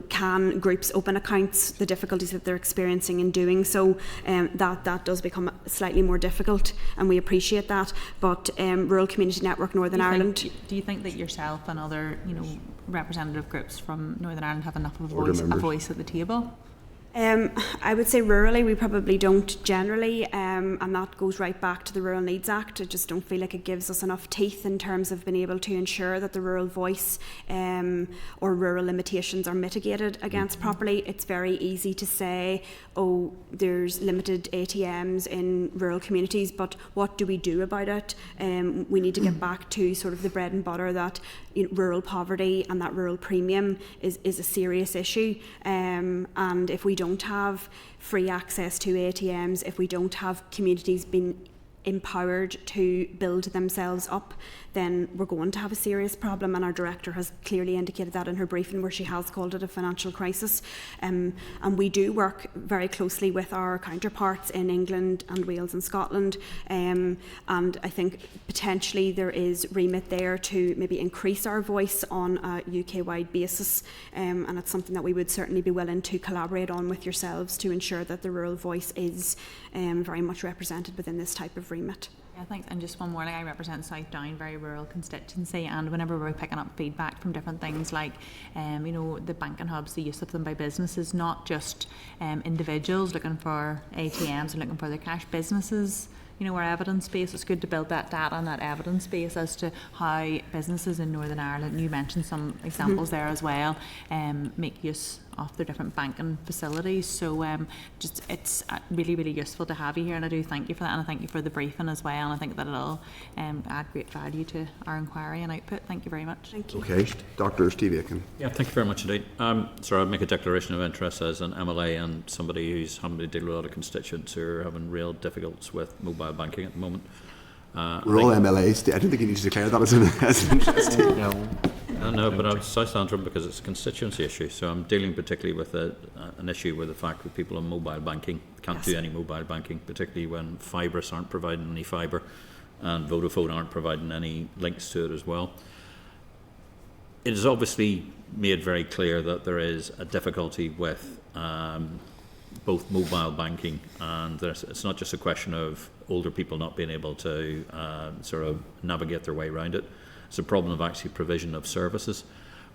can groups open accounts, the difficulties that they're experiencing in doing so, that does become slightly more difficult, and we appreciate that. But Rural Community Network Northern Ireland... Do you think that yourself and other, representative groups from Northern Ireland have enough of a voice at the table? I would say rurally we probably don't generally, and that goes right back to the Rural Needs Act. I just don't feel like it gives us enough teeth in terms of being able to ensure that the rural voice or rural limitations are mitigated against properly. It's very easy to say, oh, there's limited ATMs in rural communities, but what do we do about it? We need to get back to sort of the bread and butter, that rural poverty and that rural premium is a serious issue, and if we don't have free access to ATMs, if we don't have communities being empowered to build themselves up, then we're going to have a serious problem, and our director has clearly indicated that in her briefing, where she has called it a financial crisis. And we do work very closely with our counterparts in England and Wales and Scotland, and I think potentially there is remit there to maybe increase our voice on a UK-wide basis, and it's something that we would certainly be willing to collaborate on with yourselves to ensure that the rural voice is very much represented within this type of remit. Yeah, thanks. And just one more, I represent South Down, very rural constituency, and whenever we're picking up feedback from different things like, the banking hubs, the use of them by businesses, not just individuals looking for ATMs and looking for their cash, businesses, are evidence-based. It's good to build that data and that evidence base as to how businesses in Northern Ireland, and you mentioned some examples there as well, make use of their different banking facilities. So it's really, really useful to have you here, and I do thank you for that, and I thank you for the briefing as well, and I think that it'll add great value to our inquiry and output. Thank you very much. Thank you. Okay, Dr. Steve Aiken. Yeah, thank you very much indeed. So I'll make a declaration of interest as an MLA and somebody who's having to deal with a lot of constituents who are having real difficulties with mobile banking at the moment. We're all MLAs. I don't think you need to declare that as an interest. No, but I'm South Antrim because it's a constituency issue. So I'm dealing particularly with an issue with the fact that people on mobile banking can't do any mobile banking, particularly when Fibrus aren't providing any fibre and Vodafone aren't providing any links to it as well. It is obviously made very clear that there is a difficulty with both mobile banking, and it's not just a question of older people not being able to sort of navigate their way around it. It's a problem of actually provision of services.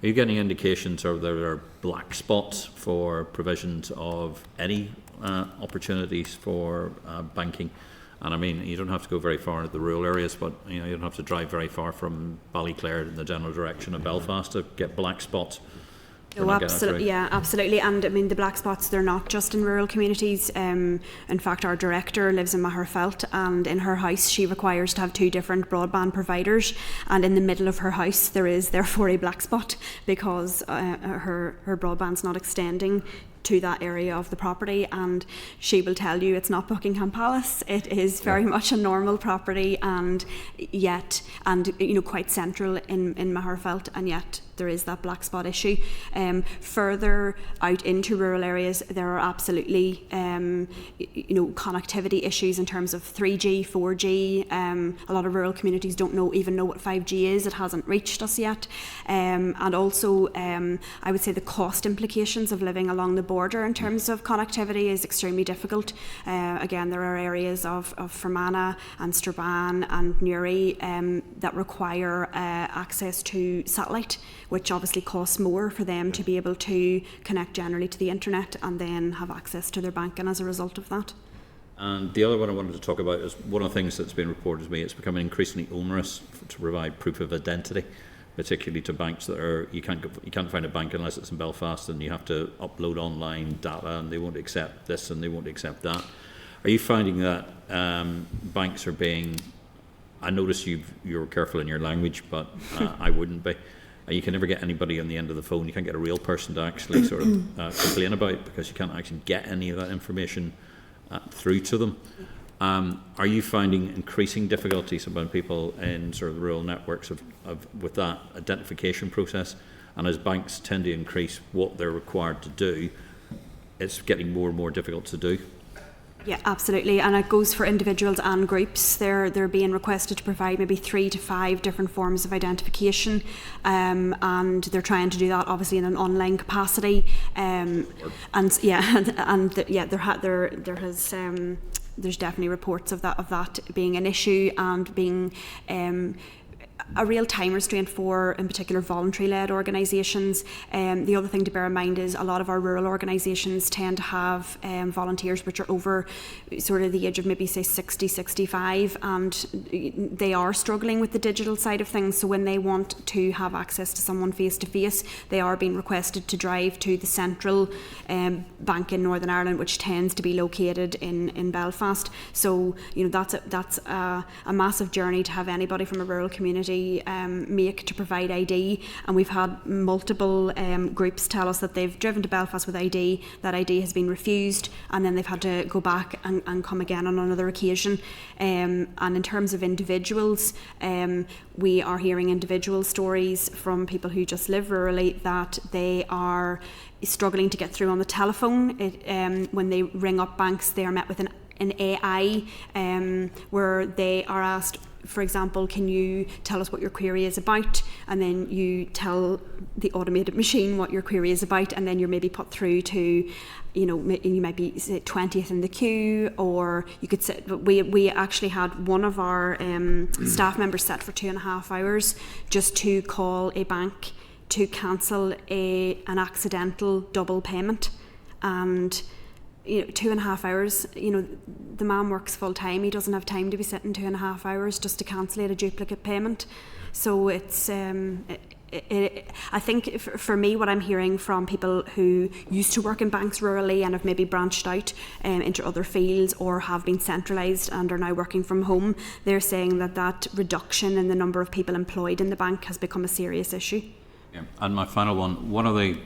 Are you getting indications, or there are black spots for provisions of any opportunities for banking? And I mean, you don't have to go very far into the rural areas, but you don't have to drive very far from Ballyclare in the general direction of Belfast to get black spots. They're Oh, not getting it absolutely. through. Yeah, absolutely. And I mean, the black spots, they're not just in rural communities. In fact, our director lives in Maherfelt, and in her house, she requires to have 2 different broadband providers. And in the middle of her house, there is therefore a black spot because her broadband's not extending to that area of the property, and she will tell you it's not Buckingham Palace. It is very much a normal property, and quite central in Maherfelt, and yet there is that black spot issue. Further out into rural areas, there are absolutely connectivity issues in terms of 3G, 4G. A lot of rural communities don't even know what 5G is. It hasn't reached us yet. And also, I would say the cost implications of living along the border in terms of connectivity is extremely difficult. Again, there are areas of Fermanagh and Strabane and Newry that require access to satellite, which obviously costs more for them to be able to connect generally to the internet and then have access to their banking as a result of that. And the other one I wanted to talk about is one of the things that's been reported to me. It's becoming increasingly onerous to provide proof of identity, particularly to banks that are you can't find a bank unless it's in Belfast, and you have to upload online data, and they won't accept this and they won't accept that. Are you finding that banks are being? I notice you're careful in your language, but I wouldn't be. You can never get anybody on the end of the phone. You can't get a real person to actually sort of complain about it because you can't actually get any of that information through to them. Are you finding increasing difficulties about people in sort of the rural networks with that identification process? And as banks tend to increase what they're required to do, it's getting more and more difficult to do. Yeah, absolutely, and it goes for individuals and groups. They're being requested to provide maybe 3 to 5 different forms of identification, and they're trying to do that obviously in an online capacity. There's definitely reports of that being an issue and being a real time restraint for, in particular, voluntary-led organisations. The other thing to bear in mind is a lot of our rural organisations tend to have volunteers which are over sort of the age of maybe say 60, 65, and they are struggling with the digital side of things. So when they want to have access to someone face-to-face, they are being requested to drive to the central bank in Northern Ireland, which tends to be located in Belfast. So that's a massive journey to have anybody from a rural community make to provide ID, and we've had multiple groups tell us that they've driven to Belfast with ID, that ID has been refused, and then they've had to go back and come again on another occasion. And in terms of individuals, we are hearing individual stories from people who just live rurally that they are struggling to get through on the telephone. When they ring up banks, they are met with an AI where they are asked, for example, can you tell us what your query is about? And then you tell the automated machine what your query is about, and then you're maybe put through to, you might be say 20th in the queue, or you could sit. But we actually had one of our staff members set for 2.5 hours just to call a bank to cancel an accidental double payment, and 2.5 hours, the man works full time. He doesn't have time to be sitting 2.5 hours just to cancel a duplicate payment. So it's, I think for me, what I'm hearing from people who used to work in banks rurally and have maybe branched out into other fields or have been centralised and are now working from home, they're saying that reduction in the number of people employed in the bank has become a serious issue. Yeah. And my final one of the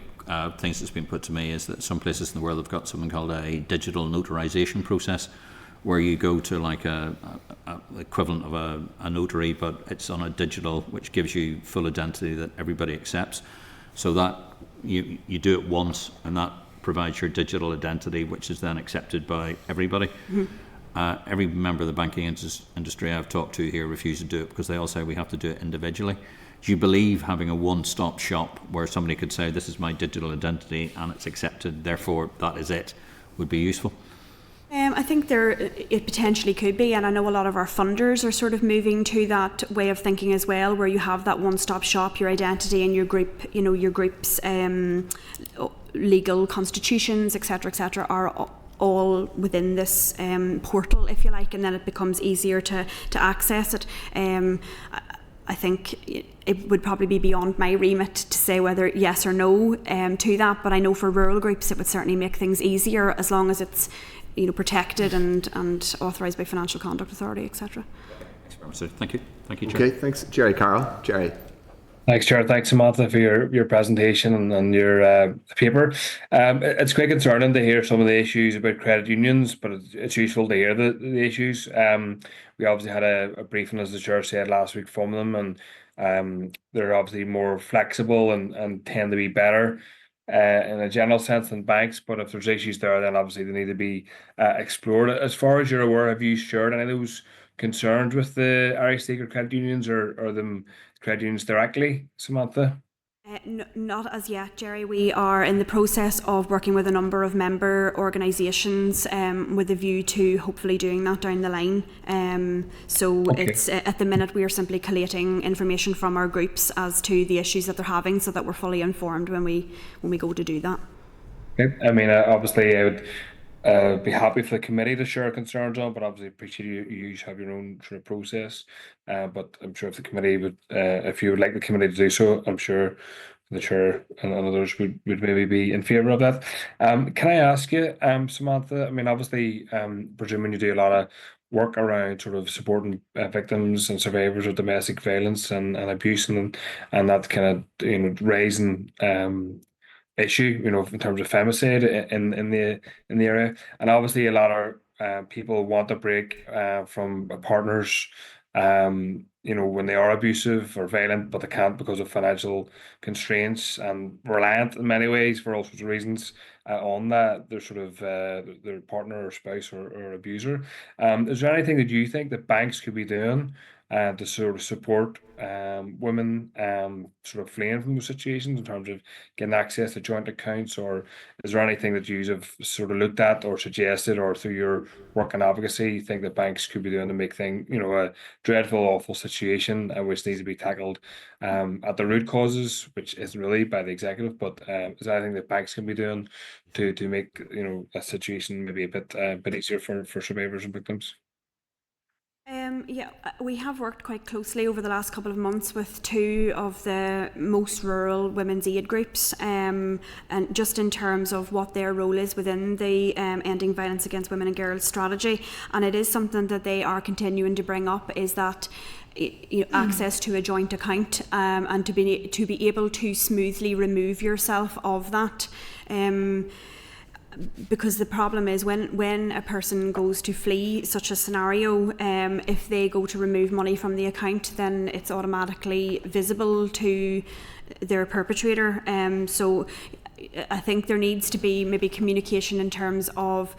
things that's been put to me is that some places in the world have got something called a digital notarization process, where you go to like a equivalent of a notary, but it's on a digital, which gives you full identity that everybody accepts. So that you do it once, and that provides your digital identity, which is then accepted by everybody. Mm-hmm. Every member of the banking industry I've talked to here refuse to do it because they all say we have to do it individually. Do you believe having a one-stop shop where somebody could say this is my digital identity and it's accepted, therefore that is it, would be useful? I think it potentially could be, and I know a lot of our funders are sort of moving to that way of thinking as well, where you have that one-stop shop, your identity and your group, your group's legal constitutions, etc., are all within this portal, if you like, and then it becomes easier to access it. I think it would probably be beyond my remit to say whether yes or no to that, but I know for rural groups it would certainly make things easier as long as it's protected and authorised by Financial Conduct Authority, etc. Thank you. Thank you, Chair. Okay, thanks. Jerry Carroll. Jerry. Thanks, Chair. Thanks, Samantha, for your presentation and your paper. It's quite concerning to hear some of the issues about credit unions, but it's useful to hear the issues. We obviously had a briefing, as the Chair said, last week from them, and they're obviously more flexible and tend to be better in a general sense than banks. But if there's issues there, then obviously they need to be explored. As far as you're aware, have you shared any of those concerns with the Irish State credit unions or them credit unions directly, Samantha? Not as yet, Jerry. We are in the process of working with a number of member organisations with a view to hopefully doing that down the line. It's at the minute we are simply collating information from our groups as to the issues that they're having, so that we're fully informed when we go to do that. Okay. I mean, obviously, I would be happy for the committee to share concerns on, but obviously appreciate you have your own sort of process. But I'm sure if the committee would, if you would like the committee to do so, I'm sure the chair and others would maybe be in favour of that. Can I ask you, Samantha? I mean, obviously, presuming you do a lot of work around sort of supporting victims and survivors of domestic violence and abuse, and that kind of raising issue, in terms of femicide in the area, and obviously a lot of people want to break from partners, when they are abusive or violent, but they can't because of financial constraints, and reliant in many ways for all sorts of reasons on their sort of their partner or spouse or abuser. Is there anything that you think that banks could be doing to sort of support women sort of fleeing from those situations in terms of getting access to joint accounts, or is there anything that you have sort of looked at or suggested, or through your work and advocacy, you think that banks could be doing to make things, a dreadful, awful situation which needs to be tackled at the root causes, which isn't really by the executive, but is there anything that banks can be doing to make a situation maybe a bit easier for survivors and victims? We have worked quite closely over the last couple of months with two of the most rural women's aid groups, and just in terms of what their role is within the Ending Violence Against Women and Girls strategy. And it is something that they are continuing to bring up, is that access to a joint account, and to be able to smoothly remove yourself of that. Because the problem is when a person goes to flee such a scenario, if they go to remove money from the account, then it's automatically visible to their perpetrator. So I think there needs to be maybe communication in terms of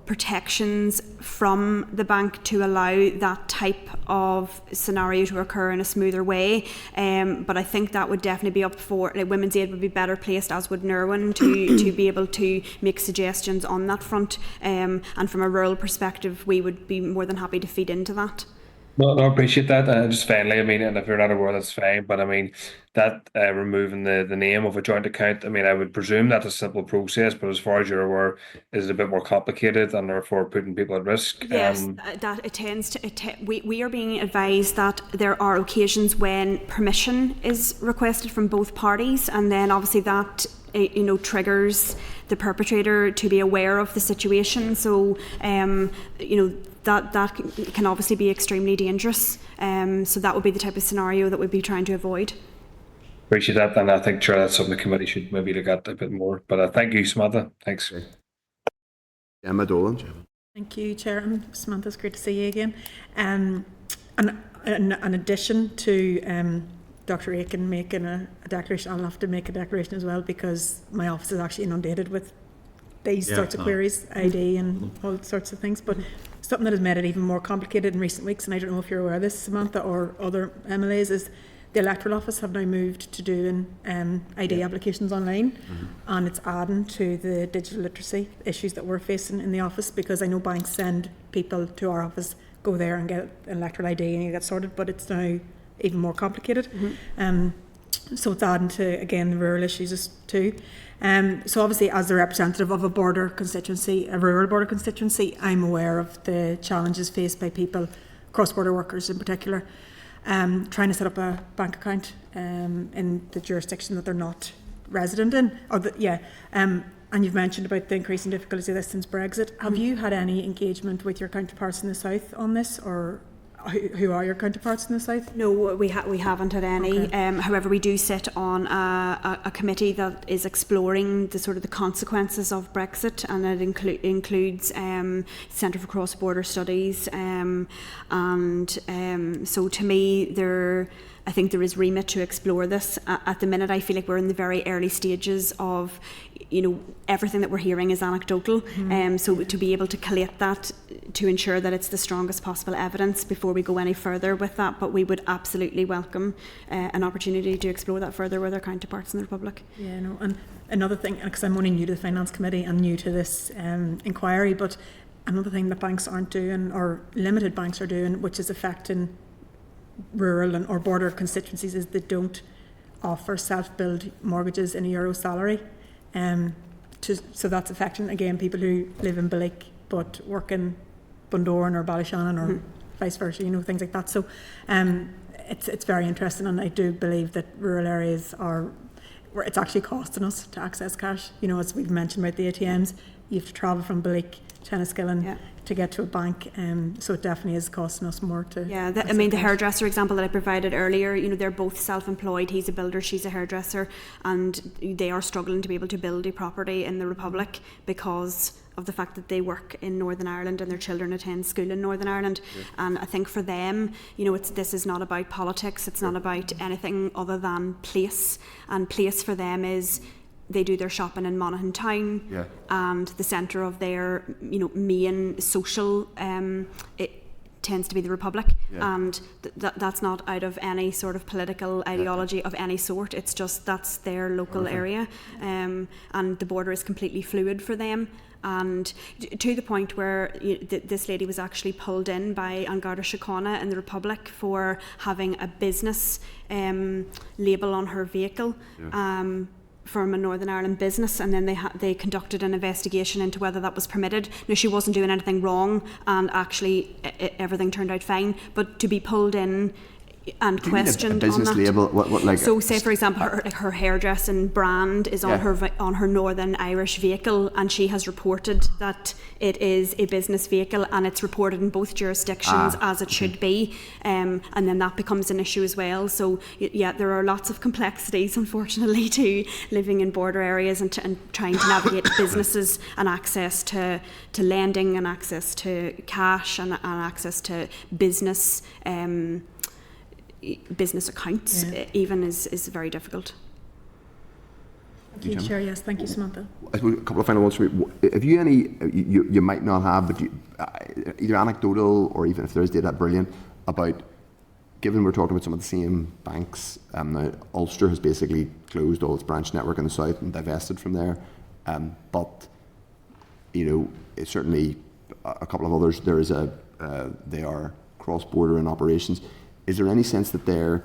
protections from the bank to allow that type of scenario to occur in a smoother way, but I think that would definitely be up for Women's Aid would be better placed, as would Nerwin, to be able to make suggestions on that front, and from a rural perspective we would be more than happy to feed into that. No, I appreciate that. Just finally, I mean, and if you're not aware, that's fine. But I mean, that removing the name of a joint account, I mean, I would presume that's a simple process. But as far as you're aware, is it a bit more complicated and therefore putting people at risk? Yes, that it tends to. We are being advised that there are occasions when permission is requested from both parties, and then obviously that triggers the perpetrator to be aware of the situation. So that can obviously be extremely dangerous. So that would be the type of scenario that we'd be trying to avoid. Appreciate that, and I think that's something the committee should maybe look at a bit more. But thank you, Samantha. Thanks. Emma Dolan. Thank you, Chair. Samantha, it's great to see you again. And in addition to Dr. Aiken making a declaration, I'll have to make a declaration as well, because my office is actually inundated with these sorts of queries, ID and all sorts of things. But something that has made it even more complicated in recent weeks, and I don't know if you're aware of this, Samantha, or other MLAs, is the electoral office have now moved to doing ID applications online, and it's adding to the digital literacy issues that we're facing in the office, because I know banks send people to our office, go there and get an electoral ID and you get sorted, but it's now even more complicated. So it's adding to, again, the rural issues too. So obviously, as the representative of a border constituency, a rural border constituency, I'm aware of the challenges faced by people cross-border workers in particular, trying to set up a bank account in the jurisdiction that they're not resident in. And you've mentioned about the increasing difficulties of this since Brexit. Have you had any engagement with your counterparts in the South on this, or who are your counterparts in the South? No, we haven't had any. Okay. However, we do sit on a committee that is exploring the sort of the consequences of Brexit, and it includes Centre for Cross-Border Studies. So to me, I think there is remit to explore this. At the minute, I feel like we're in the very early stages of, everything that we're hearing is anecdotal. So to be able to collate that, to ensure that it's the strongest possible evidence before we go any further with that. But we would absolutely welcome an opportunity to explore that further with our counterparts in the Republic. Yeah, no. And another thing, because I'm only new to the Finance Committee and new to this inquiry, but another thing that banks aren't doing, or limited banks are doing, which is affecting rural or border constituencies, is they don't offer self-billed mortgages in a euro salary. So that's affecting, again, people who live in Ballick but work in Bundoran or Ballyshannon or vice versa, things like that. So it's very interesting, and I do believe that rural areas where it's actually costing us to access cash. As we've mentioned about the ATMs, you have to travel from Ballick to Enniskillen to get to a bank, so it definitely is costing us more to. Yeah, the hairdresser example that I provided earlier, they're both self-employed. He's a builder, she's a hairdresser, and they are struggling to be able to build a property in the Republic because of the fact that they work in Northern Ireland and their children attend school in Northern Ireland. And I think for them, this is not about politics, it's not about anything other than place, and place for them is they do their shopping in Monaghan town, and the centre of their main social it tends to be the Republic, and that's not out of any sort of political ideology of any sort. It's just that's their local area, and the border is completely fluid for them. And to the point where this lady was actually pulled in by An Garda Síochána in the Republic for having a business label on her vehicle. From a Northern Ireland business, and then they conducted an investigation into whether that was permitted. Now, she wasn't doing anything wrong, and actually everything turned out fine, but to be pulled in and questioned a business on that. label, what like? So, say for example, her hairdressing brand is on her Northern Irish vehicle, and she has reported that it is a business vehicle, and it's reported in both jurisdictions as it should be, and then that becomes an issue as well. So, there are lots of complexities, unfortunately, to living in border areas and trying to navigate businesses and access to lending and access to cash and access to business accounts even is very difficult. Thank you, Chair. Yes, thank you, Samantha. I suppose a couple of final ones for me. If you any, you might not have, but either anecdotal or even if there is data, brilliant, about, given we're talking about some of the same banks, now Ulster has basically closed all its branch network in the south and divested from there, but it's certainly a couple of others, they are cross-border in operations. Is there any sense that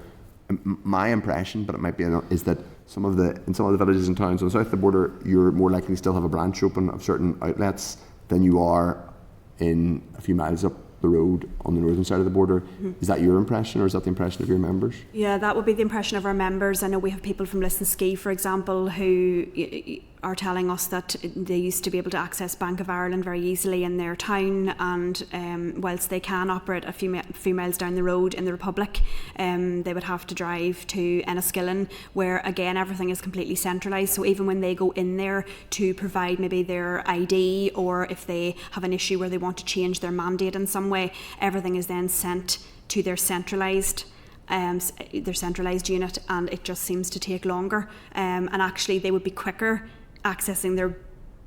my impression, but it might be, is that in some of the villages and towns on the south of the border, you're more likely to still have a branch open of certain outlets than you are in a few miles up the road on the northern side of the border. Is that your impression, or is that the impression of your members? Yeah, that would be the impression of our members. I know we have people from Lisnaskea, for example, who are telling us that they used to be able to access Bank of Ireland very easily in their town, and whilst they can operate a few miles down the road in the Republic, they would have to drive to Enniskillen, where again everything is completely centralised. So even when they go in there to provide maybe their ID, or if they have an issue where they want to change their mandate in some way, everything is then sent to their centralised unit, and it just seems to take longer, and actually they would be quicker accessing their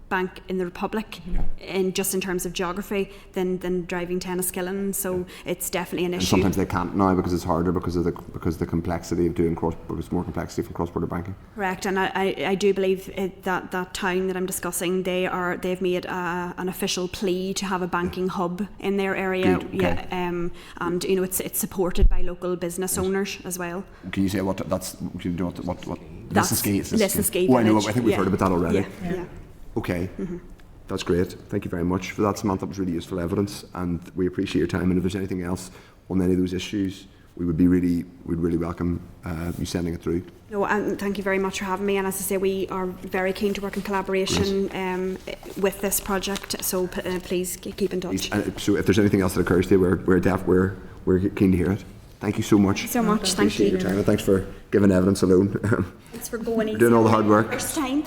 bank in the Republic in terms of geography than driving to Enniskillen. So it's definitely an issue. And sometimes they can't now because it's harder because of the complexity of doing because more complexity from cross-border banking. Correct, and I do believe that town that I'm discussing, they've made an official plea to have a banking hub in their area. Good, okay. And it's supported by local business owners as well. Can you say what that's? Can you do what? That's Lisnaskea. Oh, I know. I think we've heard about that already. Yeah. Okay. That's great. Thank you very much for that, Samantha. That was really useful evidence, and we appreciate your time. And if there's anything else on any of those issues, we'd really welcome you sending it through. No, and thank you very much for having me. And as I say, we are very keen to work in collaboration with this project. So please keep in touch. So if there's anything else that occurs to you, we're keen to hear it. Thank you so much. So much. Thank Appreciate you. your time, and thanks for giving evidence alone. Thanks for going easy. Doing all the hard work. First time.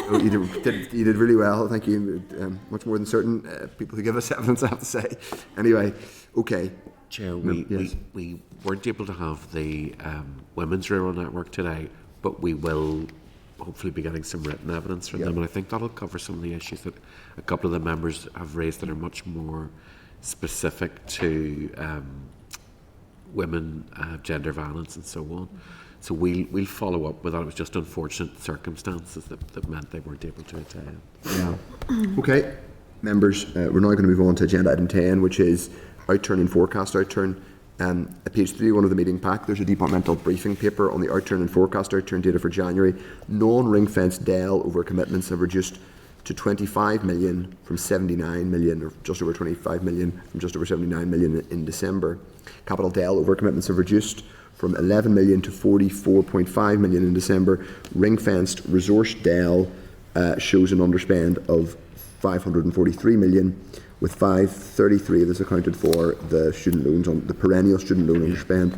Oh, you did really well. Thank you. Much more than certain people who give us evidence, I have to say. Anyway, okay. Chair, Yes. we weren't able to have the Women's Rural Network today, but we will hopefully be getting some written evidence from them, and I think that'll cover some of the issues that a couple of the members have raised that are much more specific to women, gender violence and so on. So we'll follow up with that. It was just unfortunate circumstances that meant they weren't able to attend. Yeah. Okay, members, we're now going to move on to agenda item 10, which is Outturn and Forecast Outturn. At page 31 of the meeting pack, there's a departmental briefing paper on the Outturn and Forecast Outturn data for January. Non-ring-fenced DEL over commitments have reduced to 25 million from 79 million, or just over 25 million from just over 79 million in December. Capital DEL over commitments have reduced from 11 million to 44.5 million in December. Ring-fenced resource DEL shows an underspend of 543 million, with 533 of this accounted for the student loans, on the perennial student loan underspend,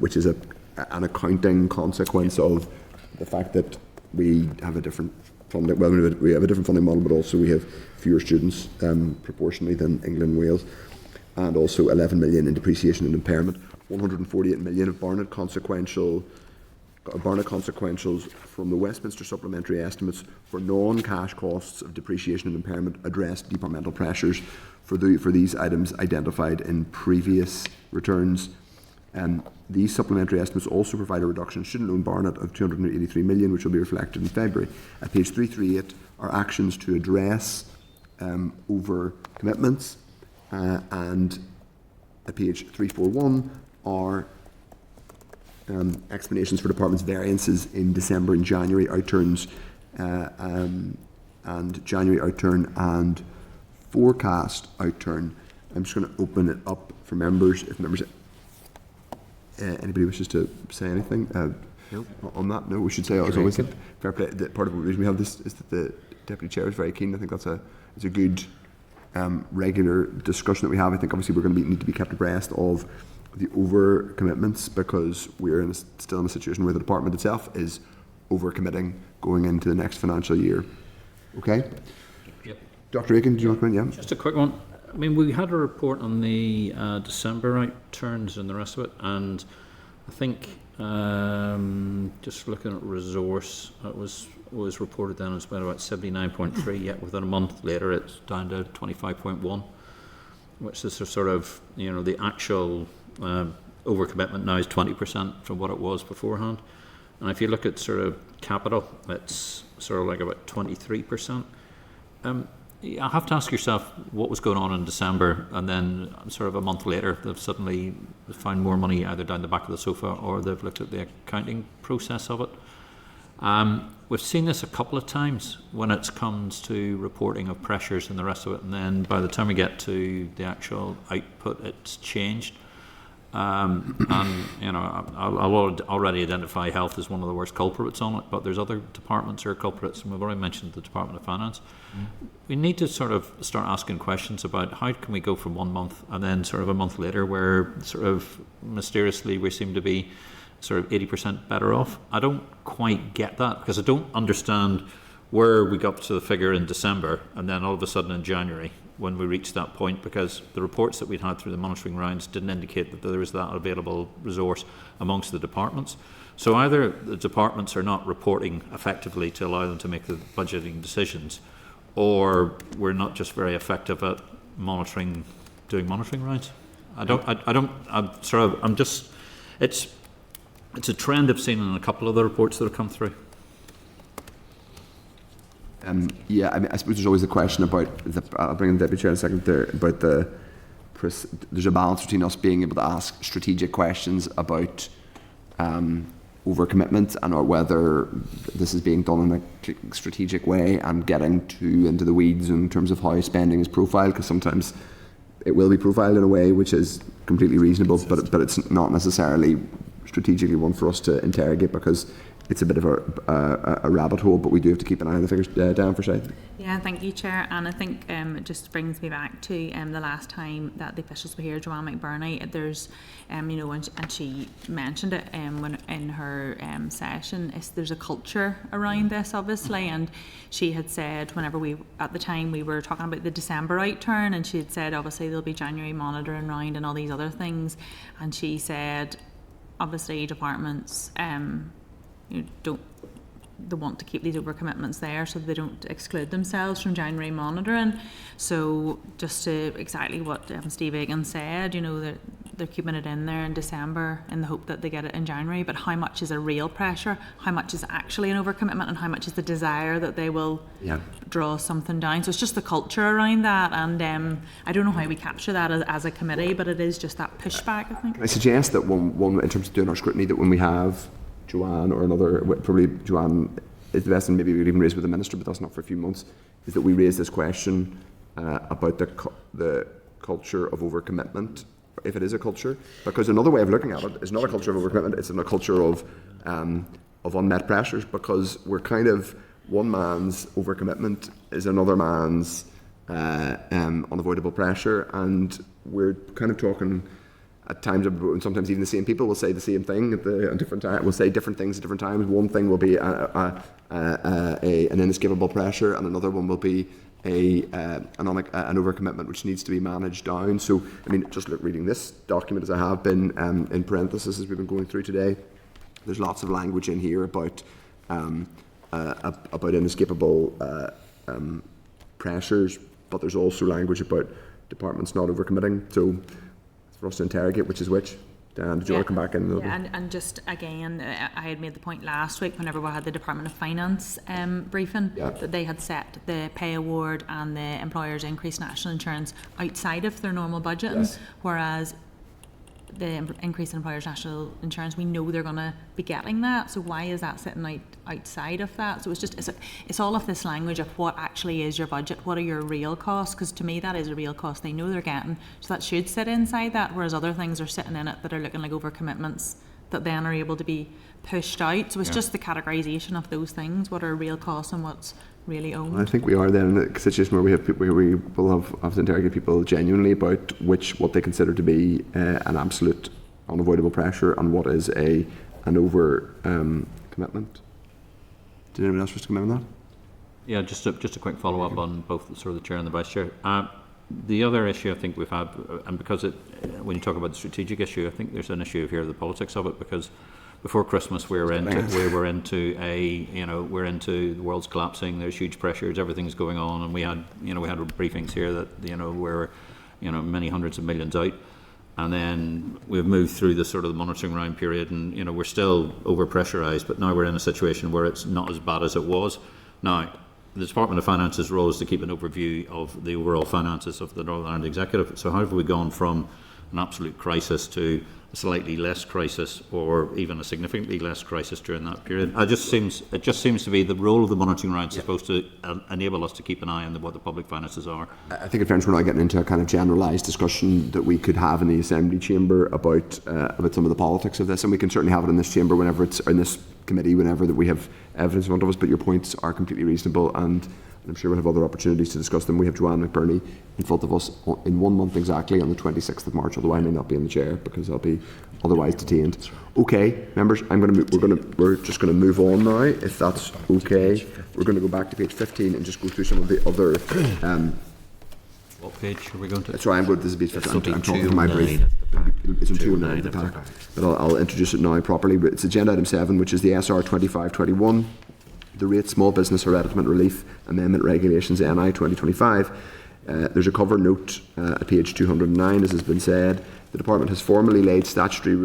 which is an accounting consequence of the fact that we have a different funding. Well, we have a different funding model, but also we have fewer students proportionally than England and Wales, and also 11 million in depreciation and impairment. 148 million of Barnett consequentials from the Westminster supplementary estimates for non-cash costs of depreciation and impairment address departmental pressures for these items identified in previous returns. These supplementary estimates also provide a reduction in student loan Barnett of 283 million, which will be reflected in February. At page 338 are actions to address over commitments, and at page 341 are explanations for departments' variances in December and January outturns, and January outturn and forecast outturn. I'm just going to open it up for members. If members, anybody wishes to say anything on that? No, we should say as always, fair play. Part of the reason we have this is that the deputy chair is very keen. I think it's a good regular discussion that we have. I think obviously we're going to need to be kept abreast of the over commitments, because we're still in a situation where the department itself is over committing going into the next financial year. Okay? Yep. Dr. Aiken, do you want to come in? Yeah. Just a quick one. I mean, we had a report on the December outturns and the rest of it, and I think just looking at resource, it was reported then as about 79.3, yet within a month later it's down to 25.1, which is sort of, the actual overcommitment now is 20% from what it was beforehand. And if you look at sort of capital, it's sort of like about 23%. You have to ask yourself what was going on in December, and then sort of a month later they've suddenly found more money either down the back of the sofa, or they've looked at the accounting process of it. We've seen this a couple of times when it comes to reporting of pressures and the rest of it, and then by the time we get to the actual output, it's changed. And I'll already identify health as one of the worst culprits on it, but there's other departments who are culprits, and we've already mentioned the Department of Finance. We need to sort of start asking questions about how can we go from 1 month and then sort of a month later where sort of mysteriously we seem to be sort of 80% better off. I don't quite get that, because I don't understand where we got to the figure in December and then all of a sudden in January when we reached that point, because the reports that we'd had through the monitoring rounds didn't indicate that there was that available resource amongst the departments. So either the departments are not reporting effectively to allow them to make the budgeting decisions, or we're not just very effective at doing monitoring rounds. It's a trend I've seen in a couple of the reports that have come through. I mean, I suppose there's always the question about I'll bring in the deputy chair in a second there, about there's a balance between us being able to ask strategic questions about overcommitment, and or whether this is being done in a strategic way and getting too into the weeds in terms of how spending is profiled, because sometimes it will be profiled in a way which is completely reasonable, but it's not necessarily strategically one for us to interrogate, because it's a bit of a rabbit hole, but we do have to keep an eye on the figures. Dan, for say. Yeah, thank you, Chair. And I think it just brings me back to the last time that the officials were here, Joanne McBurney. There's, you know, and she mentioned it when in her session. There's a culture around this, obviously, and she had said whenever at the time we were talking about the December outturn, and she had said obviously there'll be January monitoring round and all these other things, and she said obviously departments they want to keep these overcommitments there so they don't exclude themselves from January monitoring. So just to exactly what Steve Egan said, you know, they're keeping it in there in December in the hope that they get it in January, but how much is a real pressure, how much is actually an overcommitment, and how much is the desire that they will draw something down. So it's just the culture around that, and I don't know how we capture that as a committee, but it is just that pushback, I think. I suggest that one in terms of doing our scrutiny, that when we have Joanne or another, probably Joanne is the best, and maybe we'd even raise with the Minister, but that's not for a few months, is that we raise this question about the culture of overcommitment, if it is a culture, because another way of looking at it is not a culture of overcommitment, it's a culture of unmet pressures, because we're kind of, one man's overcommitment is another man's unavoidable pressure, and we're kind of talking at times, and sometimes even the same people will say the same thing at different times. Will say different things at different times. One thing will be an inescapable pressure, and another one will be an overcommitment which needs to be managed down. So, I mean, just reading this document as I have been in parentheses as we've been going through today, there's lots of language in here about inescapable pressures, but there's also language about departments not overcommitting. So, for us to interrogate which is which. Dan, did you want to come back in? And just again, I had made the point last week whenever we had the Department of Finance briefing that they had set the pay award and the employers' increased national insurance outside of their normal budgeting, whereas the increase in employers' national insurance, we know they're going to be getting that. So why is that sitting outside of that? So it's all of this language of what actually is your budget, what are your real costs, because to me that is a real cost they know they're getting, so that should sit inside that, whereas other things are sitting in it that are looking like overcommitments that then are able to be pushed out. So it's just the categorisation of those things, what are real costs and what's really owned. I think we are then in a situation where we have people, where we will have to interrogate people genuinely about what they consider to be an absolute unavoidable pressure and what is an over commitment. Did anyone else wish to come in on that? Yeah, just a quick follow up on both sort of the chair and the vice chair. The other issue I think we've had, and because when you talk about the strategic issue, I think there's an issue here, the politics of it, because before Christmas we were into the world's collapsing, there's huge pressures, everything's going on, and we had briefings here that we're many hundreds of millions out, and then we've moved through the sort of the monitoring round period, and we're still over pressurised, but now we're in a situation where it's not as bad as it was. Now, the Department of Finance's role is to keep an overview of the overall finances of the Northern Ireland Executive. So how have we gone from an absolute crisis to a slightly less crisis, or even a significantly less crisis during that period? It just seems to be the role of the monitoring round is supposed to enable us to keep an eye on what the public finances are. I think in fairness, we're not getting into a kind of generalised discussion that we could have in the Assembly chamber about some of the politics of this, and we can certainly have it in this chamber whenever it's, or in this committee whenever that we have evidence in front of us. But your points are completely reasonable, and I'm sure we'll have other opportunities to discuss them. We have Joanne McBurney in front of us in 1 month exactly, on the 26th of March, although I may not be in the chair because I'll be otherwise detained. Okay, members, we're just going to move on now, if that's okay. We're going to go back to page 15 and just go through some of the other. What page are we going to? Sorry, this is page 15. I'm talking from my brief. It's in 209 at the back, but I'll introduce it now properly. But it's agenda item 7, which is the SR 2521. The Rate Small Business Hereditament Relief Amendment Regulations NI 2025. There's a cover note at page 209, as has been said. The Department has formally laid a statutory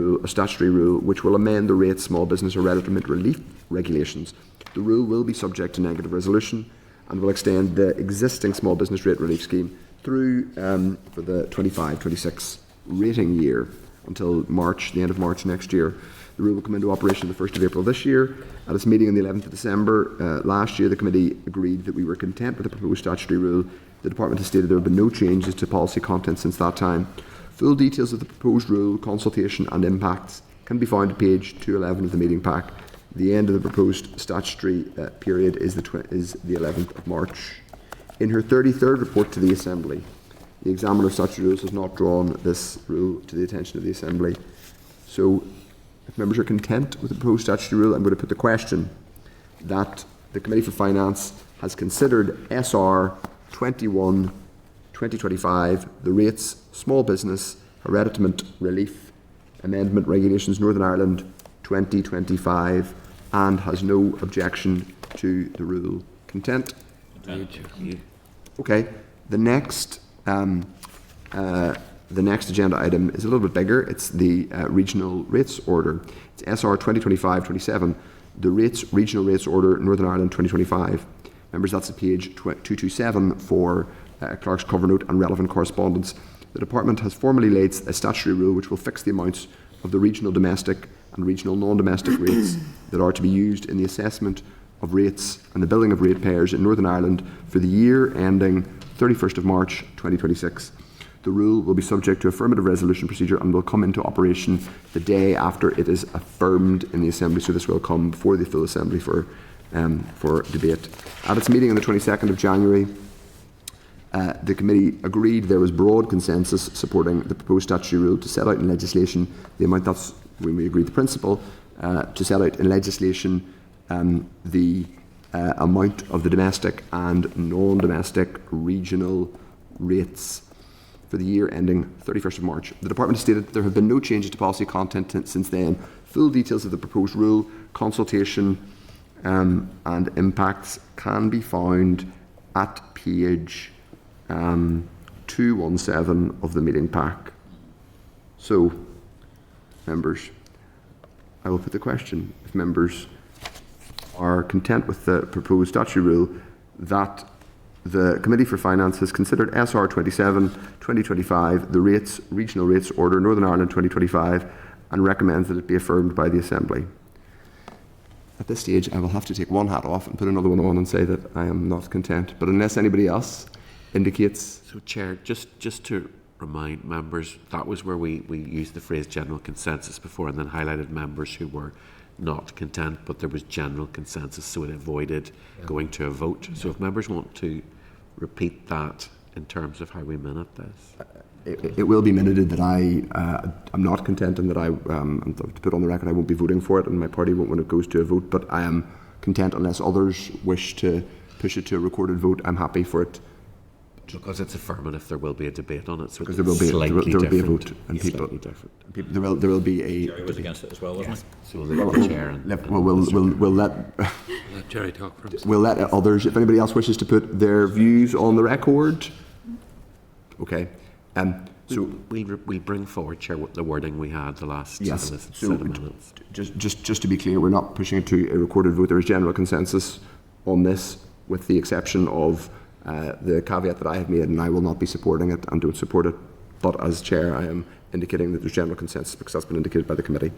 rule which will amend the Rate Small Business Hereditament Relief Regulations. The rule will be subject to negative resolution and will extend the existing Small Business Rate Relief Scheme through for the 25-26 rating year. until March, the end of March next year. The rule will come into operation the 1st of April this year. At its meeting on the 11th of December last year, the committee agreed that we were content with the proposed statutory rule. The department has stated there have been no changes to policy content since that time. Full details of the proposed rule, consultation and impacts can be found at page 211 of the meeting pack. The end of the proposed statutory period is the 11th of March. In her 33rd report to the Assembly, the examiner of statutory rules has not drawn this rule to the attention of the Assembly. So, if members are content with the proposed statutory rule, I'm going to put the question that the Committee for Finance has considered SR 21/2025, the rates, small business, hereditament relief, amendment regulations, Northern Ireland 2025, and has no objection to the rule. Content? Okay. The next agenda item is a little bit bigger. It's the regional rates order. It's SR 2025-27, the regional rates order, Northern Ireland 2025. Members, that's at page 227 for Clerk's cover note and relevant correspondence. The Department has formally laid a statutory rule which will fix the amounts of the regional domestic and regional non-domestic rates that are to be used in the assessment of rates and the billing of ratepayers in Northern Ireland for the year ending 31st of March 2026. The rule will be subject to affirmative resolution procedure and will come into operation the day after it is affirmed in the Assembly. So this will come before the full Assembly for debate. At its meeting on the 22nd of January, the committee agreed there was broad consensus supporting the proposed statutory rule to set out in legislation the amount, that's when we agreed the principle, to set out in legislation the amount of the domestic and non-domestic regional rates for the year ending 31st of March. The Department has stated that there have been no changes to policy content since then. Full details of the proposed rule, consultation and impacts can be found at page 217 of the meeting pack. So, members, I will put the question. If members are content with the proposed statutory rule, that the Committee for Finance has considered SR 27/2025, the rates, regional rates order, Northern Ireland 2025, and recommends that it be affirmed by the Assembly. At this stage, I will have to take one hat off and put another one on and say that I am not content. But unless anybody else indicates... So, Chair, just to remind members, that was where we used the phrase general consensus before and then highlighted members who were not content, but there was general consensus, so it avoided going to a vote. So if members want to repeat that in terms of how we minute this. It will be minuted that I am not content and that to put on the record, I won't be voting for it and my party won't when it goes to a vote, but I am content unless others wish to push it to a recorded vote. I'm happy for it. Because it's affirmative, there will be a debate on it. So because there will be a vote, and there will be a. Jerry was against it as well, wasn't he? So the chair. We'll let Jerry talk for himself. We'll let others. If anybody else wishes to put their views on the record, okay. So we'll bring forward, Chair, the wording we had the last yes. set of minutes. Just to be clear, we're not pushing it to a recorded vote. There is general consensus on this, with the exception of. The caveat that I have made, and I will not be supporting it and don't support it, but as Chair I am indicating that there's general consensus because that's been indicated by the committee.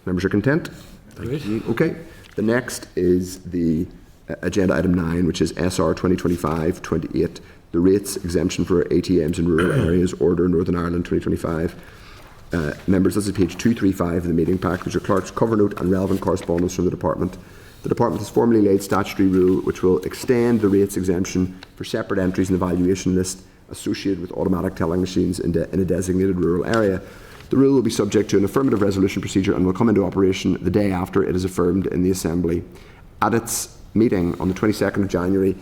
Members are content? Thank you. Okay. The next is the agenda item 9, which is SR 2025-28, the rates exemption for ATMs in rural areas, order Northern Ireland 2025. Members, this is page 235 of the meeting pack, which are Clerk's cover note and relevant correspondence from the Department. The Department has formally laid statutory rule which will extend the rates exemption for separate entries in the valuation list associated with automatic telling machines in a designated rural area. The rule will be subject to an affirmative resolution procedure and will come into operation the day after it is affirmed in the Assembly. At its meeting on the 22nd of January,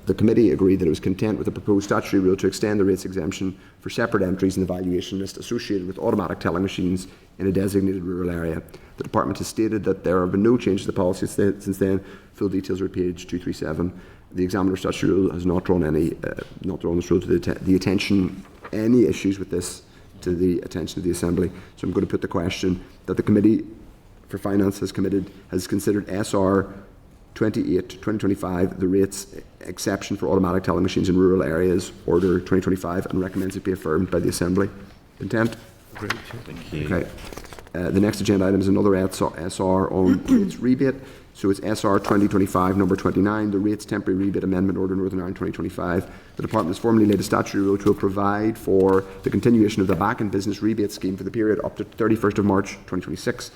the committee agreed that it was content with the proposed statutory rule to extend the rates exemption for separate entries in the valuation list associated with automatic telling machines in a designated rural area. The Department has stated that there have been no changes to the policy since then. Full details are at page 237. The examiner's statutory rule has not drawn this rule to the attention, any issues with this to the attention of the Assembly. So I'm going to put the question that the Committee for Finance has considered SR 28/2025, the rates exception for automatic telling machines in rural areas, order 2025, and recommends it be affirmed by the Assembly. Content? Great, Chair. Thank you. Okay. The next agenda item is another SR on rates rebate. So it's SR 2025 number 29, the Rates Temporary Rebate Amendment Order Northern Ireland 2025. The Department has formally laid a statutory rule to provide for the continuation of the back and business rebate scheme for the period up to 31st of March 2026.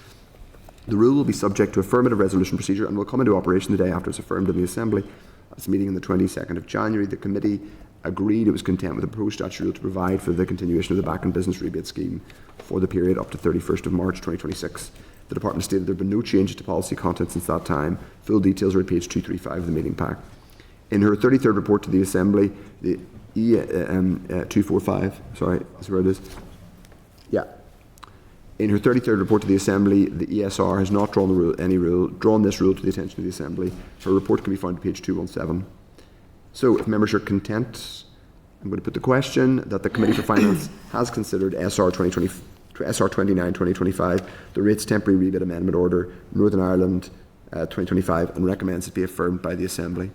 The rule will be subject to affirmative resolution procedure and will come into operation the day after it's affirmed in the Assembly. At its meeting on the 22nd of January, the committee agreed it was content with the proposed statutory rule to provide for the continuation of the back and business rebate scheme for the period up to 31st of March 2026. The Department stated there have been no changes to policy content since that time. Full details are at page 235 of the meeting pack. In her 33rd report to the Assembly, the 245, sorry, that's where it is. Yeah. In her 33rd report to the Assembly, the ESR has not drawn this rule to the attention of the Assembly. Her report can be found at page 217. So, if members are content, I'm going to put the question that the Committee for Finance has considered SR 29/2025, the Rates Temporary Rebate Amendment Order, Northern Ireland 2025, and recommends it be affirmed by the Assembly.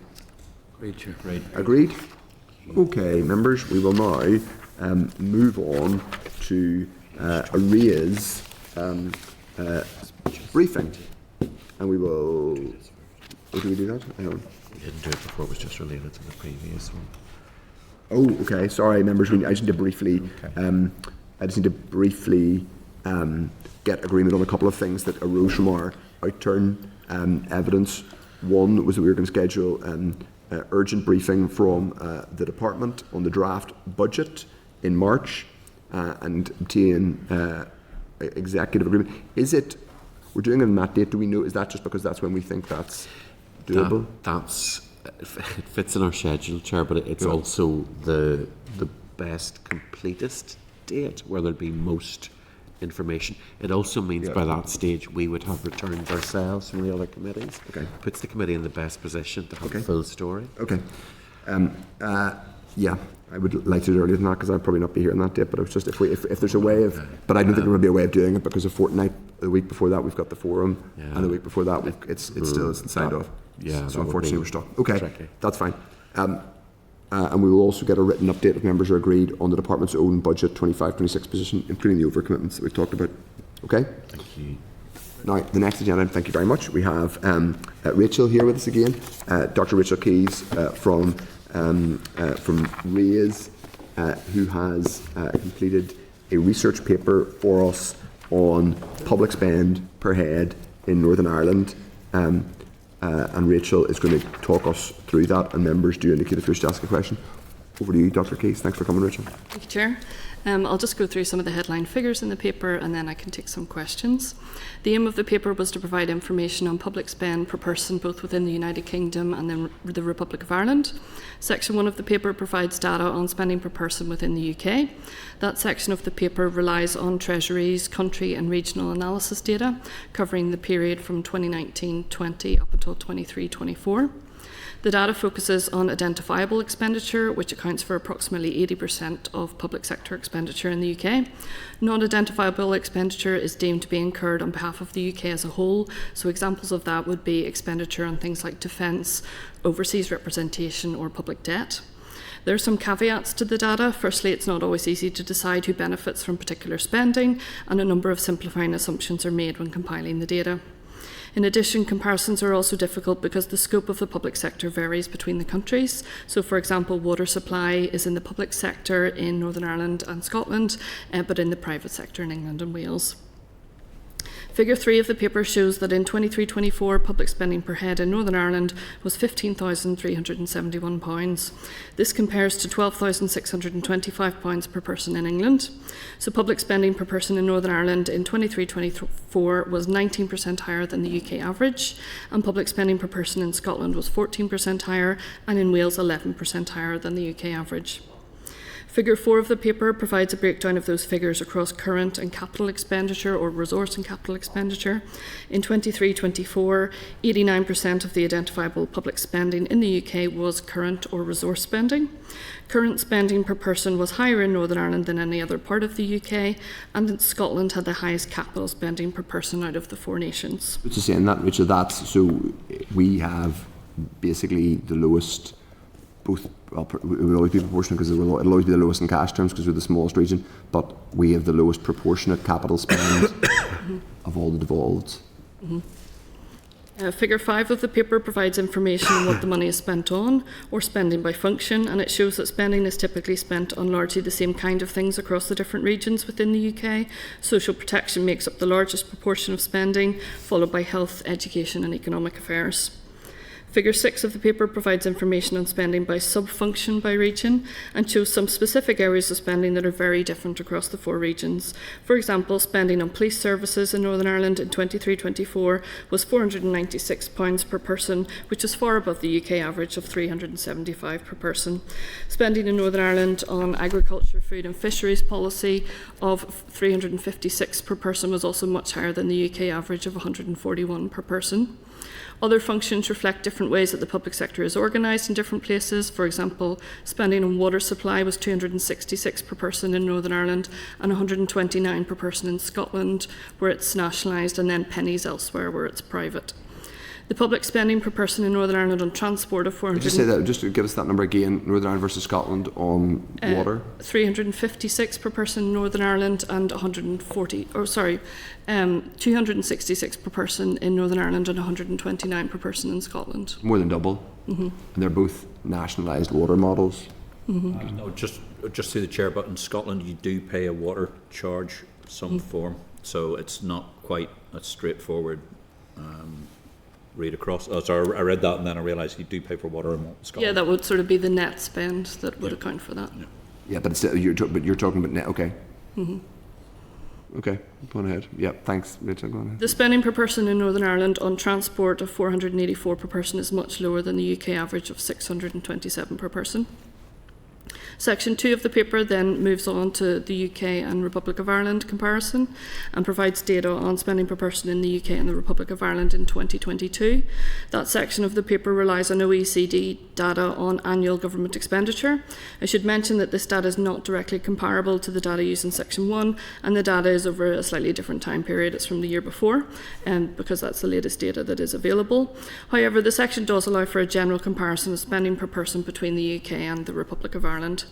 Great, Chair. Great. Agreed? Okay, members, we will now move on to arrears briefing. And we will... Oh, do we do that? Hang on. We didn't do it before, it was just related to the previous one. Oh, okay. Sorry, members. I just need to briefly, get agreement on a couple of things that arose from our Outturn evidence. One was that we were going to schedule urgent briefing from the department on the draft budget in March and obtain executive agreement. Is it? We're doing it on that date. Do we know? Is that just because that's when we think that's doable? It fits in our schedule, Chair, but it's also the best, completest date where there'll be most information. It also means by that stage we would have returned ourselves from the other committees. Okay. Puts the committee in the best position to have a full story. Okay. Yeah, I would like to do it earlier than that because I'd probably not be here on that date, but it's just if there's a way of, but I don't think there would be a way of doing it because a fortnight, the week before that we've got the forum, and the week before that it's still isn't signed off. Yeah, so unfortunately we're stuck. Okay, tricky. That's fine. And we will also get a written update if members are agreed on the department's own budget 25-26 position, including the overcommitments that we've talked about. Okay? Thank you. Now, the next agenda, thank you very much. We have Rachel here with us again, Dr. Rachel Keys from RAISE, who has completed a research paper for us on public spend per head in Northern Ireland. And Rachel is going to talk us through that, and members do indicate if you wish to ask a question. Over to you, Dr. Keys. Thanks for coming, Rachel. Thank you, Chair. I'll just go through some of the headline figures in the paper and then I can take some questions. The aim of the paper was to provide information on public spend per person both within the United Kingdom and then the Republic of Ireland. Section 1 of the paper provides data on spending per person within the UK. That section of the paper relies on Treasury's country and regional analysis data covering the period from 2019-20 up until 23-24. The data focuses on identifiable expenditure, which accounts for approximately 80% of public sector expenditure in the UK. Non-identifiable expenditure is deemed to be incurred on behalf of the UK as a whole, so examples of that would be expenditure on things like defence, overseas representation or public debt. There are some caveats to the data. Firstly, it's not always easy to decide who benefits from particular spending, and a number of simplifying assumptions are made when compiling the data. In addition, comparisons are also difficult because the scope of the public sector varies between the countries. So, for example, water supply is in the public sector in Northern Ireland and Scotland, but in the private sector in England and Wales. Figure 3 of the paper shows that in 23-24, public spending per head in Northern Ireland was £15,371. This compares to £12,625 per person in England. So public spending per person in Northern Ireland in 23-24 was 19% higher than the UK average, and public spending per person in Scotland was 14% higher, and in Wales 11% higher than the UK average. Figure 4 of the paper provides a breakdown of those figures across current and capital expenditure or resource and capital expenditure. In 23-24, 89% of the identifiable public spending in the UK was current or resource spending. Current spending per person was higher in Northern Ireland than any other part of the UK, and Scotland had the highest capital spending per person out of the 4 nations. Just saying that, Richard, so we have basically the lowest both, well, it will always be proportionate because it'll always be the lowest in cash terms because we're the smallest region, but we have the lowest proportionate capital spend of all the devolved. Figure 5 of the paper provides information on what the money is spent on, or spending by function, and it shows that spending is typically spent on largely the same kind of things across the different regions within the UK. Social protection makes up the largest proportion of spending, followed by health, education and economic affairs. Figure 6 of the paper provides information on spending by sub-function by region and shows some specific areas of spending that are very different across the 4 regions. For example, spending on police services in Northern Ireland in 23-24 was £496 per person, which is far above the UK average of £375 per person. Spending in Northern Ireland on agriculture, food and fisheries policy of £356 per person was also much higher than the UK average of £141 per person. Other functions reflect different ways that the public sector is organised in different places. For example, spending on water supply was £266 per person in Northern Ireland and £129 per person in Scotland, where it's nationalised, and then pennies elsewhere, where it's private. The public spending per person in Northern Ireland on transport of 400. Just say that. Just give us that number again. Northern Ireland versus Scotland on water. 356 per person in Northern Ireland and 266 per person in Northern Ireland and 129 per person in Scotland. More than double. And they're both nationalised water models. No, just through the chair, but in Scotland you do pay a water charge of some form, so it's not quite a straightforward read across. Oh, sorry, I read that and then I realised you do pay for water in Scotland. Yeah, that would sort of be the net spend that would account for that. Yeah, but you're talking about net. Okay. Okay, go on ahead. Yeah, thanks, Rachel. Go on ahead. The spending per person in Northern Ireland on transport of 484 per person is much lower than the UK average of 627 per person. Section 2 of the paper then moves on to the UK and Republic of Ireland comparison and provides data on spending per person in the UK and the Republic of Ireland in 2022. That section of the paper relies on OECD data on annual government expenditure. I should mention that this data is not directly comparable to the data used in Section 1, and the data is over a slightly different time period. It's from the year before, because that's the latest data that is available. However, the section does allow for a general comparison of spending per person between the UK and the Republic of Ireland.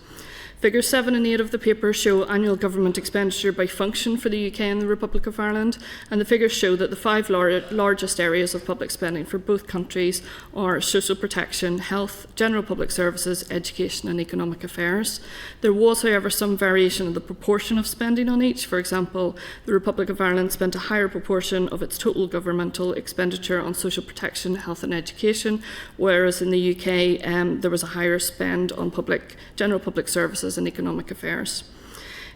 Figures 7 and 8 of the paper show annual government expenditure by function for the UK and the Republic of Ireland, and the figures show that the 5 largest areas of public spending for both countries are social protection, health, general public services, education and economic affairs. There was, however, some variation in the proportion of spending on each. For example, the Republic of Ireland spent a higher proportion of its total governmental expenditure on social protection, health and education, whereas in the UK there was a higher spend on general public services and economic affairs.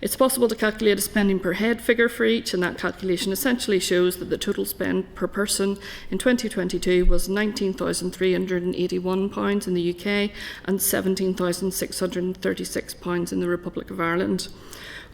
It's possible to calculate a spending per head figure for each, and that calculation essentially shows that the total spend per person in 2022 was £19,381 in the UK and £17,636 in the Republic of Ireland.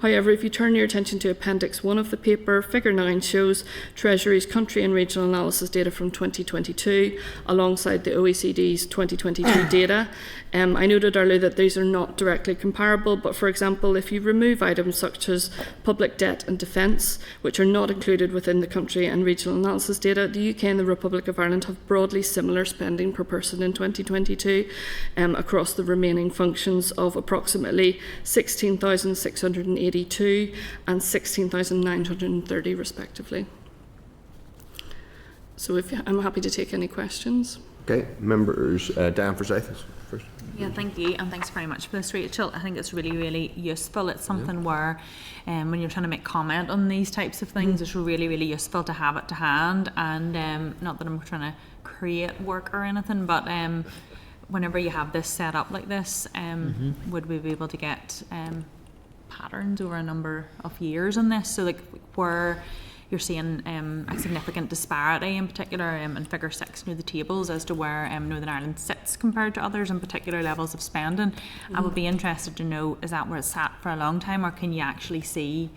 However, if you turn your attention to Appendix 1 of the paper, Figure 9 shows Treasury's country and regional analysis data from 2022 alongside the OECD's 2022 data. I noted earlier that these are not directly comparable, but for example, if you remove items such as public debt and defence, which are not included within the country and regional analysis data, the UK and the Republic of Ireland have broadly similar spending per person in 2022 across the remaining functions of approximately 16,682 and 16,930 respectively. So I'm happy to take any questions. Okay, members, Diane Forsyth first. Yeah, thank you, and thanks very much for this, Rachel. I think it's really, really useful. It's something where, when you're trying to make comment on these types of things, it's really, really useful to have it to hand. And not that I'm trying to create work or anything, but whenever you have this set up like this, would we be able to get patterns over a number of years on this? So, like, where you're seeing a significant disparity in particular in Figure 6 near the tables as to where Northern Ireland sits compared to others in particular levels of spending. I would be interested to know, is that where it's sat for a long time, or can you actually see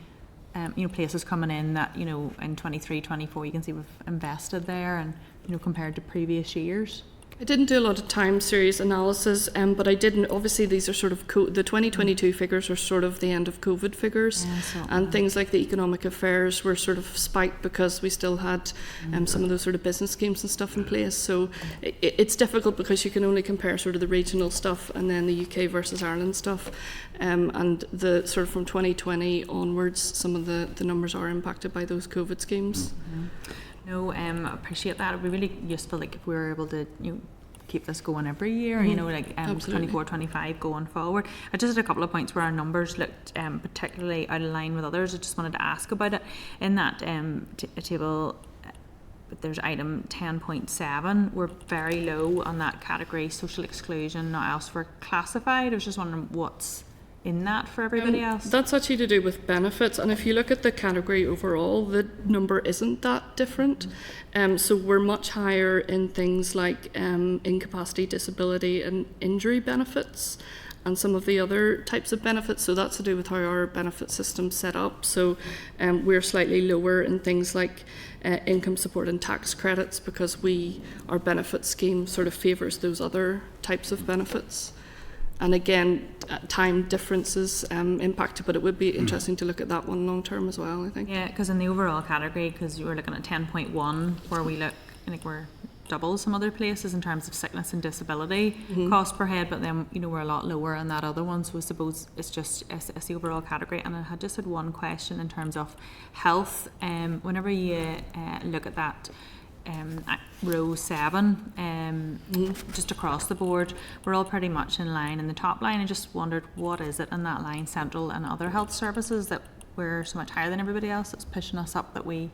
places coming in that, in 23, 24 you can see we've invested there and compared to previous years? I didn't do a lot of time series analysis, but I didn't. Obviously, these are sort of the 2022 figures are sort of the end of COVID figures, and things like the economic affairs were sort of spiked because we still had some of those sort of business schemes and stuff in place. So it's difficult because you can only compare sort of the regional stuff and then the UK versus Ireland stuff, and the sort of from 2020 onwards, some of the numbers are impacted by those COVID schemes. No, I appreciate that. It'd be really useful, like if we were able to, keep this going every year, you know, like 24, 25 going forward. I just had a couple of points where our numbers looked particularly out of line with others. I just wanted to ask about it. In that table, there's item 10.7. We're very low on that category, social exclusion, not elsewhere classified. I was just wondering what's in that for everybody else? That's actually to do with benefits, and if you look at the category overall, the number isn't that different. So we're much higher in things like incapacity, disability and injury benefits and some of the other types of benefits. So that's to do with how our benefit system's set up. So we're slightly lower in things like income support and tax credits because our benefit scheme sort of favours those other types of benefits. And again, time differences impacted, but it would be interesting to look at that one long term as well, I think. Yeah, because in the overall category, because you were looking at 10.1, where we look, I think we're double some other places in terms of sickness and disability cost per head, but then, we're a lot lower on that other one. So I suppose it's just it's the overall category. And I had just had one question in terms of health. Whenever you look at that, row 7, just across the board, we're all pretty much in line in the top line. I just wondered, what is it in that line, central and other health services, that we're so much higher than everybody else, that's pushing us up, that we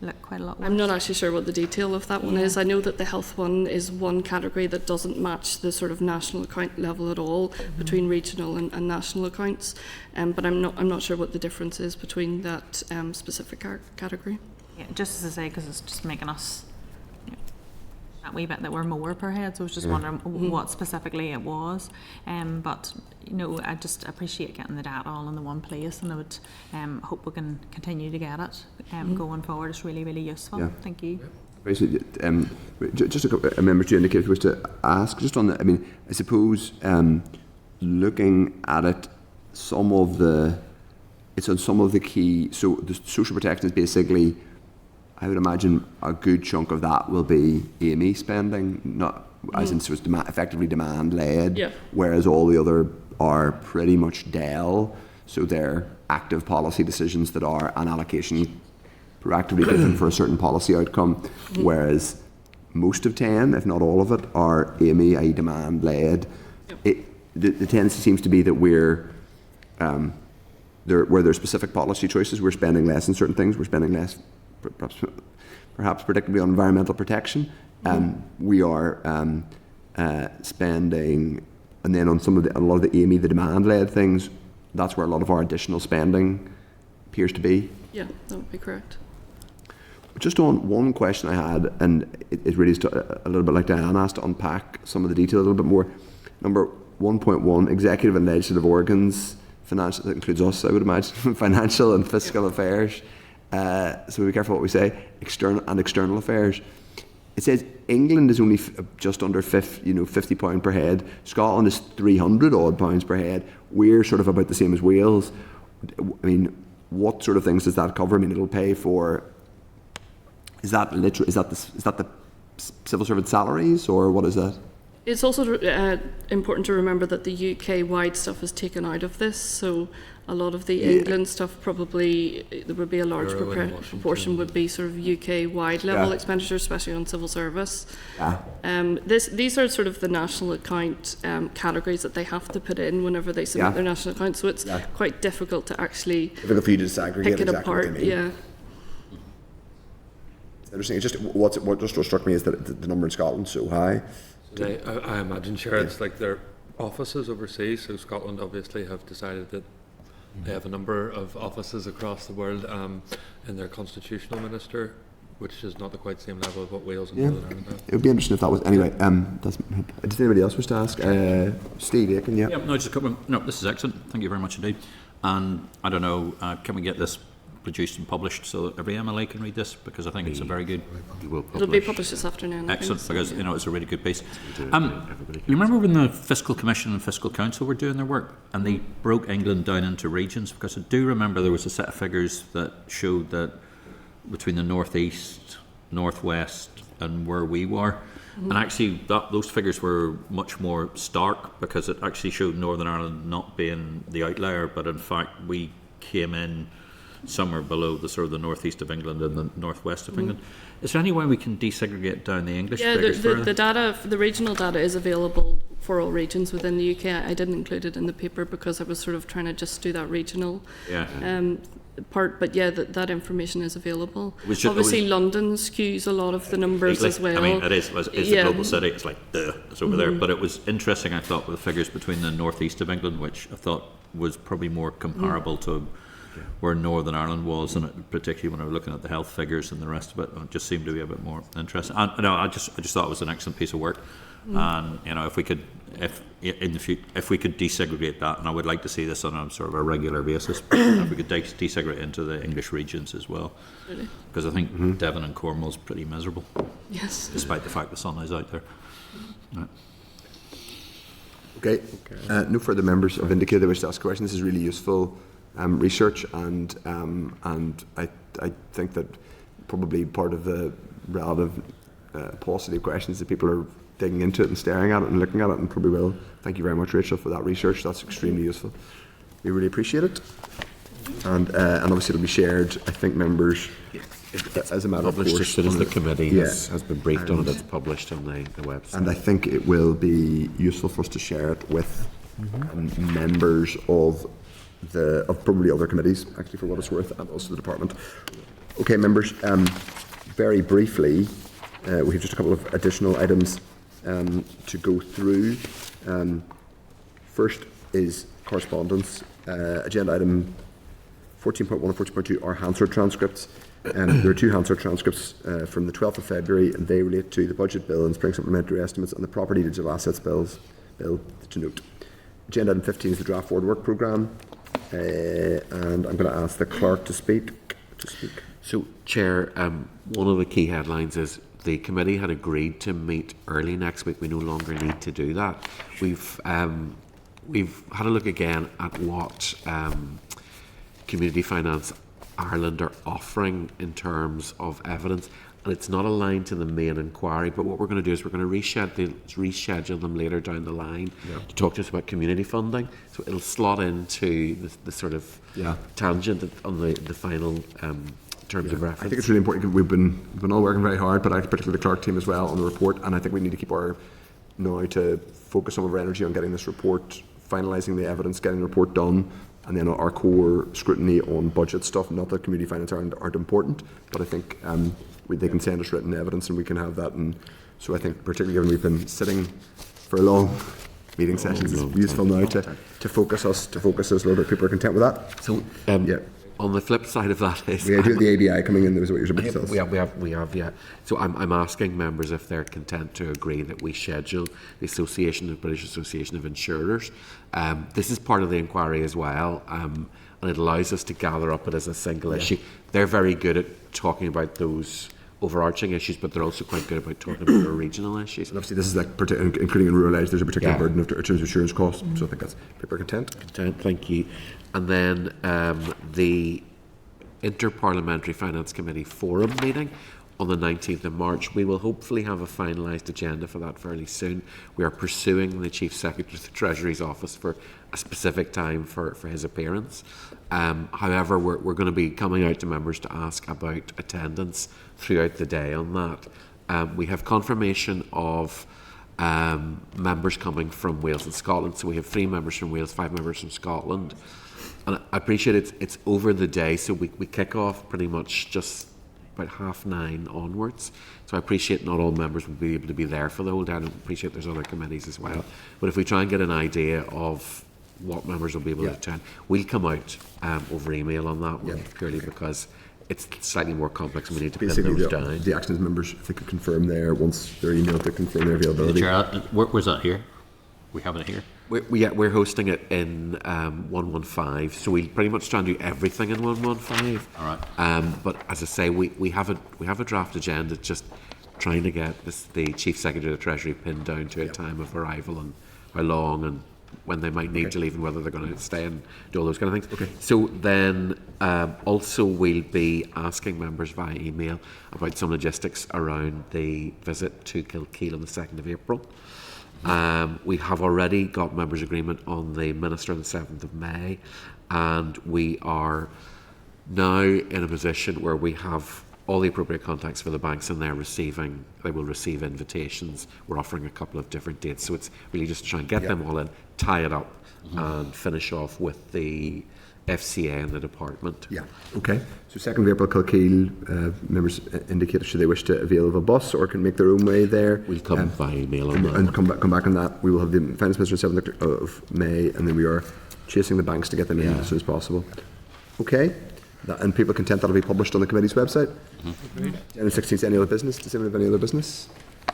look quite a lot worse? I'm not actually sure what the detail of that one is. I know that the health one is one category that doesn't match the sort of national account level at all between regional and national accounts, but I'm not sure what the difference is between that specific category. Yeah, just as I say, because it's just making us that wee bit that we're more per head. So I was just wondering what specifically it was. But I just appreciate getting the data all in the one place, and I would hope we can continue to get it going forward. It's really, really useful. Yeah. Thank you. Basically, just a member to indicate if was to ask just on the. I suppose looking at it, it's on some of the key. So the social protection is basically, I would imagine a good chunk of that will be AME spending, not as in so it's effectively demand led, whereas all the other are pretty much DEL, so they're active policy decisions that are an allocation proactively given for a certain policy outcome, whereas most of 10, if not all of it, are AME, i.e. demand led. The tendency seems to be that we're where there's specific policy choices, we're spending less on certain things, we're spending less perhaps predictably on environmental protection. We are spending, and then on a lot of the AME, the demand-led things, that's where a lot of our additional spending appears to be. Yeah, that would be correct. Just on one question I had, and it really is a little bit like Diane asked, to unpack some of the detail a little bit more. Number 1.1, executive and legislative organs, financial, that includes us, I would imagine, financial and fiscal affairs. So be careful what we say. External affairs. It says England is only just under £50 per head. Scotland is 300 odd pounds per head. We're sort of about the same as Wales. What sort of things does that cover? It'll pay for. Is that the civil servant salaries, or what is that? It's also important to remember that the UK-wide stuff is taken out of this, so a lot of the England stuff probably, there would be a large proportion would be sort of UK-wide level expenditure, especially on civil service. These are sort of the national account categories that they have to put in whenever they submit their national account, so it's quite difficult to actually pick it apart. Yeah. It's interesting. It's just what just struck me is that the number in Scotland is so high. I imagine, it's like their offices overseas. So Scotland obviously have decided that they have a number of offices across the world, and their constitutional minister, which is not the quite same level of what Wales and Northern Ireland have. It would be interesting if that was anyway. Does anybody else wish to ask? Steve Aiken, no, just a couple. No, this is excellent. Thank you very much indeed. And I don't know, can we get this produced and published so that every MLA can read this, because I think it's a very good. It'll be published this afternoon. Excellent, because it's a really good piece. You remember when the Fiscal Commission and Fiscal Council were doing their work and they broke England down into regions? Because I do remember there was a set of figures that showed that between the northeast, northwest, and where we were. And actually, those figures were much more stark, because it actually showed Northern Ireland not being the outlier, but in fact we came in somewhere below the sort of the northeast of England and the northwest of England. Is there any way we can desegregate down the English figures? The data, the regional data, is available for all regions within the UK. I didn't include it in the paper because I was sort of trying to just do that regional part, but yeah, that information is available. Obviously, London skews a lot of the numbers as well. I mean, it's a global city. It's like it's over there. But it was interesting, I thought, with the figures between the northeast of England, which I thought was probably more comparable to where Northern Ireland was, and particularly when I was looking at the health figures and the rest of it, it just seemed to be a bit more interesting. And no, I just thought it was an excellent piece of work. And if we could, if we could desegregate that, and I would like to see this on a sort of a regular basis, if we could desegregate into the English regions as well, because I think Devon and Cornwall is pretty miserable. Yes. Despite the fact the sun is out there. Right. Okay. No further members have indicated they wish to ask questions. This is really useful research, and I think that probably part of the relative paucity of questions that people are digging into it and staring at it and looking at it, and probably will. Thank you very much, Rachel, for that research. That's extremely useful. We really appreciate it. And obviously it'll be shared, I think, members, as a matter of course. Published as soon as the committee has been briefed on it. It's published on the website. And I think it will be useful for us to share it with members of probably other committees, actually, for what it's worth, and also the department. Okay, members, very briefly, we have just a couple of additional items to go through. First is correspondence. Agenda item 14.1 and 14.2 are Hansard transcripts. There are two Hansard transcripts from the 12th of February, and they relate to the budget bill and spring supplementary estimates and the property digital assets bill to note. Agenda item 15 is the draft forward work programme, and I'm going to ask the clerk to speak. So, Chair, one of the key headlines is the committee had agreed to meet early next week. We no longer need to do that. We've had a look again at what Community Finance Ireland are offering in terms of evidence, and it's not aligned to the main inquiry. But what we're going to do is we're going to reschedule them later down the line to talk to us about community funding. So it'll slot into the sort of tangent on the final terms of reference. I think it's really important. We've been all working very hard, but particularly the clerk team as well, on the report, and I think we need to keep to focus some of our energy on getting this report, finalising the evidence, getting the report done, and then our core scrutiny on budget stuff. Not that Community Finance aren't important, but I think they can send us written evidence and we can have that. And so I think, particularly given we've been sitting for long meeting sessions, it's useful now to focus us a little bit. People are content with that. So on the flip side of that is we do the ABI coming in. There was what you're supposed to tell us. We have. So I'm asking members if they're content to agree that we schedule the British Association of Insurers. This is part of the inquiry as well, and it allows us to gather up it as a single issue. They're very good at talking about those overarching issues, but they're also quite good about talking about the regional issues. And obviously, this is including in rural areas. There's a particular burden in terms of insurance costs. So I think that's people are content. Thank you. And then the Interparliamentary Finance Committee Forum meeting on the 19th of March. We will hopefully have a finalised agenda for that fairly soon. We are pursuing the Chief Secretary of the Treasury's office for a specific time for his appearance. However, we're going to be coming out to members to ask about attendance throughout the day on that. We have confirmation of members coming from Wales and Scotland. So we have 3 members from Wales, 5 members from Scotland. And I appreciate it's over the day, so we kick off pretty much just about 9:30 onwards. So I appreciate not all members will be able to be there for the whole day. I appreciate there's other committees as well. But if we try and get an idea of what members will be able to attend, we'll come out over email on that one, purely because it's slightly more complex and we need to pin those down. The actions members, if they could confirm there once they're emailed to confirm their availability. Where's that here? We have it here. We're hosting it in 115, so we pretty much try and do everything in 115. All right. But as I say, we have a draft agenda, just trying to get the Chief Secretary of the Treasury pinned down to a time of arrival and how long and when they might need to leave and whether they're going to stay and do all those kind of things. Okay. So then also we'll be asking members via email about some logistics around the visit to Kilkeel on the 2nd of April. We have already got members' agreement on the Minister on the 7th of May, and we are now in a position where we have all the appropriate contacts for the banks, and they will receive invitations. We're offering a couple of different dates, so it's really just to try and get them all in, tie it up, and finish off with the FCA and the department. Yeah, okay. So 2nd of April, Kilkeel, members indicate should they wish to avail of a bus or can make their own way there. We'll come by email on that. And come back on that. We will have the Finance Minister on 7th of May, and then we are chasing the banks to get them in as soon as possible. Okay. And people are content that'll be published on the committee's website. January 16th, any other business? Does anyone have any other business?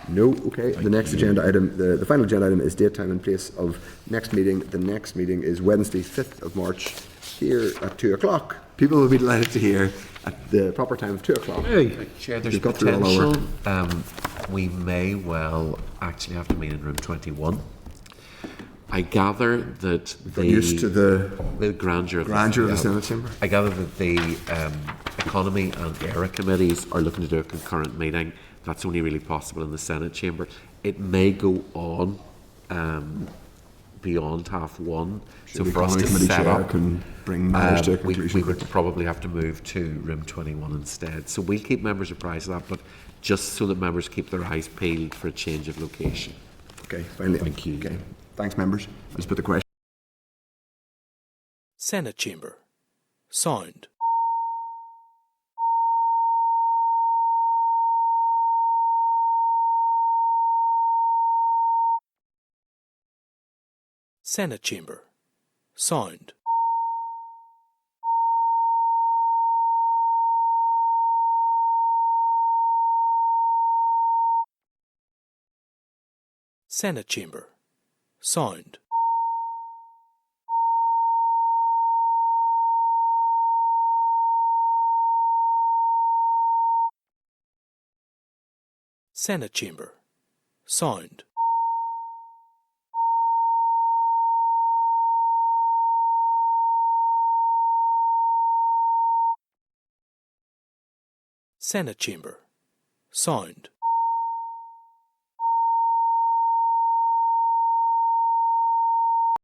No? Okay. The next agenda item, the final agenda item is date, time and place of next meeting. The next meeting is Wednesday, 5th of March, here at 2 o'clock. People will be delighted to hear at the proper time of 2 o'clock. Hey. Chair, there's potential. We may well actually have to meet in room 21. I gather that used to the grandeur of the Senate chamber. I gather that the Economy and ERA committees are looking to do a concurrent meeting. That's only really possible in the Senate chamber. It may go on beyond 1:30. So for us to set up, can bring matters to a we conclusion. would probably have to move to room 21 instead. So we'll keep members apprised of that, but just so that members keep their eyes peeled for a change of location. Okay, finally. Thank you. Okay, thanks, members. Let's put the question. Senate Chamber. Sound. Senate Chamber. Sound. Senate Chamber. Sound. Senate Chamber. Sound. Senate Chamber. Sound.